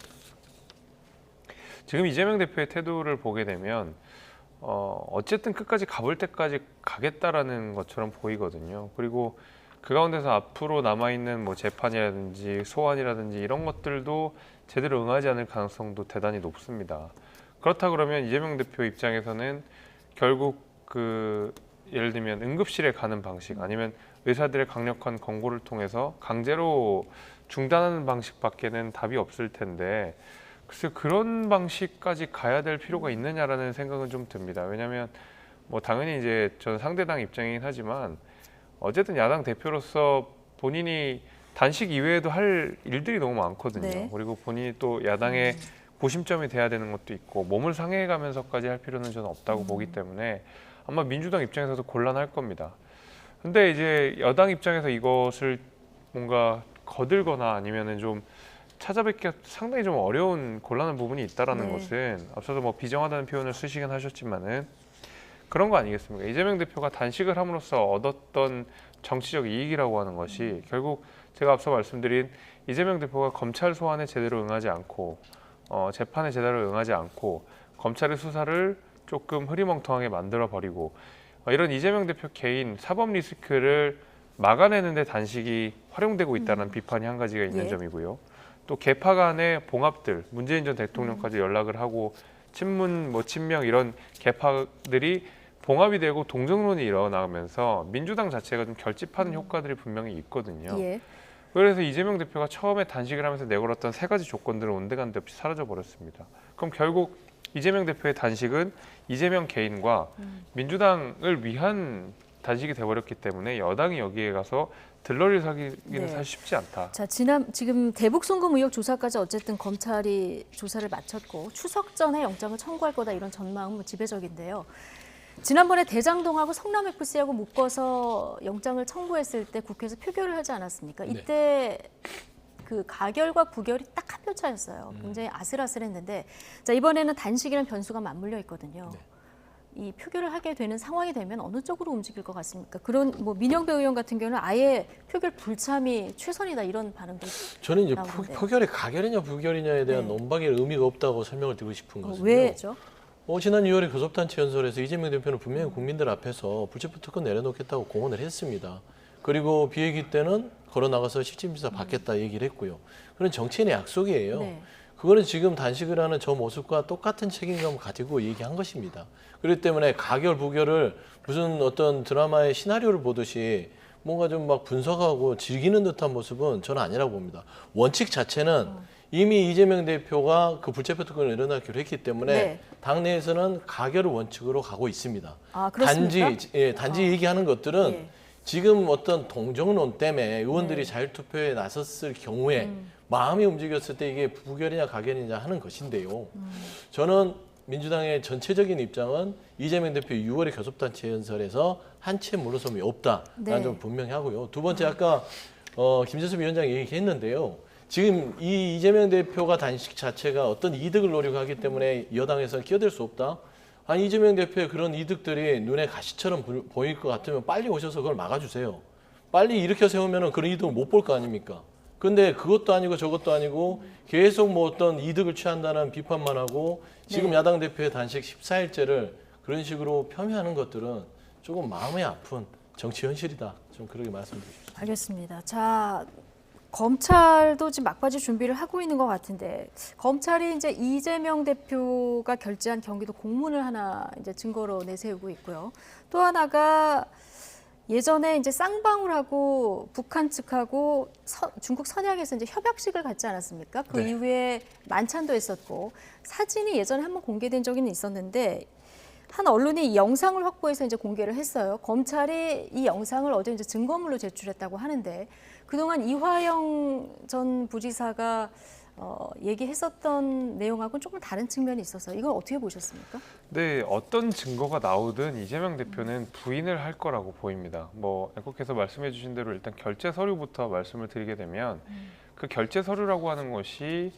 Speaker 12: 지금 이재명 대표의 태도를 보게 되면 어쨌든 끝까지 가볼 때까지 가겠다라는 것처럼 보이거든요. 그리고 그 가운데서 앞으로 남아있는 뭐 재판이라든지 소환이라든지 이런 것들도 제대로 응하지 않을 가능성도 대단히 높습니다. 그렇다 그러면 이재명 대표 입장에서는 결국 예를 들면 응급실에 가는 방식 아니면 의사들의 강력한 권고를 통해서 강제로 중단하는 방식밖에는 답이 없을 텐데 글쎄 그런 방식까지 가야 될 필요가 있느냐라는 생각은 좀 듭니다. 왜냐하면 뭐 당연히 이제 저는 상대당 입장이긴 하지만 어쨌든 야당 대표로서 본인이 단식 이외에도 할 일들이 너무 많거든요. 그리고 본인이 또 야당의 고심점이 돼야 되는 것도 있고 몸을 상해가면서까지 할 필요는 저는 없다고 보기 때문에 아마 민주당 입장에서도 곤란할 겁니다. 근데 이제 여당 입장에서 이것을 뭔가 거들거나 아니면은 좀 찾아뵙기가 상당히 좀 어려운 곤란한 부분이 있다라는
Speaker 11: 네.
Speaker 12: 것은 앞서서 뭐 비정하다는 표현을 쓰시긴 하셨지만은 그런 거 아니겠습니까? 이재명 대표가 단식을 함으로써 얻었던 정치적 이익이라고 하는 것이 결국 제가 앞서 말씀드린 이재명 대표가 검찰 소환에 제대로 응하지 않고 재판에 제대로 응하지 않고 검찰의 수사를 조금 흐리멍텅하게 만들어 버리고 이런 이재명 대표 개인 사법 리스크를 막아내는데 단식이 활용되고 있다는 비판이 한 가지가 있는
Speaker 11: 예.
Speaker 12: 점이고요. 또 개파 간의 봉합들, 문재인 전 대통령까지 연락을 하고 친문, 친명 이런 개파들이 봉합이 되고 동정론이 일어나면서 민주당 자체가 좀 결집하는 효과들이 분명히 있거든요.
Speaker 11: 예.
Speaker 12: 그래서 이재명 대표가 처음에 단식을 하면서 내걸었던 3가지 조건들은 온데간데 없이 사라져 버렸습니다. 그럼 결국 이재명 대표의 단식은 이재명 개인과 민주당을 위한 단식이 돼버렸기 때문에 여당이 여기에 가서 들러리를 사기는
Speaker 11: 네.
Speaker 12: 사실 쉽지 않다.
Speaker 11: 자, 지금 대북 송금 의혹 조사까지 어쨌든 검찰이 조사를 마쳤고 추석 전에 영장을 청구할 거다 이런 전망은 뭐 지배적인데요. 지난번에 대장동하고 성남FC하고 묶어서 영장을 청구했을 때 국회에서 표결을 하지 않았습니까? 이때 그 가결과 부결이 딱 한 표 차였어요. 굉장히 아슬아슬했는데 자, 이번에는 단식이라는 변수가 맞물려 있거든요. 이 표결을 하게 되는 상황이 되면 어느 쪽으로 움직일 것 같습니까? 그런 뭐 민영배 의원 같은 경우는 아예 표결 불참이 최선이다 이런 반응도
Speaker 27: 저는 이제
Speaker 11: 나오는데요.
Speaker 27: 표결이 가결이냐 부결이냐에 대한 논박에 의미가 없다고 설명을 드리고 싶은 거거든요.
Speaker 11: 왜죠?
Speaker 27: 지난 2월에 교섭단체 연설에서 이재명 대표는 분명히 국민들 앞에서 불체포 특권 내려놓겠다고 공언을 했습니다. 그리고 비회기 때는 걸어 나가서 실질심사 받겠다 얘기를 했고요. 그런 정치인의 약속이에요.
Speaker 11: 네.
Speaker 27: 그거는 지금 단식을 하는 저 모습과 똑같은 책임감을 가지고 얘기한 것입니다. 그렇기 때문에 가결 부결을 무슨 어떤 드라마의 시나리오를 보듯이 뭔가 좀 막 분석하고 즐기는 듯한 모습은 저는 아니라고 봅니다. 원칙 자체는 이미 이재명 대표가 그 불체포 특권을 내려놓기로 했기 때문에
Speaker 11: 네.
Speaker 27: 당내에서는 가결을 원칙으로 가고 있습니다.
Speaker 11: 아, 그렇습니까?
Speaker 27: 단지 얘기하는 것들은
Speaker 11: 예.
Speaker 27: 지금 어떤 동정론 때문에 의원들이 자율투표에 나섰을 경우에 마음이 움직였을 때 이게 부결이냐 가결이냐 하는 것인데요. 저는 민주당의 전체적인 입장은 이재명 대표 6월의 교섭단체 연설에서 한 채 물러섬이 없다라는
Speaker 11: 네.
Speaker 27: 점 분명히 하고요. 두 번째 아까 김재섭 위원장이 얘기했는데요. 지금 이 이재명 대표가 단식 자체가 어떤 이득을 노리고 하기 때문에 여당에서는 끼어들 수 없다. 아니 이재명 대표의 그런 이득들이 눈에 가시처럼 보일 것 같으면 빨리 오셔서 그걸 막아주세요. 빨리 일으켜 세우면 그런 이득을 못 볼 거 아닙니까? 근데 그것도 아니고 저것도 아니고 계속 뭐 어떤 이득을 취한다는 비판만 하고 지금 야당 대표의 단식 14일째를 그런 식으로 폄훼하는 것들은 조금 마음이 아픈 정치 현실이다. 좀 그렇게 말씀드리고 싶습니다.
Speaker 11: 알겠습니다. 자, 검찰도 지금 막바지 준비를 하고 있는 것 같은데 검찰이 이제 이재명 대표가 결재한 경기도 공문을 하나 이제 증거로 내세우고 있고요. 또 하나가 예전에 이제 쌍방울하고 북한 측하고 중국 선양에서 이제 협약식을 갖지 않았습니까? 그
Speaker 17: 네.
Speaker 11: 이후에 만찬도 했었고 사진이 예전에 한번 공개된 적이 있었는데 한 언론이 이 영상을 확보해서 이제 공개를 했어요. 검찰이 이 영상을 어제 이제 증거물로 제출했다고 하는데 그동안 이화영 전 부지사가 얘기했었던 내용하고는 조금 다른 측면이 있어서 이건 어떻게 보셨습니까?
Speaker 12: 네, 어떤 증거가 나오든 이재명 대표는 부인을 할 거라고 보입니다. 뭐 앵커께서 말씀해 주신 대로 일단 결재 서류부터 말씀을 드리게 되면 그 결재 서류라고 하는 것이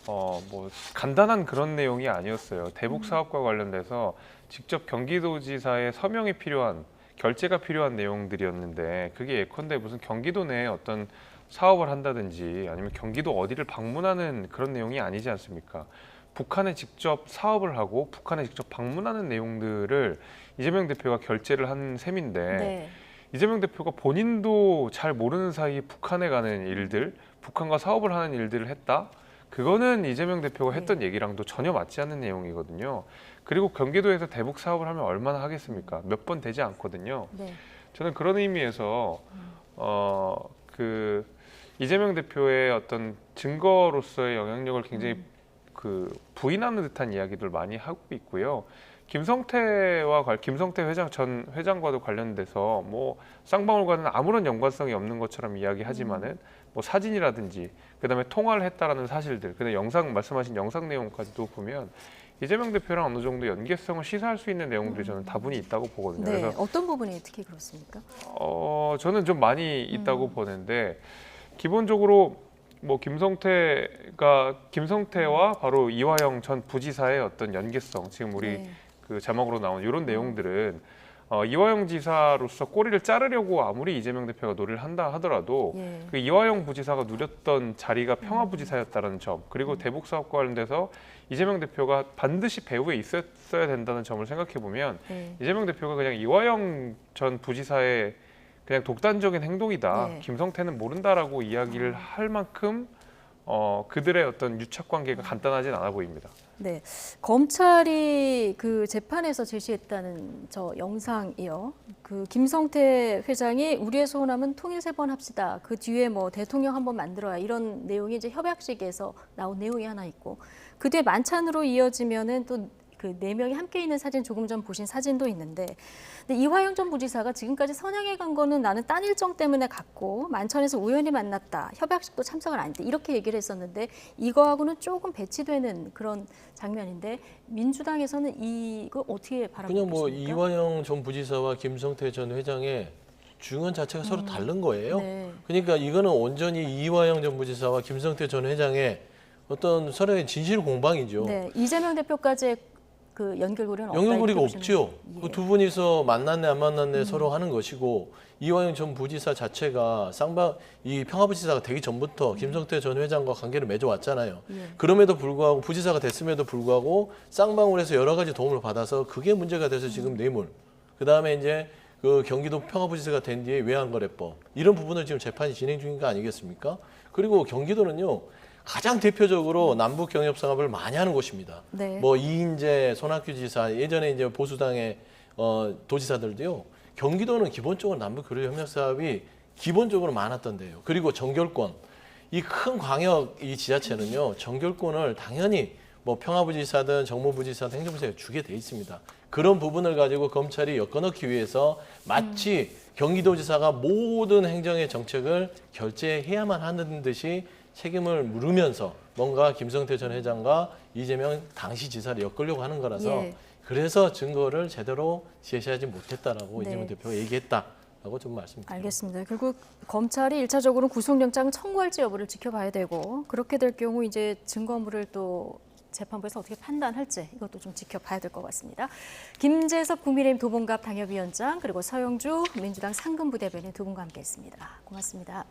Speaker 12: 뭐 간단한 그런 내용이 아니었어요. 대북 사업과 관련돼서 직접 경기도지사의 서명이 필요한 결재가 필요한 내용들이었는데 그게 예컨대 무슨 경기도 내에 어떤 사업을 한다든지 아니면 경기도 어디를 방문하는 그런 내용이 아니지 않습니까? 북한에 직접 사업을 하고 북한에 직접 방문하는 내용들을 이재명 대표가 결재를 한 셈인데
Speaker 11: 네.
Speaker 12: 이재명 대표가 본인도 잘 모르는 사이에 북한에 가는 일들, 북한과 사업을 하는 일들을 했다? 그거는 이재명 대표가 했던 얘기랑도 전혀 맞지 않는 내용이거든요. 그리고 경기도에서 대북 사업을 하면 얼마나 하겠습니까? 몇 번 되지 않거든요.
Speaker 11: 네.
Speaker 12: 저는 그런 의미에서 그 이재명 대표의 어떤 증거로서의 영향력을 굉장히 그 부인하는 듯한 이야기들 많이 하고 있고요. 김성태 전 회장과도 관련돼서 뭐 쌍방울과는 아무런 연관성이 없는 것처럼 이야기하지만은 뭐 사진이라든지 그다음에 통화를 했다라는 사실들, 그다음에 영상 말씀하신 영상 내용까지도 보면 이재명 대표랑 어느 정도 연계성을 시사할 수 있는 내용들이 저는 다분히 있다고 보거든요.
Speaker 11: 네,
Speaker 12: 그래서
Speaker 11: 어떤 부분이 특히 그렇습니까?
Speaker 12: 저는 좀 많이 있다고 보는데 기본적으로 뭐 김성태와 바로 이화영 전 부지사의 어떤 연계성, 지금 우리 그 자막으로 나온 이런 내용들은 이화영 지사로서 꼬리를 자르려고 아무리 이재명 대표가 노리를 한다 하더라도 그 이화영 부지사가 누렸던 자리가 평화부지사였다는 점, 그리고 대북 사업과 관련돼서 이재명 대표가 반드시 배후에 있었어야 된다는 점을 생각해 보면 이재명 대표가 그냥 이화영 전 부지사의 그냥 독단적인 행동이다, 김성태는 모른다라고 이야기를 할 만큼 그들의 어떤 유착 관계가 간단하진 않아 보입니다.
Speaker 11: 네, 검찰이 그 재판에서 제시했다는 저 영상이요. 그 김성태 회장이 우리의 소원함은 통일 3번 합시다. 그 뒤에 뭐 대통령 한번 만들어야, 이런 내용이 이제 협약식에서 나온 내용이 하나 있고, 그 뒤에 만찬으로 이어지면은 또 그 4명이 함께 있는 사진, 조금 전 보신 사진도 있는데, 근데 이화영 전 부지사가 지금까지 선양에 간 거는 나는 딴 일정 때문에 갔고 만천에서 우연히 만났다, 협약식도 참석을 안 했다, 이렇게 얘기를 했었는데 이거하고는 조금 배치되는 그런 장면인데, 민주당에서는 이거 어떻게 바라보고
Speaker 27: 그냥 뭐
Speaker 11: 계십니까?
Speaker 27: 이화영 전 부지사와 김성태 전 회장의 중요한 자체가 서로 다른 거예요. 그러니까 이거는 온전히 이화영 전 부지사와 김성태 전 회장의 어떤 서로의 진실 공방이죠.
Speaker 11: 네, 이재명 대표까지의 그 연결고리는 없다.
Speaker 27: 연결고리가 없죠.
Speaker 11: 예.
Speaker 27: 그 두 분이서 만났네 안 만났네 서로 하는 것이고, 이화영 전 부지사 자체가 이 평화부지사가 되기 전부터 김성태 전 회장과 관계를 맺어왔잖아요. 그럼에도 불구하고 부지사가 됐음에도 불구하고 쌍방울에서 여러 가지 도움을 받아서 그게 문제가 돼서 지금 뇌물, 그다음에 이제 그 경기도 평화부지사가 된 뒤에 외환거래법, 이런 부분을 지금 재판이 진행 중인 거 아니겠습니까? 그리고 경기도는요, 가장 대표적으로 남북 경협 사업을 많이 하는 곳입니다. 뭐 이인재, 손학규 지사, 예전에 이제 보수당의 도지사들도요, 경기도는 기본적으로 남북 교류 협력 사업이 기본적으로 많았던 데요. 그리고 정결권, 이 큰 광역 이 지자체는요, 정결권을 당연히 뭐 평화부지사든 정무부지사든 행정부지사에 주게 돼 있습니다. 그런 부분을 가지고 검찰이 엮어넣기 위해서 마치 경기도지사가 모든 행정의 정책을 결재해야만 하는 듯이 책임을 물으면서 뭔가 김성태 전 회장과 이재명 당시 지사를 엮으려고 하는 거라서, 그래서 증거를 제대로 제시하지 못했다라고 이재명 대표가 얘기했다라고 좀 말씀드립니다.
Speaker 11: 알겠습니다. 결국 검찰이 1차적으로 구속영장 청구할지 여부를 지켜봐야 되고, 그렇게 될 경우 이제 증거물을 또 재판부에서 어떻게 판단할지, 이것도 좀 지켜봐야 될 것 같습니다. 김재섭 국민의힘 도봉갑 당협위원장, 그리고 서영주 민주당 상근부대변인 두 분과 함께했습니다. 고맙습니다.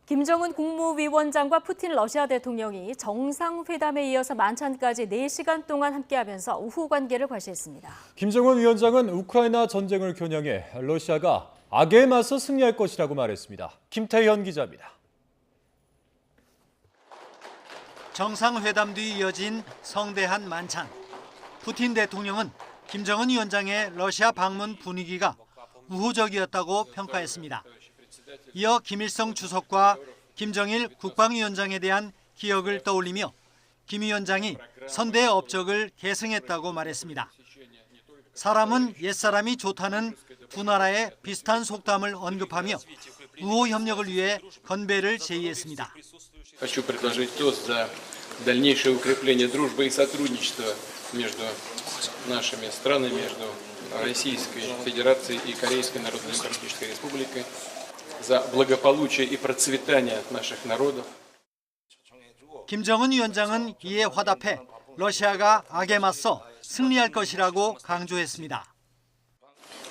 Speaker 11: 김정은 국무위원장과 푸틴 러시아 대통령이 정상회담에 이어서 만찬까지 4시간 동안 함께하면서 우호 관계를 과시했습니다.
Speaker 2: 김정은 위원장은 우크라이나 전쟁을 겨냥해 러시아가 악에 맞서 승리할 것이라고 말했습니다. 김태현 기자입니다.
Speaker 17: 정상회담 뒤 이어진 성대한 만찬. 푸틴 대통령은 김정은 위원장의 러시아 방문 분위기가 우호적이었다고 평가했습니다. 이어 김일성 주석과 김정일 국방위원장에 대한 기억을 떠올리며 김 위원장이 선대의 업적을 계승했다고 말했습니다. 사람은 옛사람이 좋다는 두 나라의 비슷한 속담을 언급하며 우호 협력을 위해 건배를 제의했습니다.
Speaker 18: Хочу предложить тост за дальнейшее укрепление дружбы и сотрудничества между нашими странами, между Российской Федерацией и Корейской Народно-Демократической Республикой, за благополучие и процветание наших народов.
Speaker 17: 김정은 위원장은 이에 화답해 러시아가 악에 맞서 승리할 것이라고 강조했습니다.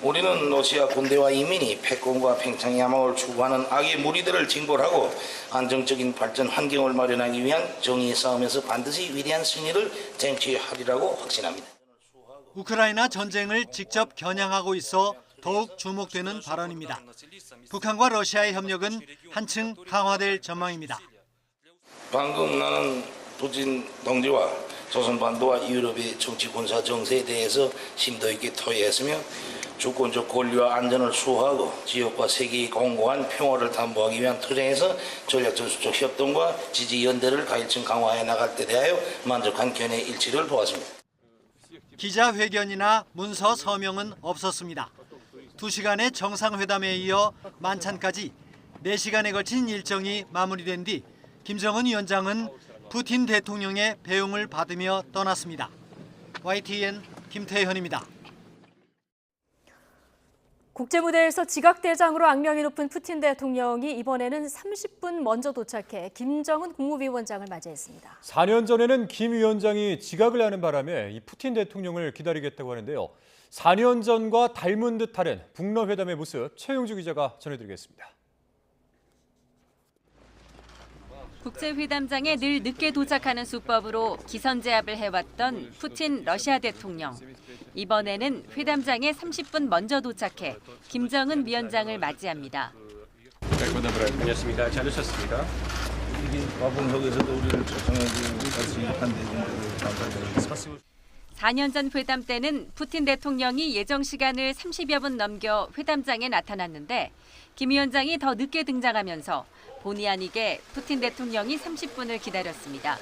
Speaker 19: 우리는 러시아 군대와 이민이 패권과 팽창 야망을 추구하는 악의 무리들을 징벌하고 안정적인 발전 환경을 마련하기 위한 정의의 싸움에서 반드시 위대한 승리를 쟁취하리라고 확신합니다.
Speaker 17: 우크라이나 전쟁을 직접 겨냥하고 있어 더욱 주목되는 발언입니다. 북한과 러시아의 협력은 한층 강화될 전망입니다.
Speaker 19: 방금 나는 푸틴 동지와 조선반도와 유럽의 정치 군사 정세에 대해서 심도 있게 토의했으며 주권적 권리와 안전을 수호하고 지역과 세계의 공고한 평화를 담보하기 위한 투쟁에서 전략전술적 협동과 지지 연대를 가일층 강화해 나갈 데 대하여 만족한 견해 일치를 보았습니다.
Speaker 17: 기자회견이나 문서 서명은 없었습니다. 2시간의 정상회담에 이어 만찬까지 4시간에 걸친 일정이 마무리된 뒤 김정은 위원장은 푸틴 대통령의 배웅을 받으며 떠났습니다. YTN 김태현입니다.
Speaker 11: 국제무대에서 지각대장으로 악명이 높은 푸틴 대통령이 이번에는 30분 먼저 도착해 김정은 국무위원장을 맞이했습니다.
Speaker 2: 4년 전에는 김 위원장이 지각을 하는 바람에 이 푸틴 대통령을 기다리겠다고 하는데요. 4년 전과 닮은 듯 다른 북러 회담의 모습 최용주 기자가 전해드리겠습니다.
Speaker 3: 국제회담장에 늘 늦게 도착하는 수법으로 기선제압을 해왔던 푸틴 러시아 대통령. 이번에는 회담장에 30분 먼저 도착해 김정은 위원장을 맞이합니다.
Speaker 20: 안녕하십니까. 잘 오셨습니다. 이 바쁜 속에서도 우리를 초청해 주셔서 한대중들을 감사드립니다.
Speaker 3: 4년 전 회담 때는 푸틴 대통령이 예정 시간을 30여 분 넘겨 회담장에 나타났는데 김 위원장이 더 늦게 등장하면서 본의 아니게 푸틴 대통령이 30분을 기다렸습니다.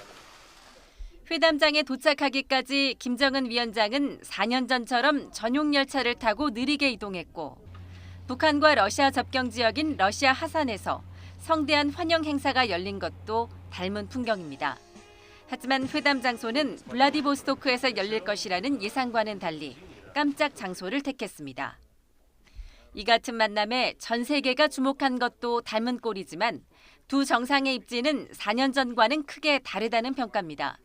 Speaker 3: 회담장에 도착하기까지 김정은 위원장은 4년 전처럼 전용 열차를 타고 느리게 이동했고 북한과 러시아 접경 지역인 러시아 하산에서 성대한 환영 행사가 열린 것도 닮은 풍경입니다. 하지만 회담 장소는 블라디보스토크에서 열릴 것이라는 예상과는 달리 깜짝 장소를 택했습니다. 이 같은 만남에 전 세계가 주목한 것도 닮은 꼴이지만 두 정상의 입지는 4년 전과는 크게 다르다는 평가입니다.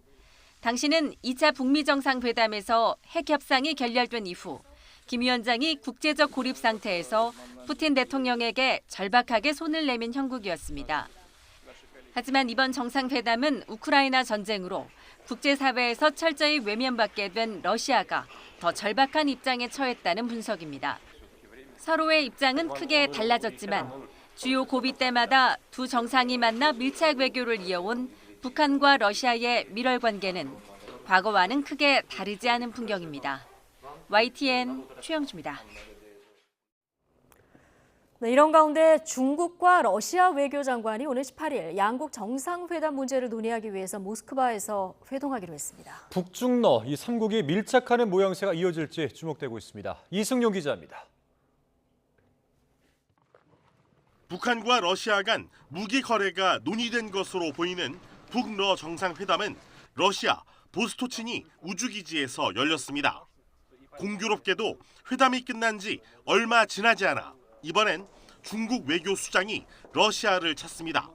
Speaker 3: 당시는 2차 북미 정상회담에서 핵 협상이 결렬된 이후 김 위원장이 국제적 고립 상태에서 푸틴 대통령에게 절박하게 손을 내민 형국이었습니다. 하지만 이번 정상회담은 우크라이나 전쟁으로 국제사회에서 철저히 외면받게 된 러시아가 더 절박한 입장에 처했다는 분석입니다. 서로의 입장은 크게 달라졌지만 주요 고비 때마다 두 정상이 만나 밀착 외교를 이어온 북한과 러시아의 밀월 관계는 과거와는 크게 다르지 않은 풍경입니다. YTN 최영주입니다.
Speaker 11: 네, 이런 가운데 중국과 러시아 외교장관이 오늘 18일 양국 정상회담 문제를 논의하기 위해서 모스크바에서 회동하기로 했습니다.
Speaker 2: 북중러 이 3국이 밀착하는 모양새가 이어질지 주목되고 있습니다. 이승용 기자입니다.
Speaker 21: 북한과 러시아 간 무기 거래가 논의된 것으로 보이는 북러 정상회담은 러시아 보스토치니 우주기지에서 열렸습니다. 공교롭게도 회담이 끝난 지 얼마 지나지 않아 이번엔 중국 외교수장이 러시아를 찾습니다.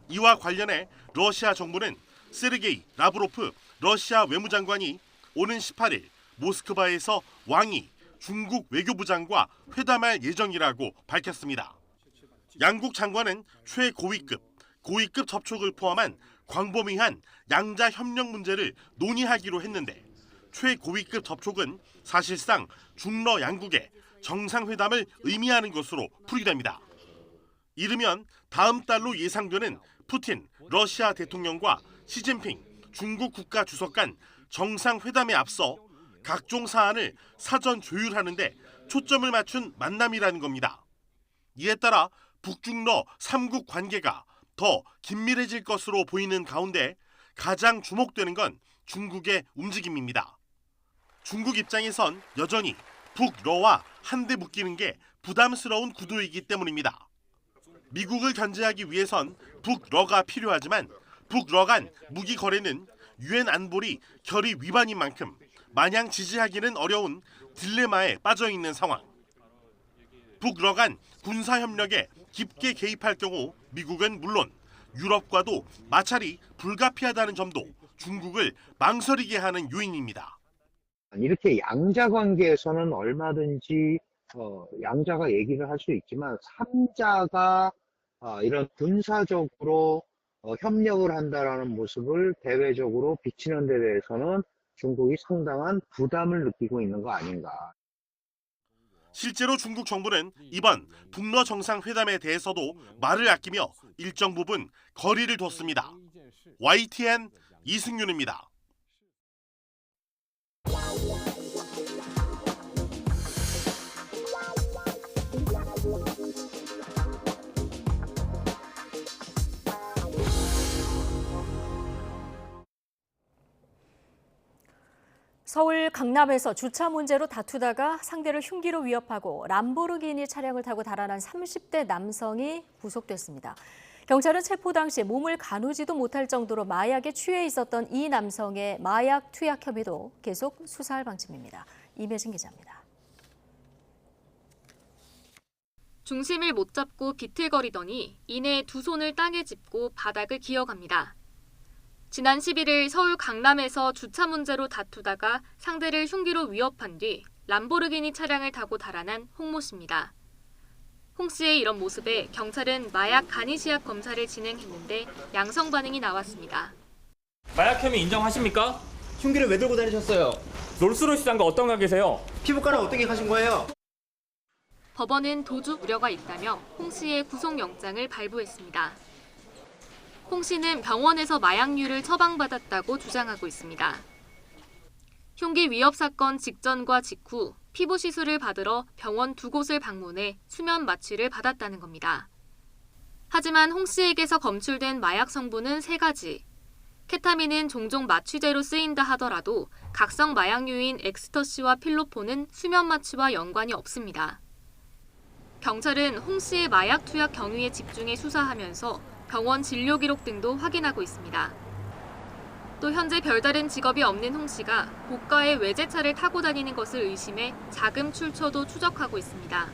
Speaker 21: 이와 관련해 러시아 정부는 세르게이 라브로프 러시아 외무장관이 오는 18일 모스크바에서 왕이 중국 외교부장과 회담할 예정이라고 밝혔습니다. 양국 장관은 최고위급, 고위급 접촉을 포함한 광범위한 양자 협력 문제를 논의하기로 했는데 최고위급 접촉은 사실상 중러 양국의 정상회담을 의미하는 것으로 풀이됩니다. 이르면 다음 달로 예상되는 푸틴 러시아 대통령과 시진핑 중국 국가주석 간 정상회담에 앞서 각종 사안을 사전 조율하는 데 초점을 맞춘 만남이라는 겁니다. 이에 따라 북중러 3국 관계가 더 긴밀해질 것으로 보이는 가운데 가장 주목되는 건 중국의 움직임입니다. 중국 입장에선 여전히 북러와 한데 묶이는 게 부담스러운 구도이기 때문입니다. 미국을 견제하기 위해선 북러가 필요하지만 북러 간 무기 거래는 유엔 안보리 결의 위반인 만큼 마냥 지지하기는 어려운 딜레마에 빠져 있는 상황. 북러 간 군사협력에 깊게 개입할 경우 미국은 물론 유럽과도 마찰이 불가피하다는 점도 중국을 망설이게 하는 요인입니다.
Speaker 22: 이렇게 양자 관계에서는 얼마든지 양자가 얘기를 할 수 있지만 3자가 이런 군사적으로 협력을 한다라는 모습을 대외적으로 비치는 데 대해서는 중국이 상당한 부담을 느끼고 있는 거 아닌가.
Speaker 21: 실제로 중국 정부는 이번 북러 정상회담에 대해서도 말을 아끼며 일정 부분 거리를 뒀습니다. YTN 이승윤입니다.
Speaker 11: 서울 강남에서 주차 문제로 다투다가 상대를 흉기로 위협하고 람보르기니 차량을 타고 달아난 30대 남성이 구속됐습니다. 경찰은 체포 당시 몸을 가누지도 못할 정도로 마약에 취해 있었던 이 남성의 마약 투약 혐의도 계속 수사할 방침입니다. 임혜진 기자입니다.
Speaker 8: 중심을 못 잡고 비틀거리더니 이내 두 손을 땅에 짚고 바닥을 기어갑니다. 지난 11일 서울 강남에서 주차 문제로 다투다가 상대를 흉기로 위협한 뒤 람보르기니 차량을 타고 달아난 홍모 씨입니다. 홍 씨의 이런 모습에 경찰은 마약 간이시약 검사를 진행했는데 양성 반응이 나왔습니다.
Speaker 5: 마약 혐의 인정하십니까?
Speaker 6: 흉기를 왜 들고 다니셨어요?
Speaker 5: 롤스로이스 장과 어떤 가게세요?
Speaker 6: 피부과는 어떻게 가신 거예요?
Speaker 8: 법원은 도주 우려가 있다며 홍 씨의 구속영장을 발부했습니다. 홍 씨는 병원에서 마약류를 처방받았다고 주장하고 있습니다. 흉기 위협 사건 직전과 직후 피부 시술을 받으러 병원 두 곳을 방문해 수면 마취를 받았다는 겁니다. 하지만 홍 씨에게서 검출된 마약 성분은 3가지. 케타민은 종종 마취제로 쓰인다 하더라도 각성 마약류인 엑스터시와 필로폰은 수면 마취와 연관이 없습니다. 경찰은 홍 씨의 마약 투약 경위에 집중해 수사하면서 병원 진료 기록 등도 확인하고 있습니다. 또 현재 별다른 직업이 없는 홍 씨가 고가의 외제차를 타고 다니는 것을 의심해 자금 출처도 추적하고 있습니다.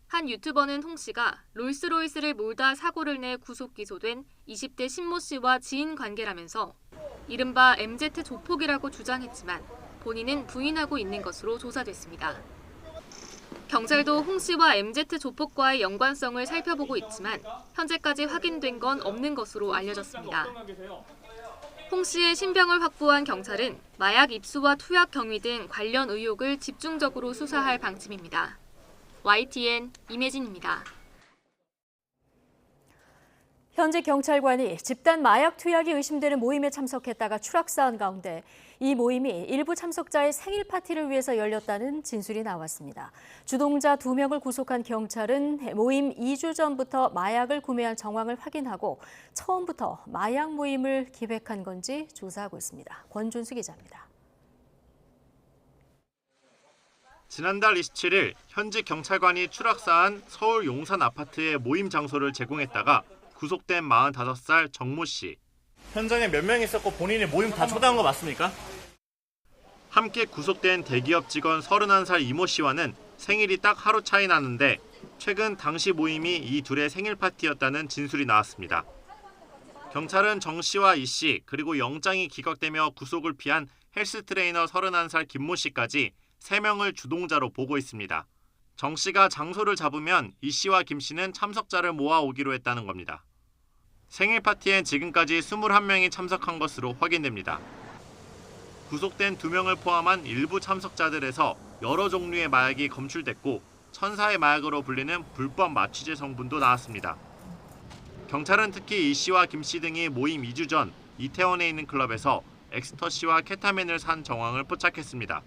Speaker 8: 한 유튜버는 홍 씨가 롤스로이스를 몰다 사고를 내 구속 기소된 20대 신모 씨와 지인 관계라면서 이른바 MZ 조폭이라고 주장했지만 본인은 부인하고 있는 것으로 조사됐습니다. 경찰도 홍 씨와 MZ 조폭과의 연관성을 살펴보고 있지만 현재까지 확인된 건 없는 것으로 알려졌습니다. 홍 씨의 신병을 확보한 경찰은 마약 입수와 투약 경위 등 관련 의혹을 집중적으로 수사할 방침입니다. YTN 임혜진입니다.
Speaker 11: 현재 경찰관이 집단 마약 투약이 의심되는 모임에 참석했다가 추락사한 가운데 이 모임이 일부 참석자의 생일 파티를 위해서 열렸다는 진술이 나왔습니다. 주동자 2명을 구속한 경찰은 모임 2주 전부터 마약을 구매한 정황을 확인하고 처음부터 마약 모임을 기획한 건지 조사하고 있습니다. 권준수 기자입니다.
Speaker 7: 지난달 27일 현직 경찰관이 추락사한 서울 용산 아파트의 모임 장소를 제공했다가 구속된 45살 정모 씨.
Speaker 6: 현장에 몇 명 있었고 본인이 모임 다 초대한 거 맞습니까?
Speaker 7: 함께 구속된 대기업 직원 31살 이모 씨와는 생일이 딱 하루 차이 나는데 최근 당시 모임이 이 둘의 생일 파티였다는 진술이 나왔습니다. 경찰은 정 씨와 이 씨 그리고 영장이 기각되며 구속을 피한 헬스 트레이너 31살 김모 씨까지 3명을 주동자로 보고 있습니다. 정 씨가 장소를 잡으면 이 씨와 김 씨는 참석자를 모아오기로 했다는 겁니다. 생일 파티엔 지금까지 21명이 참석한 것으로 확인됩니다. 구속된 2명을 포함한 일부 참석자들에서 여러 종류의 마약이 검출됐고 천사의 마약으로 불리는 불법 마취제 성분도 나왔습니다. 경찰은 특히 이 씨와 김 씨 등이 모임 2주 전 이태원에 있는 클럽에서 엑스터시와 케타민을 산 정황을 포착했습니다.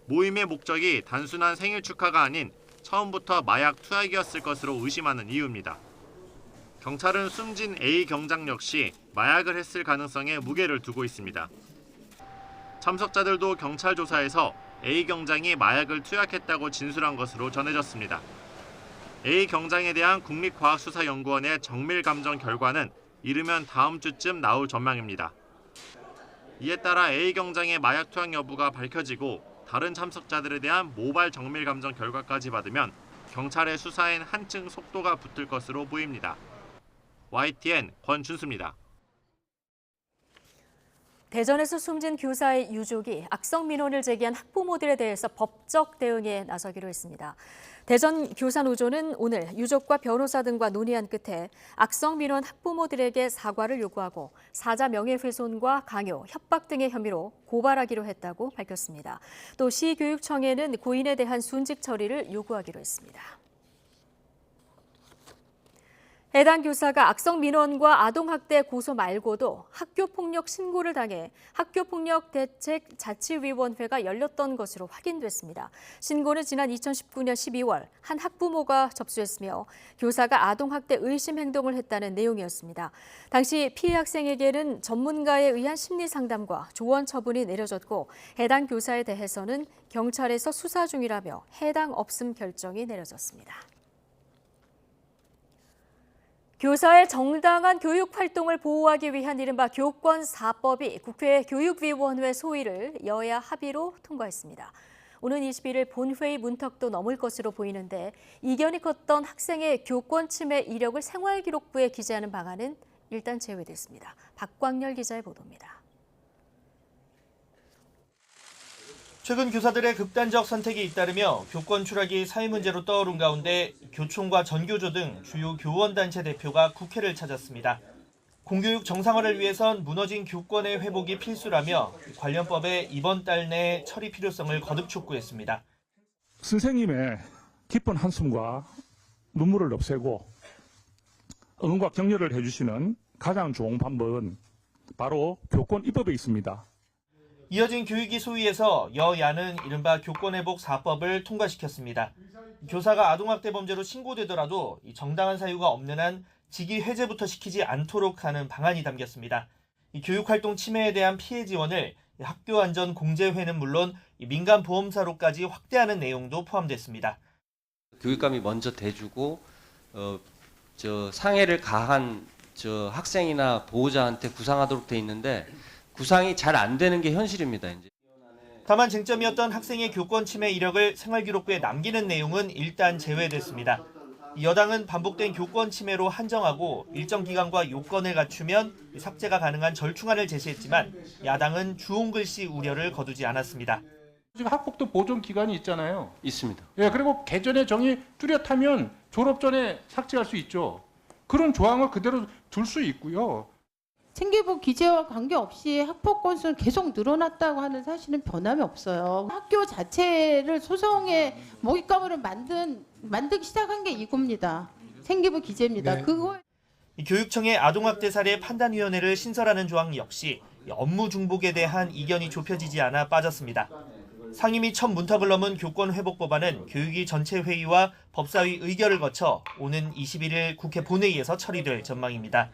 Speaker 7: 모임의 목적이 단순한 생일 축하가 아닌 처음부터 마약 투약이었을 것으로 의심하는 이유입니다. 경찰은 숨진 A 경장 역시 마약을 했을 가능성에 무게를 두고 있습니다. 참석자들도 경찰 조사에서 A 경장이 마약을 투약했다고 진술한 것으로 전해졌습니다. A 경장에 대한 국립과학수사연구원의 정밀 감정 결과는 이르면 다음 주쯤 나올 전망입니다. 이에 따라 A 경장의 마약 투약 여부가 밝혀지고 다른 참석자들에 대한 모발 정밀 감정 결과까지 받으면 경찰의 수사엔 한층 속도가 붙을 것으로 보입니다. YTN 권준수입니다.
Speaker 11: 대전에서 숨진 교사의 유족이 악성 민원을 제기한 학부모들에 대해서 법적 대응에 나서기로 했습니다. 대전 교사노조는 오늘 유족과 변호사 등과 논의한 끝에 악성 민원 학부모들에게 사과를 요구하고 사자 명예훼손과 강요, 협박 등의 혐의로 고발하기로 했다고 밝혔습니다. 또 시교육청에는 고인에 대한 순직 처리를 요구하기로 했습니다. 해당 교사가 악성 민원과 아동학대 고소 말고도 학교폭력 신고를 당해 학교폭력대책자치위원회가 열렸던 것으로 확인됐습니다. 신고는 지난 2019년 12월 한 학부모가 접수했으며 교사가 아동학대 의심 행동을 했다는 내용이었습니다. 당시 피해 학생에게는 전문가에 의한 심리상담과 조언 처분이 내려졌고 해당 교사에 대해서는 경찰에서 수사 중이라며 해당 없음 결정이 내려졌습니다. 교사의 정당한 교육 활동을 보호하기 위한 이른바 교권 4법이 국회 교육위원회 소위를 여야 합의로 통과했습니다. 오는 21일 본회의 문턱도 넘을 것으로 보이는데 이견이 컸던 학생의 교권 침해 이력을 생활기록부에 기재하는 방안은 일단 제외됐습니다. 박광열 기자의 보도입니다.
Speaker 1: 최근 교사들의 극단적 선택이 잇따르며 교권 추락이 사회 문제로 떠오른 가운데 교총과 전교조 등 주요 교원단체 대표가 국회를 찾았습니다. 공교육 정상화를 위해선 무너진 교권의 회복이 필수라며 관련 법의 이번 달 내 처리 필요성을 거듭 촉구했습니다.
Speaker 9: 선생님의 깊은 한숨과 눈물을 없애고 응원과 격려를 해주시는 가장 좋은 방법은 바로 교권 입법에 있습니다.
Speaker 1: 이어진 교육위 소위에서 여야는 이른바 교권회복 4법을 통과시켰습니다. 교사가 아동학대 범죄로 신고되더라도 정당한 사유가 없는 한 직위 해제부터 시키지 않도록 하는 방안이 담겼습니다. 교육활동 침해에 대한 피해 지원을 학교안전공제회는 물론 민간보험사로까지 확대하는 내용도 포함됐습니다.
Speaker 10: 교육감이 먼저 대주고 상해를 가한 학생이나 보호자한테 구상하도록 돼 있는데 구상이 잘 안 되는 게 현실입니다. 이제.
Speaker 1: 다만 쟁점이었던 학생의 교권 침해 이력을 생활기록부에 남기는 내용은 일단 제외됐습니다. 여당은 반복된 교권 침해로 한정하고 일정 기간과 요건을 갖추면 삭제가 가능한 절충안을 제시했지만 야당은 주홍글씨 우려를 거두지 않았습니다.
Speaker 23: 지금 학폭도 보존 기간이 있잖아요.
Speaker 10: 있습니다.
Speaker 23: 예, 그리고 개전의 정의 뚜렷하면 졸업 전에 삭제할 수 있죠. 그런 조항을 그대로 둘 수 있고요.
Speaker 24: 생계부 기재와 관계없이 학폭 건수는 계속 늘어났다고 하는 사실은 변함이 없어요. 학교 자체를 소송의 먹잇감으로 만들기 시작한 게 이겁니다. 생계부 기재입니다.
Speaker 1: 네.
Speaker 24: 그거
Speaker 1: 교육청의 아동학대 사례 판단위원회를 신설하는 조항 역시 업무 중복에 대한 이견이 좁혀지지 않아 빠졌습니다. 상임위 첫 문턱을 넘은 교권회복 법안은 교육위 전체 회의와 법사위 의결을 거쳐 오는 21일 국회 본회의에서 처리될 전망입니다.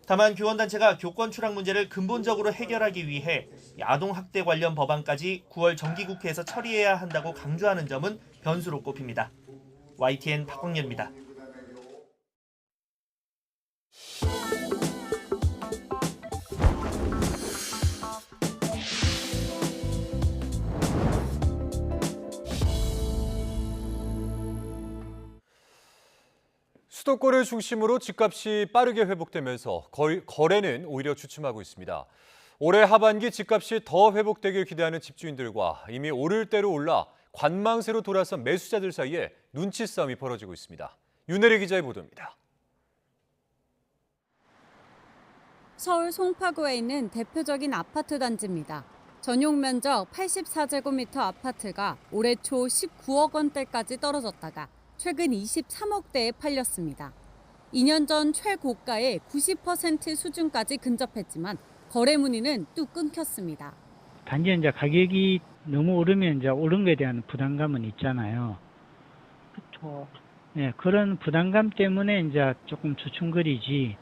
Speaker 1: 다만 교원단체가 교권 추락 문제를 근본적으로 해결하기 위해 아동학대 관련 법안까지 9월 정기국회에서 처리해야 한다고 강조하는 점은 변수로 꼽힙니다. YTN 박광렬입니다.
Speaker 2: 수도권을 중심으로 집값이 빠르게 회복되면서 거래는 오히려 주춤하고 있습니다. 올해 하반기 집값이 더 회복되길 기대하는 집주인들과 이미 오를 대로 올라 관망세로 돌아선 매수자들 사이에 눈치 싸움이 벌어지고 있습니다. 윤혜리 기자의 보도입니다.
Speaker 25: 서울 송파구에 있는 대표적인 아파트 단지입니다. 전용 면적 84제곱미터 아파트가 올해 초 19억 원대까지 떨어졌다가 최근 23억대에 팔렸습니다. 2년 전 최고가의 90% 수준까지 근접했지만 거래 문의는 뚝 끊겼습니다.
Speaker 26: 단지 이제 가격이 너무 오르면 이제 오른 거에 대한 부담감은 있잖아요. 그렇죠. 네, 그런 부담감 때문에 이제 조금 주춤거리지.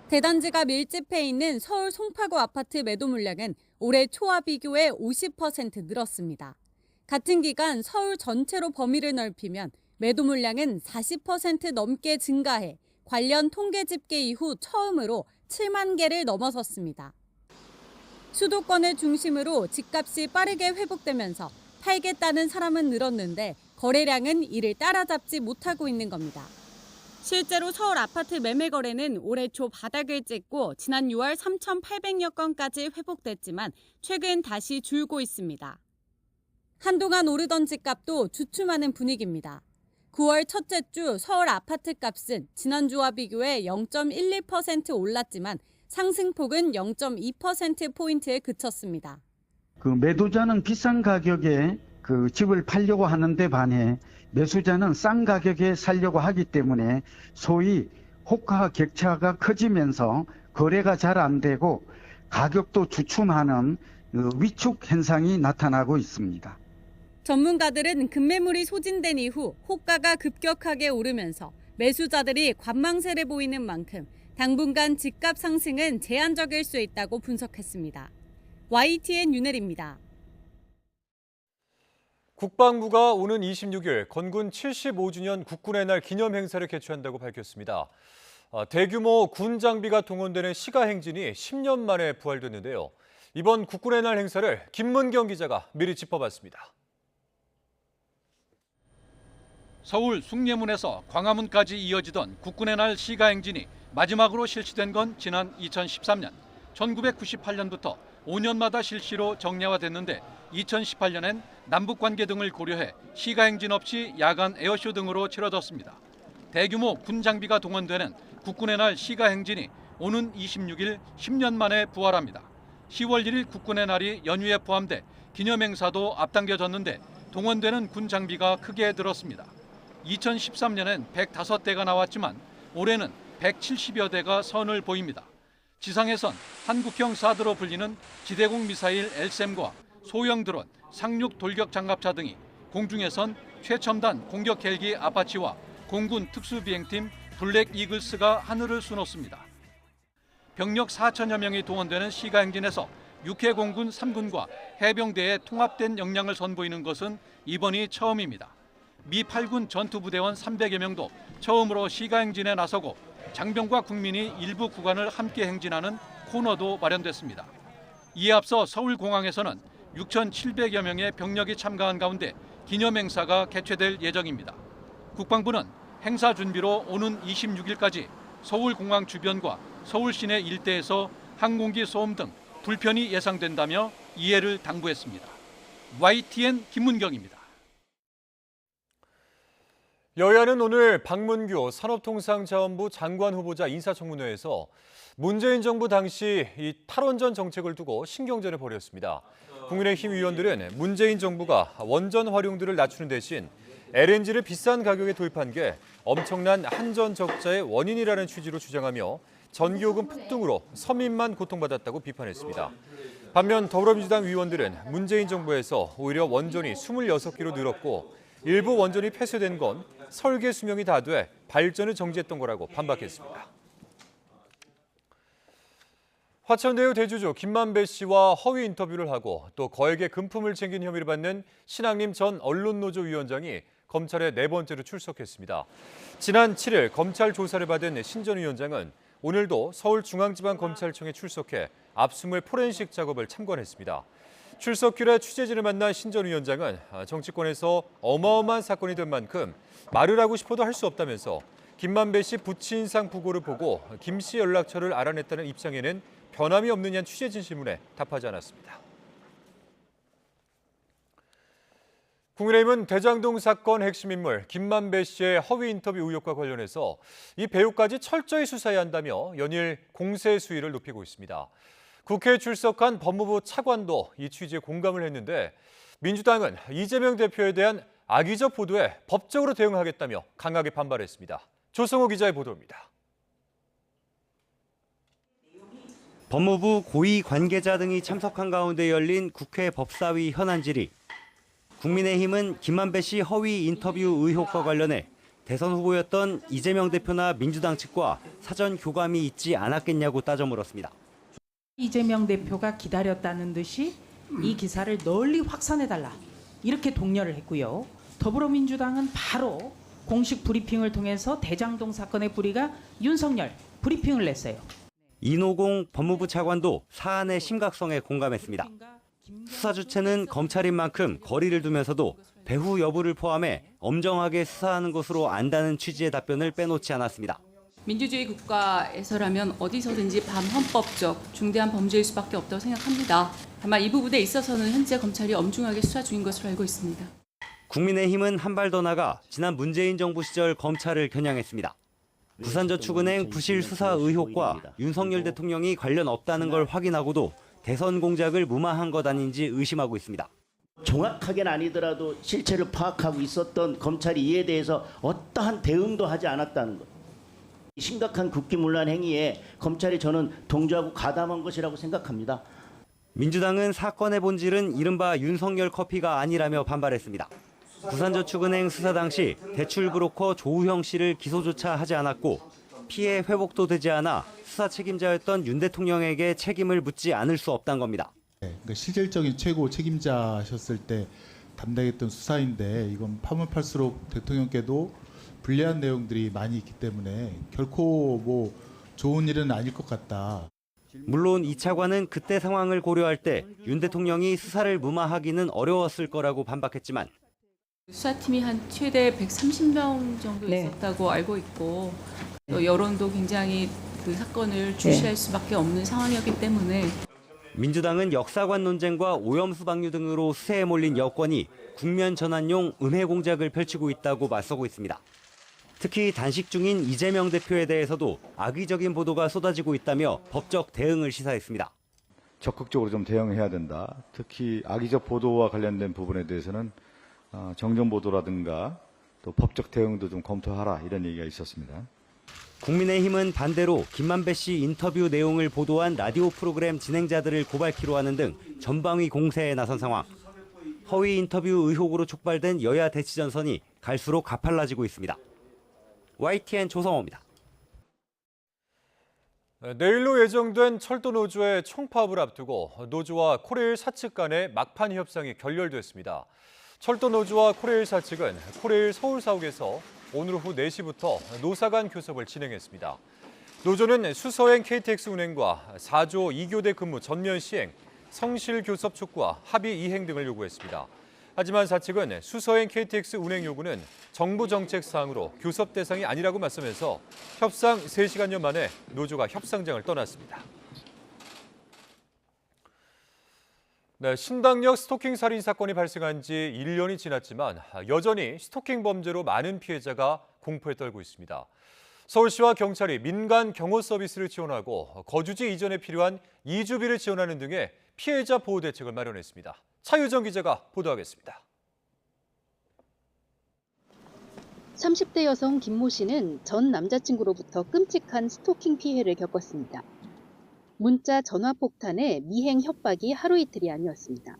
Speaker 25: 대단지가 밀집해 있는 서울 송파구 아파트 매도 물량은 올해 초와 비교해 50% 늘었습니다. 같은 기간 서울 전체로 범위를 넓히면 매도 물량은 40% 넘게 증가해 관련 통계 집계 이후 처음으로 7만 개를 넘어섰습니다. 수도권을 중심으로 집값이 빠르게 회복되면서 팔겠다는 사람은 늘었는데 거래량은 이를 따라잡지 못하고 있는 겁니다. 실제로 서울 아파트 매매 거래는 올해 초 바닥을 찍고 지난 6월 3,800여 건까지 회복됐지만 최근 다시 줄고 있습니다. 한동안 오르던 집값도 주춤하는 분위기입니다. 9월 첫째 주 서울 아파트 값은 지난주와 비교해 0.12% 올랐지만 상승폭은 0.2%포인트에 그쳤습니다.
Speaker 28: 그 매도자는 비싼 가격에 그 집을 팔려고 하는데 반해 매수자는 싼 가격에 살려고 하기 때문에 소위 호가 격차가 커지면서 거래가 잘 안 되고 가격도 주춤하는 위축 현상이 나타나고 있습니다.
Speaker 25: 전문가들은 급매물이 소진된 이후 호가가 급격하게 오르면서 매수자들이 관망세를 보이는 만큼 당분간 집값 상승은 제한적일 수 있다고 분석했습니다. YTN 윤혜리입니다.
Speaker 2: 국방부가 오는 26일 건군 75주년 국군의 날 기념 행사를 개최한다고 밝혔습니다. 대규모 군 장비가 동원되는 시가 행진이 10년 만에 부활됐는데요. 이번 국군의 날 행사를 김문경 기자가 미리 짚어봤습니다.
Speaker 23: 서울 숭례문에서 광화문까지 이어지던 국군의 날 시가 행진이 마지막으로 실시된 건 지난 2013년. 1998년부터 5년마다 실시로 정례화됐는데 2018년엔 남북 관계 등을 고려해 시가 행진 없이 야간 에어쇼 등으로 치러졌습니다. 대규모 군 장비가 동원되는 국군의 날 시가 행진이 오는 26일 10년 만에 부활합니다. 10월 1일 국군의 날이 연휴에 포함돼 기념 행사도 앞당겨졌는데 동원되는 군 장비가 크게 늘었습니다. 2013년엔 105대가 나왔지만 올해는 170여 대가 선을 보입니다. 지상에선 한국형 사드로 불리는 지대공 미사일 LSAM과 소형 드론, 상륙 돌격 장갑차 등이, 공중에선 최첨단 공격 헬기 아파치와 공군 특수비행팀 블랙 이글스가 하늘을 수놓습니다. 병력 4천여 명이 동원되는 시가 행진에서 육해공군 3군과 해병대의 통합된 역량을 선보이는 것은 이번이 처음입니다. 미 8군 전투부대원 300여 명도 처음으로 시가 행진에 나서고 장병과 국민이 일부 구간을 함께 행진하는 코너도 마련됐습니다. 이에 앞서 서울공항에서는 6,700여 명의 병력이 참가한 가운데 기념 행사가 개최될 예정입니다. 국방부는 행사 준비로 오는 26일까지 서울공항 주변과 서울 시내 일대에서 항공기 소음 등 불편이 예상된다며 이해를 당부했습니다. YTN 김문경입니다.
Speaker 2: 여야는 오늘 박문규 산업통상자원부 장관 후보자 인사청문회에서 문재인 정부 당시 이 탈원전 정책을 두고 신경전을 벌였습니다. 국민의힘 의원들은 문재인 정부가 원전 활용도를 낮추는 대신 LNG를 비싼 가격에 도입한 게 엄청난 한전 적자의 원인이라는 취지로 주장하며 전기요금 폭등으로 서민만 고통받았다고 비판했습니다. 반면 더불어민주당 의원들은 문재인 정부에서 오히려 원전이 26기로 늘었고 일부 원전이 폐쇄된 건 설계 수명이 다 돼 발전을 정지했던 거라고 반박했습니다. 화천대유 대주주 김만배 씨와 허위 인터뷰를 하고 또 거액의 금품을 챙긴 혐의를 받는 신앙림 전 언론노조 위원장이 검찰에 4번째로 출석했습니다. 지난 7일 검찰 조사를 받은 신 전 위원장은 오늘도 서울중앙지방검찰청에 출석해 압수물 포렌식 작업을 참관했습니다. 출석길에 취재진을 만난 신 전 위원장은 정치권에서 어마어마한 사건이 된 만큼 말을 하고 싶어도 할 수 없다면서 김만배 씨 부친상 부고를 보고 김 씨 연락처를 알아냈다는 입장에는 변함이 없느냐는 취재진 질문에 답하지 않았습니다. 국민의힘은 대장동 사건 핵심 인물 김만배 씨의 허위 인터뷰 의혹과 관련해서 이 배우까지 철저히 수사해야 한다며 연일 공세 수위를 높이고 있습니다. 국회에 출석한 법무부 차관도 이 취지에 공감을 했는데 민주당은 이재명 대표에 대한 악의적 보도에 법적으로 대응하겠다며 강하게 반발했습니다. 조성호 기자의 보도입니다.
Speaker 4: 법무부 고위 관계자 등이 참석한 가운데 열린 국회 법사위 현안 질의. 국민의힘은 김만배 씨 허위 인터뷰 의혹과 관련해 대선 후보였던 이재명 대표나 민주당 측과 사전 교감이 있지 않았겠냐고 따져 물었습니다.
Speaker 12: 이재명 대표가 기다렸다는 듯이 이 기사를 널리 확산해달라 이렇게 독려를 했고요. 더불어민주당은 바로 공식 브리핑을 통해서 대장동 사건의 불의가 윤석열 브리핑을 냈어요.
Speaker 4: 이노공 법무부 차관도 사안의 심각성에 공감했습니다. 수사 주체는 검찰인 만큼 거리를 두면서도 배후 여부를 포함해 엄정하게 수사하는 것으로 안다는 취지의 답변을 빼놓지 않았습니다.
Speaker 13: 민주주의 국가에서라면 어디서든지 반헌법적 중대한 범죄일 수밖에 없다고 생각합니다. 다만 이 부분에 있어서는 현재 검찰이 엄중하게 수사 중인 것으로 알고 있습니다.
Speaker 4: 국민의힘은 한 발 더 나가 지난 문재인 정부 시절 검찰을 겨냥했습니다. 부산저축은행 부실 수사 의혹과 윤석열 대통령이 관련 없다는 걸 확인하고도 대선 공작을 무마한 것 아닌지 의심하고 있습니다.
Speaker 14: 정확하게는 아니더라도 실체를 파악하고 있었던 검찰이 이에 대해서 어떠한 대응도 하지 않았다는 것. 심각한 국기문란 행위에 검찰이 저는 동조하고 가담한 것이라고 생각합니다.
Speaker 4: 민주당은 사건의 본질은 이른바 윤석열 커피가 아니라며 반발했습니다. 부산저축은행 수사 당시 대출 브로커 조우형 씨를 기소조차 하지 않았고 피해 회복도 되지 않아 수사 책임자였던 윤 대통령에게 책임을 묻지 않을 수 없다는 겁니다.
Speaker 3: 그러니까 실질적인 최고 책임자셨을 때 담당했던 수사인데 이건 파면 팔수록 대통령께도 불리한 내용들이 많이 있기 때문에 결코 뭐 좋은 일은 아닐 것 같다.
Speaker 4: 물론 이 차관은 그때 상황을 고려할 때 윤 대통령이 수사를 무마하기는 어려웠을 거라고 반박했지만
Speaker 13: 수사팀이 한 최대 130명 정도
Speaker 12: 네.
Speaker 13: 있었다고 알고 있고 또 여론도 굉장히 그 사건을 주시할 수밖에 없는 상황이었기 때문에
Speaker 4: 민주당은 역사관 논쟁과 오염수 방류 등으로 수세에 몰린 여권이 국면 전환용 은혜 공작을 펼치고 있다고 맞서고 있습니다. 특히 단식 중인 이재명 대표에 대해서도 악의적인 보도가 쏟아지고 있다며 법적 대응을 시사했습니다.
Speaker 15: 적극적으로 좀 대응해야 된다. 특히 악의적 보도와 관련된 부분에 대해서는 정정 보도라든가 또 법적 대응도 좀 검토하라 이런 얘기가 있었습니다.
Speaker 4: 국민의힘은 반대로 김만배 씨 인터뷰 내용을 보도한 라디오 프로그램 진행자들을 고발키로 하는 등 전방위 공세에 나선 상황. 허위 인터뷰 의혹으로 촉발된 여야 대치전선이 갈수록 가팔라지고 있습니다. YTN 조성호입니다.
Speaker 2: 내일로 예정된 철도 노조의 총파업을 앞두고 노조와 코레일 사측 간의 막판 협상이 결렬됐습니다. 철도 노조와 코레일 사측은 코레일 서울사옥에서 오늘 오후 4시부터 노사 간 교섭을 진행했습니다. 노조는 수서행 KTX 운행과 4조 2교대 근무 전면 시행, 성실 교섭 촉구와 합의 이행 등을 요구했습니다. 하지만 사측은 수서행 KTX 운행 요구는 정부 정책 사항으로 교섭 대상이 아니라고 맞서면서 협상 3시간여 만에 노조가 협상장을 떠났습니다. 네, 신당역 스토킹 살인 사건이 발생한 지 1년이 지났지만 여전히 스토킹 범죄로 많은 피해자가 공포에 떨고 있습니다. 서울시와 경찰이 민간 경호 서비스를 지원하고 거주지 이전에 필요한 이주비를 지원하는 등의 피해자 보호 대책을 마련했습니다. 차유정 기자가 보도하겠습니다.
Speaker 16: 30대 여성 김모 씨는 전 남자친구로부터 끔찍한 스토킹 피해를 겪었습니다. 문자 전화 폭탄에 미행 협박이 하루 이틀이 아니었습니다.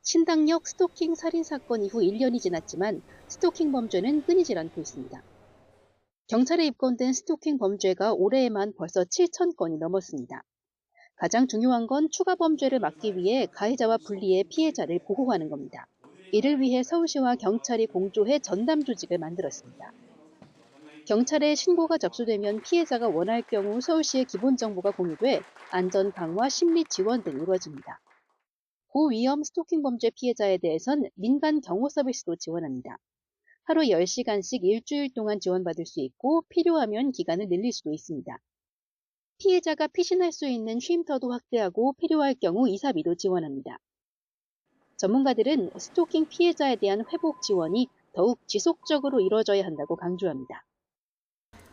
Speaker 16: 신당역 스토킹 살인 사건 이후 1년이 지났지만 스토킹 범죄는 끊이질 않고 있습니다. 경찰에 입건된 스토킹 범죄가 올해에만 벌써 7,000건이 넘었습니다. 가장 중요한 건 추가 범죄를 막기 위해 가해자와 분리해 피해자를 보호하는 겁니다. 이를 위해 서울시와 경찰이 공조해 전담 조직을 만들었습니다. 경찰에 신고가 접수되면 피해자가 원할 경우 서울시의 기본 정보가 공유돼 안전 강화, 심리 지원 등이 이루어집니다. 고위험 스토킹 범죄 피해자에 대해선 민간 경호 서비스도 지원합니다. 하루 10시간씩 일주일 동안 지원받을 수 있고 필요하면 기간을 늘릴 수도 있습니다. 피해자가 피신할 수 있는 쉼터도 확대하고 필요할 경우 이사비도 지원합니다. 전문가들은 스토킹 피해자에 대한 회복 지원이 더욱 지속적으로 이루어져야 한다고 강조합니다.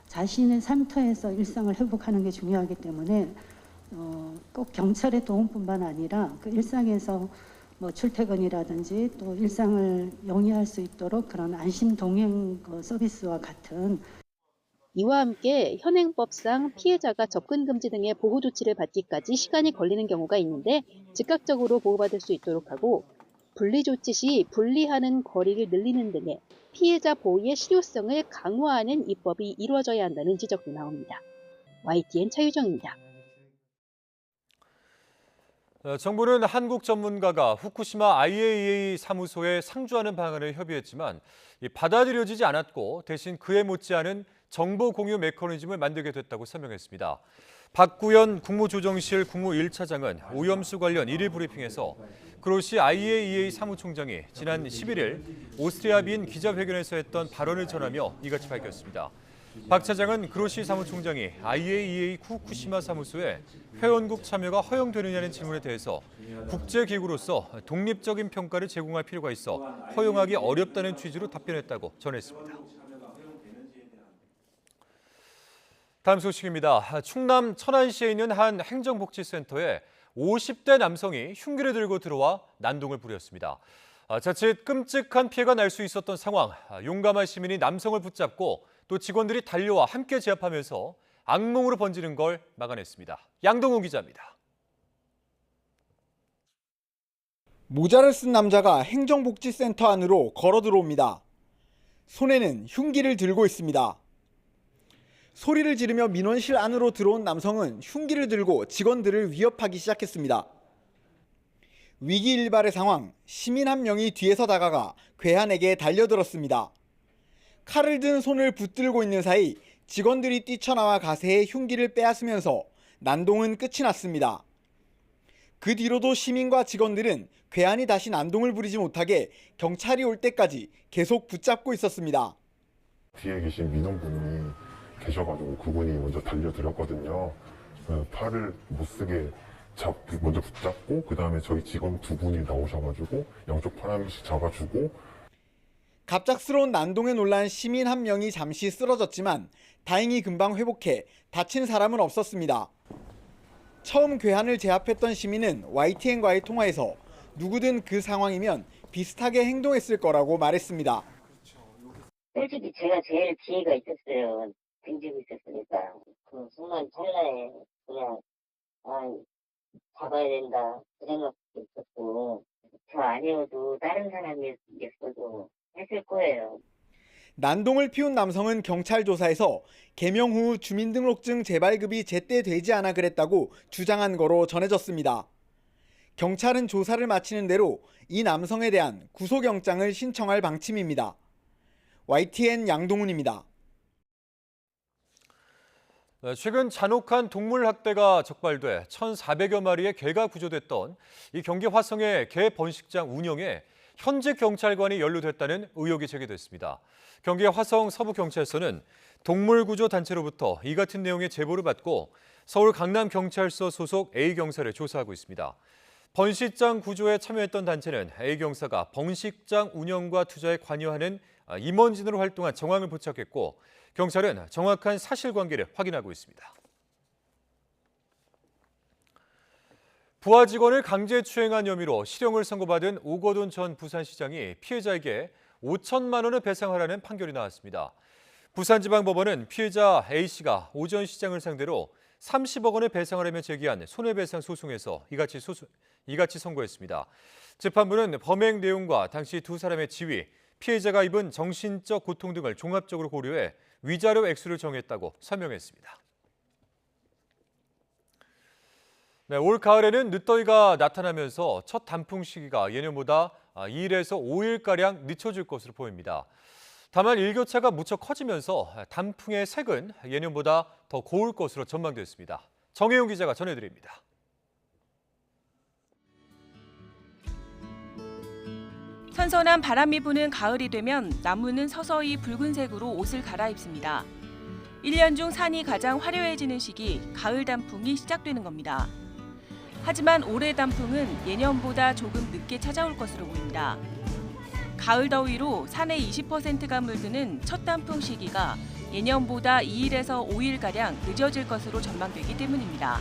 Speaker 17: 자신의 삶터에서 일상을 회복하는 게 중요하기 때문에 꼭 경찰의 도움뿐만 아니라 그 일상에서 뭐 출퇴근이라든지 또 일상을 영위할 수 있도록 그런 안심 동행 서비스와 같은
Speaker 16: 이와 함께 현행법상 피해자가 접근 금지 등의 보호 조치를 받기까지 시간이 걸리는 경우가 있는데 즉각적으로 보호받을 수 있도록 하고 분리 조치 시 분리하는 거리를 늘리는 등의 피해자 보호의 실효성을 강화하는 입법이 이루어져야 한다는 지적도 나옵니다. YTN 차유정입니다.
Speaker 2: 정부는 한국 전문가가 후쿠시마 IAEA 사무소에 상주하는 방안을 협의했지만 받아들여지지 않았고 대신 그에 못지않은 정보 공유 메커니즘을 만들게 됐다고 설명했습니다. 박구현 국무조정실 국무 1차장은 오염수 관련 1일 브리핑에서 그로시 IAEA 사무총장이 지난 11일 오스트리아 빈 기자회견에서 했던 발언을 전하며 이같이 밝혔습니다. 박 차장은 그로시 사무총장이 IAEA 후쿠시마 사무소에 회원국 참여가 허용되느냐는 질문에 대해서 국제기구로서 독립적인 평가를 제공할 필요가 있어 허용하기 어렵다는 취지로 답변했다고 전했습니다. 다음 소식입니다. 충남 천안시에 있는 한 행정복지센터에 50대 남성이 흉기를 들고 들어와 난동을 부렸습니다. 자칫 끔찍한 피해가 날 수 있었던 상황, 용감한 시민이 남성을 붙잡고 또 직원들이 달려와 함께 제압하면서 악몽으로 번지는 걸 막아냈습니다. 양동훈 기자입니다.
Speaker 5: 모자를 쓴 남자가 행정복지센터 안으로 걸어 들어옵니다. 손에는 흉기를 들고 있습니다. 소리를 지르며 민원실 안으로 들어온 남성은 흉기를 들고 직원들을 위협하기 시작했습니다. 위기 일발의 상황, 시민 한 명이 뒤에서 다가가 괴한에게 달려들었습니다. 칼을 든 손을 붙들고 있는 사이 직원들이 뛰쳐나와 가세의 흉기를 빼앗으면서 난동은 끝이 났습니다. 그 뒤로도 시민과 직원들은 괴한이 다시 난동을 부리지 못하게 경찰이 올 때까지 계속 붙잡고 있었습니다.
Speaker 8: 뒤에 계신 민원분이 계셔가지고 그분이 먼저 달려들었거든요. 팔을 못 쓰게 먼저 붙잡고 그 다음에 저희 직원 두 분이 나오셔가지고 양쪽 팔 한 번씩 잡아주고.
Speaker 5: 갑작스러운 난동에 놀란 시민 한 명이 잠시 쓰러졌지만 다행히 금방 회복해 다친 사람은 없었습니다. 처음 괴한을 제압했던 시민은 YTN과의 통화에서 누구든 그 상황이면 비슷하게 행동했을 거라고 말했습니다.
Speaker 18: 솔직히 제가 제일 지혜가 있었어요. 등지고 있었으니까. 그 순간 찰나에 그냥 잡아야 된다 그 생각도 있었고, 저 아니어도 다른 사람이었어도 했을 거예요.
Speaker 5: 난동을 피운 남성은 경찰 조사에서 개명 후 주민등록증 재발급이 제때 되지 않아 그랬다고 주장한 거로 전해졌습니다. 경찰은 조사를 마치는 대로 이 남성에 대한 구속영장을 신청할 방침입니다. YTN 양동훈입니다.
Speaker 2: 최근 잔혹한 동물 학대가 적발돼 1,400여 마리의 개가 구조됐던 이 경기 화성의 개 번식장 운영에 현직 경찰관이 연루됐다는 의혹이 제기됐습니다. 경기 화성 서부경찰서는 동물구조단체로부터 이 같은 내용의 제보를 받고 서울 강남경찰서 소속 A경사를 조사하고 있습니다. 번식장 구조에 참여했던 단체는 A경사가 번식장 운영과 투자에 관여하는 임원진으로 활동한 정황을 포착했고, 경찰은 정확한 사실관계를 확인하고 있습니다. 부하 직원을 강제추행한 혐의로 실형을 선고받은 오거돈 전 부산시장이 피해자에게 5천만 원을 배상하라는 판결이 나왔습니다. 부산지방법원은 피해자 A씨가 오 전 시장을 상대로 30억 원을 배상하려며 제기한 손해배상 소송에서 이같이 선고했습니다. 재판부는 범행 내용과 당시 두 사람의 지위, 피해자가 입은 정신적 고통 등을 종합적으로 고려해 위자료 액수를 정했다고 설명했습니다. 올 가을에는 늦더위가 나타나면서 첫 단풍 시기가 예년보다 2일에서 5일가량 늦춰질 것으로 보입니다. 다만 일교차가 무척 커지면서 단풍의 색은 예년보다 더 고울 것으로 전망됐습니다. 정혜용 기자가 전해드립니다.
Speaker 19: 선선한 바람이 부는 가을이 되면 나무는 서서히 붉은색으로 옷을 갈아입습니다. 1년 중 산이 가장 화려해지는 시기, 가을 단풍이 시작되는 겁니다. 하지만 올해 단풍은 예년보다 조금 늦게 찾아올 것으로 보입니다. 가을 더위로 산의 20%가 물드는 첫 단풍 시기가 예년보다 2일에서 5일가량 늦어질 것으로 전망되기 때문입니다.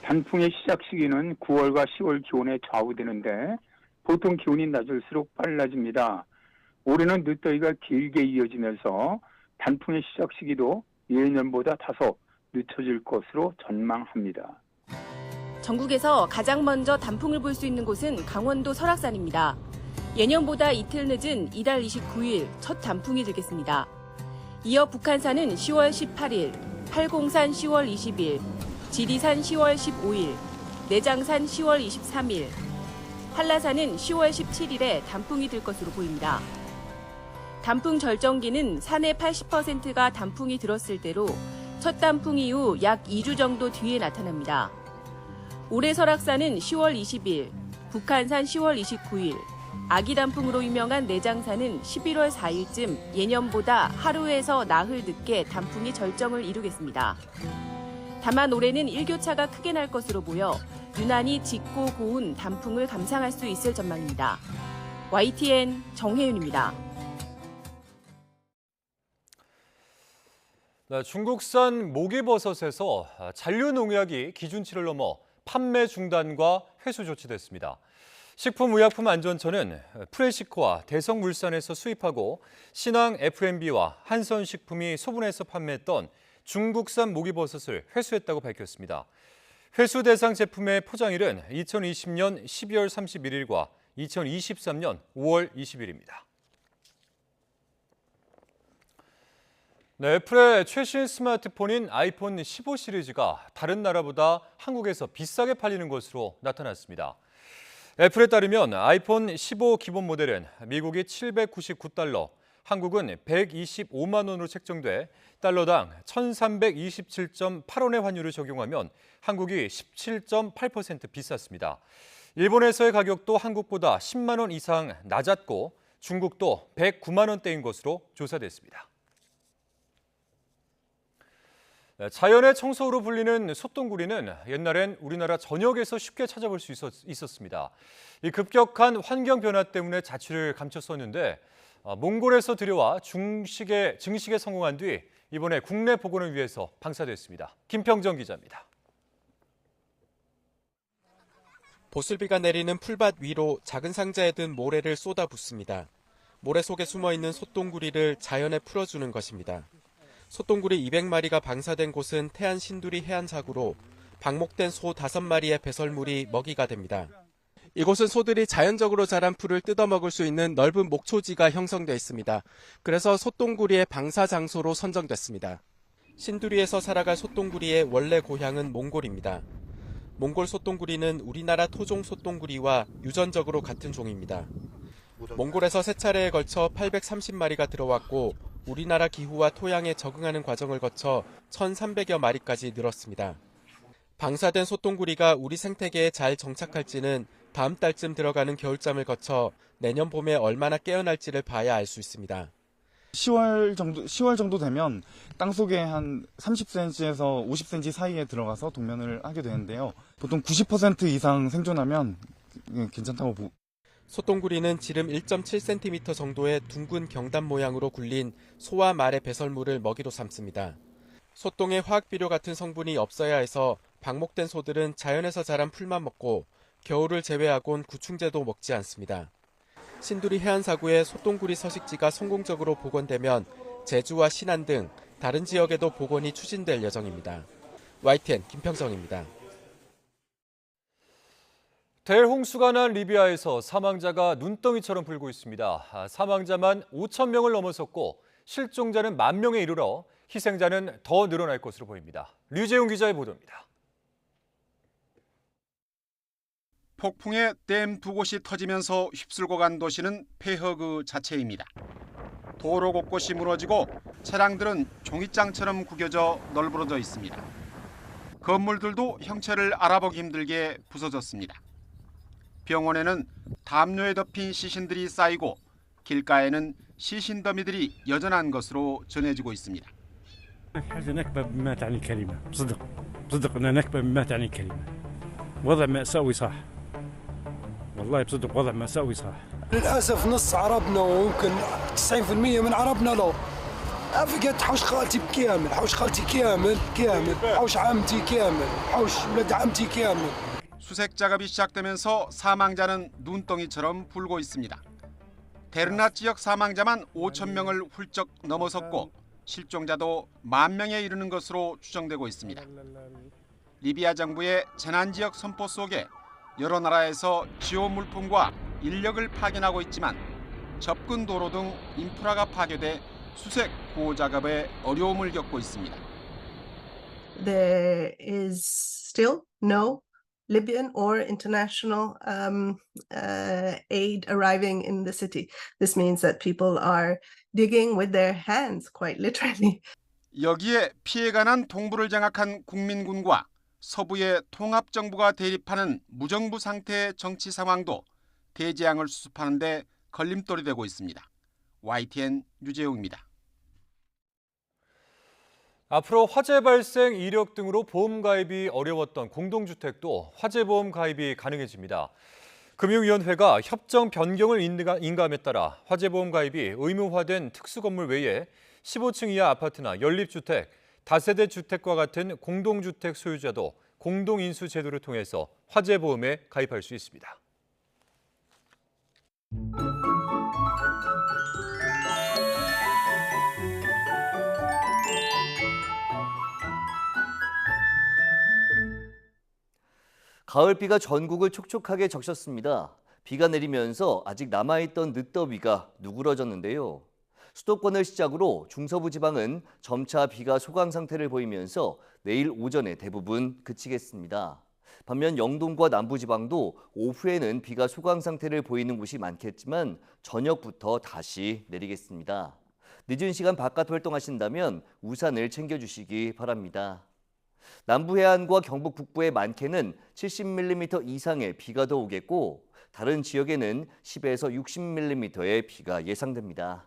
Speaker 20: 단풍의 시작 시기는 9월과 10월 기온에 좌우되는데 보통 기온이 낮을수록 빨라집니다. 올해는 늦더위가 길게 이어지면서 단풍의 시작 시기도 예년보다 다소 늦춰질 것으로 전망합니다.
Speaker 19: 전국에서 가장 먼저 단풍을 볼 수 있는 곳은 강원도 설악산입니다. 예년보다 이틀 늦은 이달 29일 첫 단풍이 들겠습니다. 이어 북한산은 10월 18일, 팔공산 10월 20일, 지리산 10월 15일, 내장산 10월 23일, 한라산은 10월 17일에 단풍이 들 것으로 보입니다. 단풍 절정기는 산의 80%가 단풍이 들었을 때로 첫 단풍 이후 약 2주 정도 뒤에 나타납니다. 올해 설악산은 10월 20일, 북한산 10월 29일, 아기 단풍으로 유명한 내장산은 11월 4일쯤 예년보다 하루에서 나흘 늦게 단풍이 절정을 이루겠습니다. 다만 올해는 일교차가 크게 날 것으로 보여 유난히 짙고 고운 단풍을 감상할 수 있을 전망입니다. YTN 정혜윤입니다.
Speaker 2: 네, 중국산 목이버섯에서 잔류 농약이 기준치를 넘어 판매 중단과 회수 조치됐습니다. 식품의약품안전처는 프레시코와 대성물산에서 수입하고 신항 F&B와 한선식품이 소분해서 판매했던 중국산 목이버섯을 회수했다고 밝혔습니다. 회수 대상 제품의 포장일은 2020년 12월 31일과 2023년 5월 20일입니다. 네, 애플의 최신 스마트폰인 아이폰 15 시리즈가 다른 나라보다 한국에서 비싸게 팔리는 것으로 나타났습니다. 애플에 따르면 아이폰 15 기본 모델은 미국이 $799, 한국은 125만 원으로 책정돼 달러당 1,327.8원의 환율을 적용하면 한국이 17.8% 비쌌습니다. 일본에서의 가격도 한국보다 10만 원 이상 낮았고 중국도 109만 원대인 것으로 조사됐습니다. 자연의 청소로 불리는 솥동구리는 옛날엔 우리나라 전역에서 쉽게 찾아볼 수 있었습니다. 이 급격한 환경 변화 때문에 자취를 감췄었는데 몽골에서 들여와 증식에 성공한 뒤 이번에 국내 복원을 위해서 방사됐습니다. 김평정 기자입니다.
Speaker 6: 보슬비가 내리는 풀밭 위로 작은 상자에 든 모래를 쏟아붓습니다. 모래 속에 숨어있는 솥동구리를 자연에 풀어주는 것입니다. 솥동구리 200마리가 방사된 곳은 태안 신두리 해안사구로 방목된 소 5마리의 배설물이 먹이가 됩니다. 이곳은 소들이 자연적으로 자란 풀을 뜯어먹을 수 있는 넓은 목초지가 형성돼 있습니다. 그래서 솥동구리의 방사 장소로 선정됐습니다. 신두리에서 살아갈 솥동구리의 원래 고향은 몽골입니다. 몽골 솥동구리는 우리나라 토종 솥동구리와 유전적으로 같은 종입니다. 몽골에서 3차례에 걸쳐 830마리가 들어왔고 우리나라 기후와 토양에 적응하는 과정을 거쳐 1,300여 마리까지 늘었습니다. 방사된 솥동구리가 우리 생태계에 잘 정착할지는 다음 달쯤 들어가는 겨울잠을 거쳐 내년 봄에 얼마나 깨어날지를 봐야 알 수 있습니다.
Speaker 7: 10월 정도 되면 땅속에 한 30cm에서 50cm 사이에 들어가서 동면을 하게 되는데요. 보통 90% 이상 생존하면 괜찮다고 보고.
Speaker 6: 솥동구리는 지름 1.7cm 정도의 둥근 경단 모양으로 굴린 소와 말의 배설물을 먹이로 삼습니다. 솥동에 화학비료 같은 성분이 없어야 해서 방목된 소들은 자연에서 자란 풀만 먹고 겨울을 제외하곤 구충제도 먹지 않습니다. 신두리 해안사구의 솥동구리 서식지가 성공적으로 복원되면 제주와 신안 등 다른 지역에도 복원이 추진될 예정입니다. YTN 김평정입니다.
Speaker 2: 대홍수가 난 리비아에서 사망자가 눈덩이처럼 불고 있습니다. 사망자만 5천 명을 넘어섰고 실종자는 1만 명에 이르러 희생자는 더 늘어날 것으로 보입니다. 류재용 기자의 보도입니다.
Speaker 9: 폭풍에 댐 2곳이 터지면서 휩쓸고 간 도시는 폐허 그 자체입니다. 도로 곳곳이 무너지고 차량들은 종잇장처럼 구겨져 널브러져 있습니다. 건물들도 형체를 알아보기 힘들게 부서졌습니다. 병원에는 담요에 덮인 시신들이 쌓이고 길가에는 시신 더미들이 여전한 것으로 전해지고 있습니다.
Speaker 10: حاجة نكبة بما تعني الكلمة بصدق أنها نكبة بما تعني الكلمة وضع مأساوي صح والله بصدق وضع مأساوي صح
Speaker 11: للأسف نص عربنا ويمكن 90% من عربنا لا فقدت حوش خالتي بكامل حوش خالتي كامل حوش عمتي كامل حوش ولد عمتي كامل
Speaker 9: 수색 작업이 시작되면서 사망자는 눈덩이처럼 불고 있습니다. 데르나 지역 사망자만 5천 명을 훌쩍 넘어섰고 실종자도 1만 명에 이르는 것으로 추정되고 있습니다. 리비아 정부의 재난지역 선포 속에 여러 나라에서 지원 물품과 인력을 파견하고 있지만 접근 도로 등 인프라가 파괴돼 수색 구호 작업에 어려움을 겪고 있습니다.
Speaker 21: There is still no Libyan or international aid arriving in the city. This means that people are digging with their hands, quite literally.
Speaker 9: 여기에 피해가 난 동부를 장악한 국민군과 서부의 통합정부가 대립하는 무정부 상태의 정치 상황도 대재앙을 수습하는 데 걸림돌이 되고 있습니다. YTN 유재용입니다.
Speaker 2: 앞으로 화재 발생 이력 등으로 보험 가입이 어려웠던 공동주택도 화재보험 가입이 가능해집니다. 금융위원회가 협정 변경을 인가함에 따라 화재보험 가입이 의무화된 특수건물 외에 15층 이하 아파트나 연립주택, 다세대 주택과 같은 공동주택 소유자도 공동인수 제도를 통해서 화재보험에 가입할 수 있습니다.
Speaker 1: 가을비가 전국을 촉촉하게 적셨습니다. 비가 내리면서 아직 남아있던 늦더위가 누그러졌는데요. 수도권을 시작으로 중서부 지방은 점차 비가 소강 상태를 보이면서 내일 오전에 대부분 그치겠습니다. 반면 영동과 남부지방도 오후에는 비가 소강 상태를 보이는 곳이 많겠지만 저녁부터 다시 내리겠습니다. 늦은 시간 바깥 활동하신다면 우산을 챙겨주시기 바랍니다. 남부 해안과 경북 북부의 많게는 70mm 이상의 비가 더 오겠고 다른 지역에는 10에서 60mm의 비가 예상됩니다.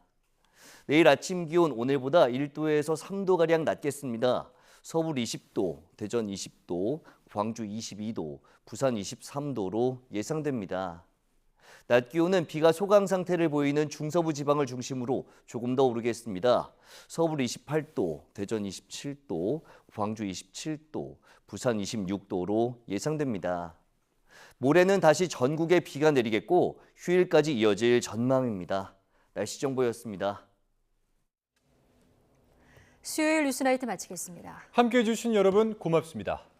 Speaker 1: 내일 아침 기온 오늘보다 1도에서 3도가량 낮겠습니다. 서울 20도, 대전 20도, 광주 22도, 부산 23도로 예상됩니다. 낮 기온은 비가 소강 상태를 보이는 중서부 지방을 중심으로 조금 더 오르겠습니다. 서울 28도, 대전 27도, 광주 27도, 부산 26도로 예상됩니다. 모레는 다시 전국에 비가 내리겠고 휴일까지 이어질 전망입니다. 날씨 정보였습니다.
Speaker 22: 수요일 뉴스나이트 마치겠습니다.
Speaker 2: 함께해 주신 여러분 고맙습니다.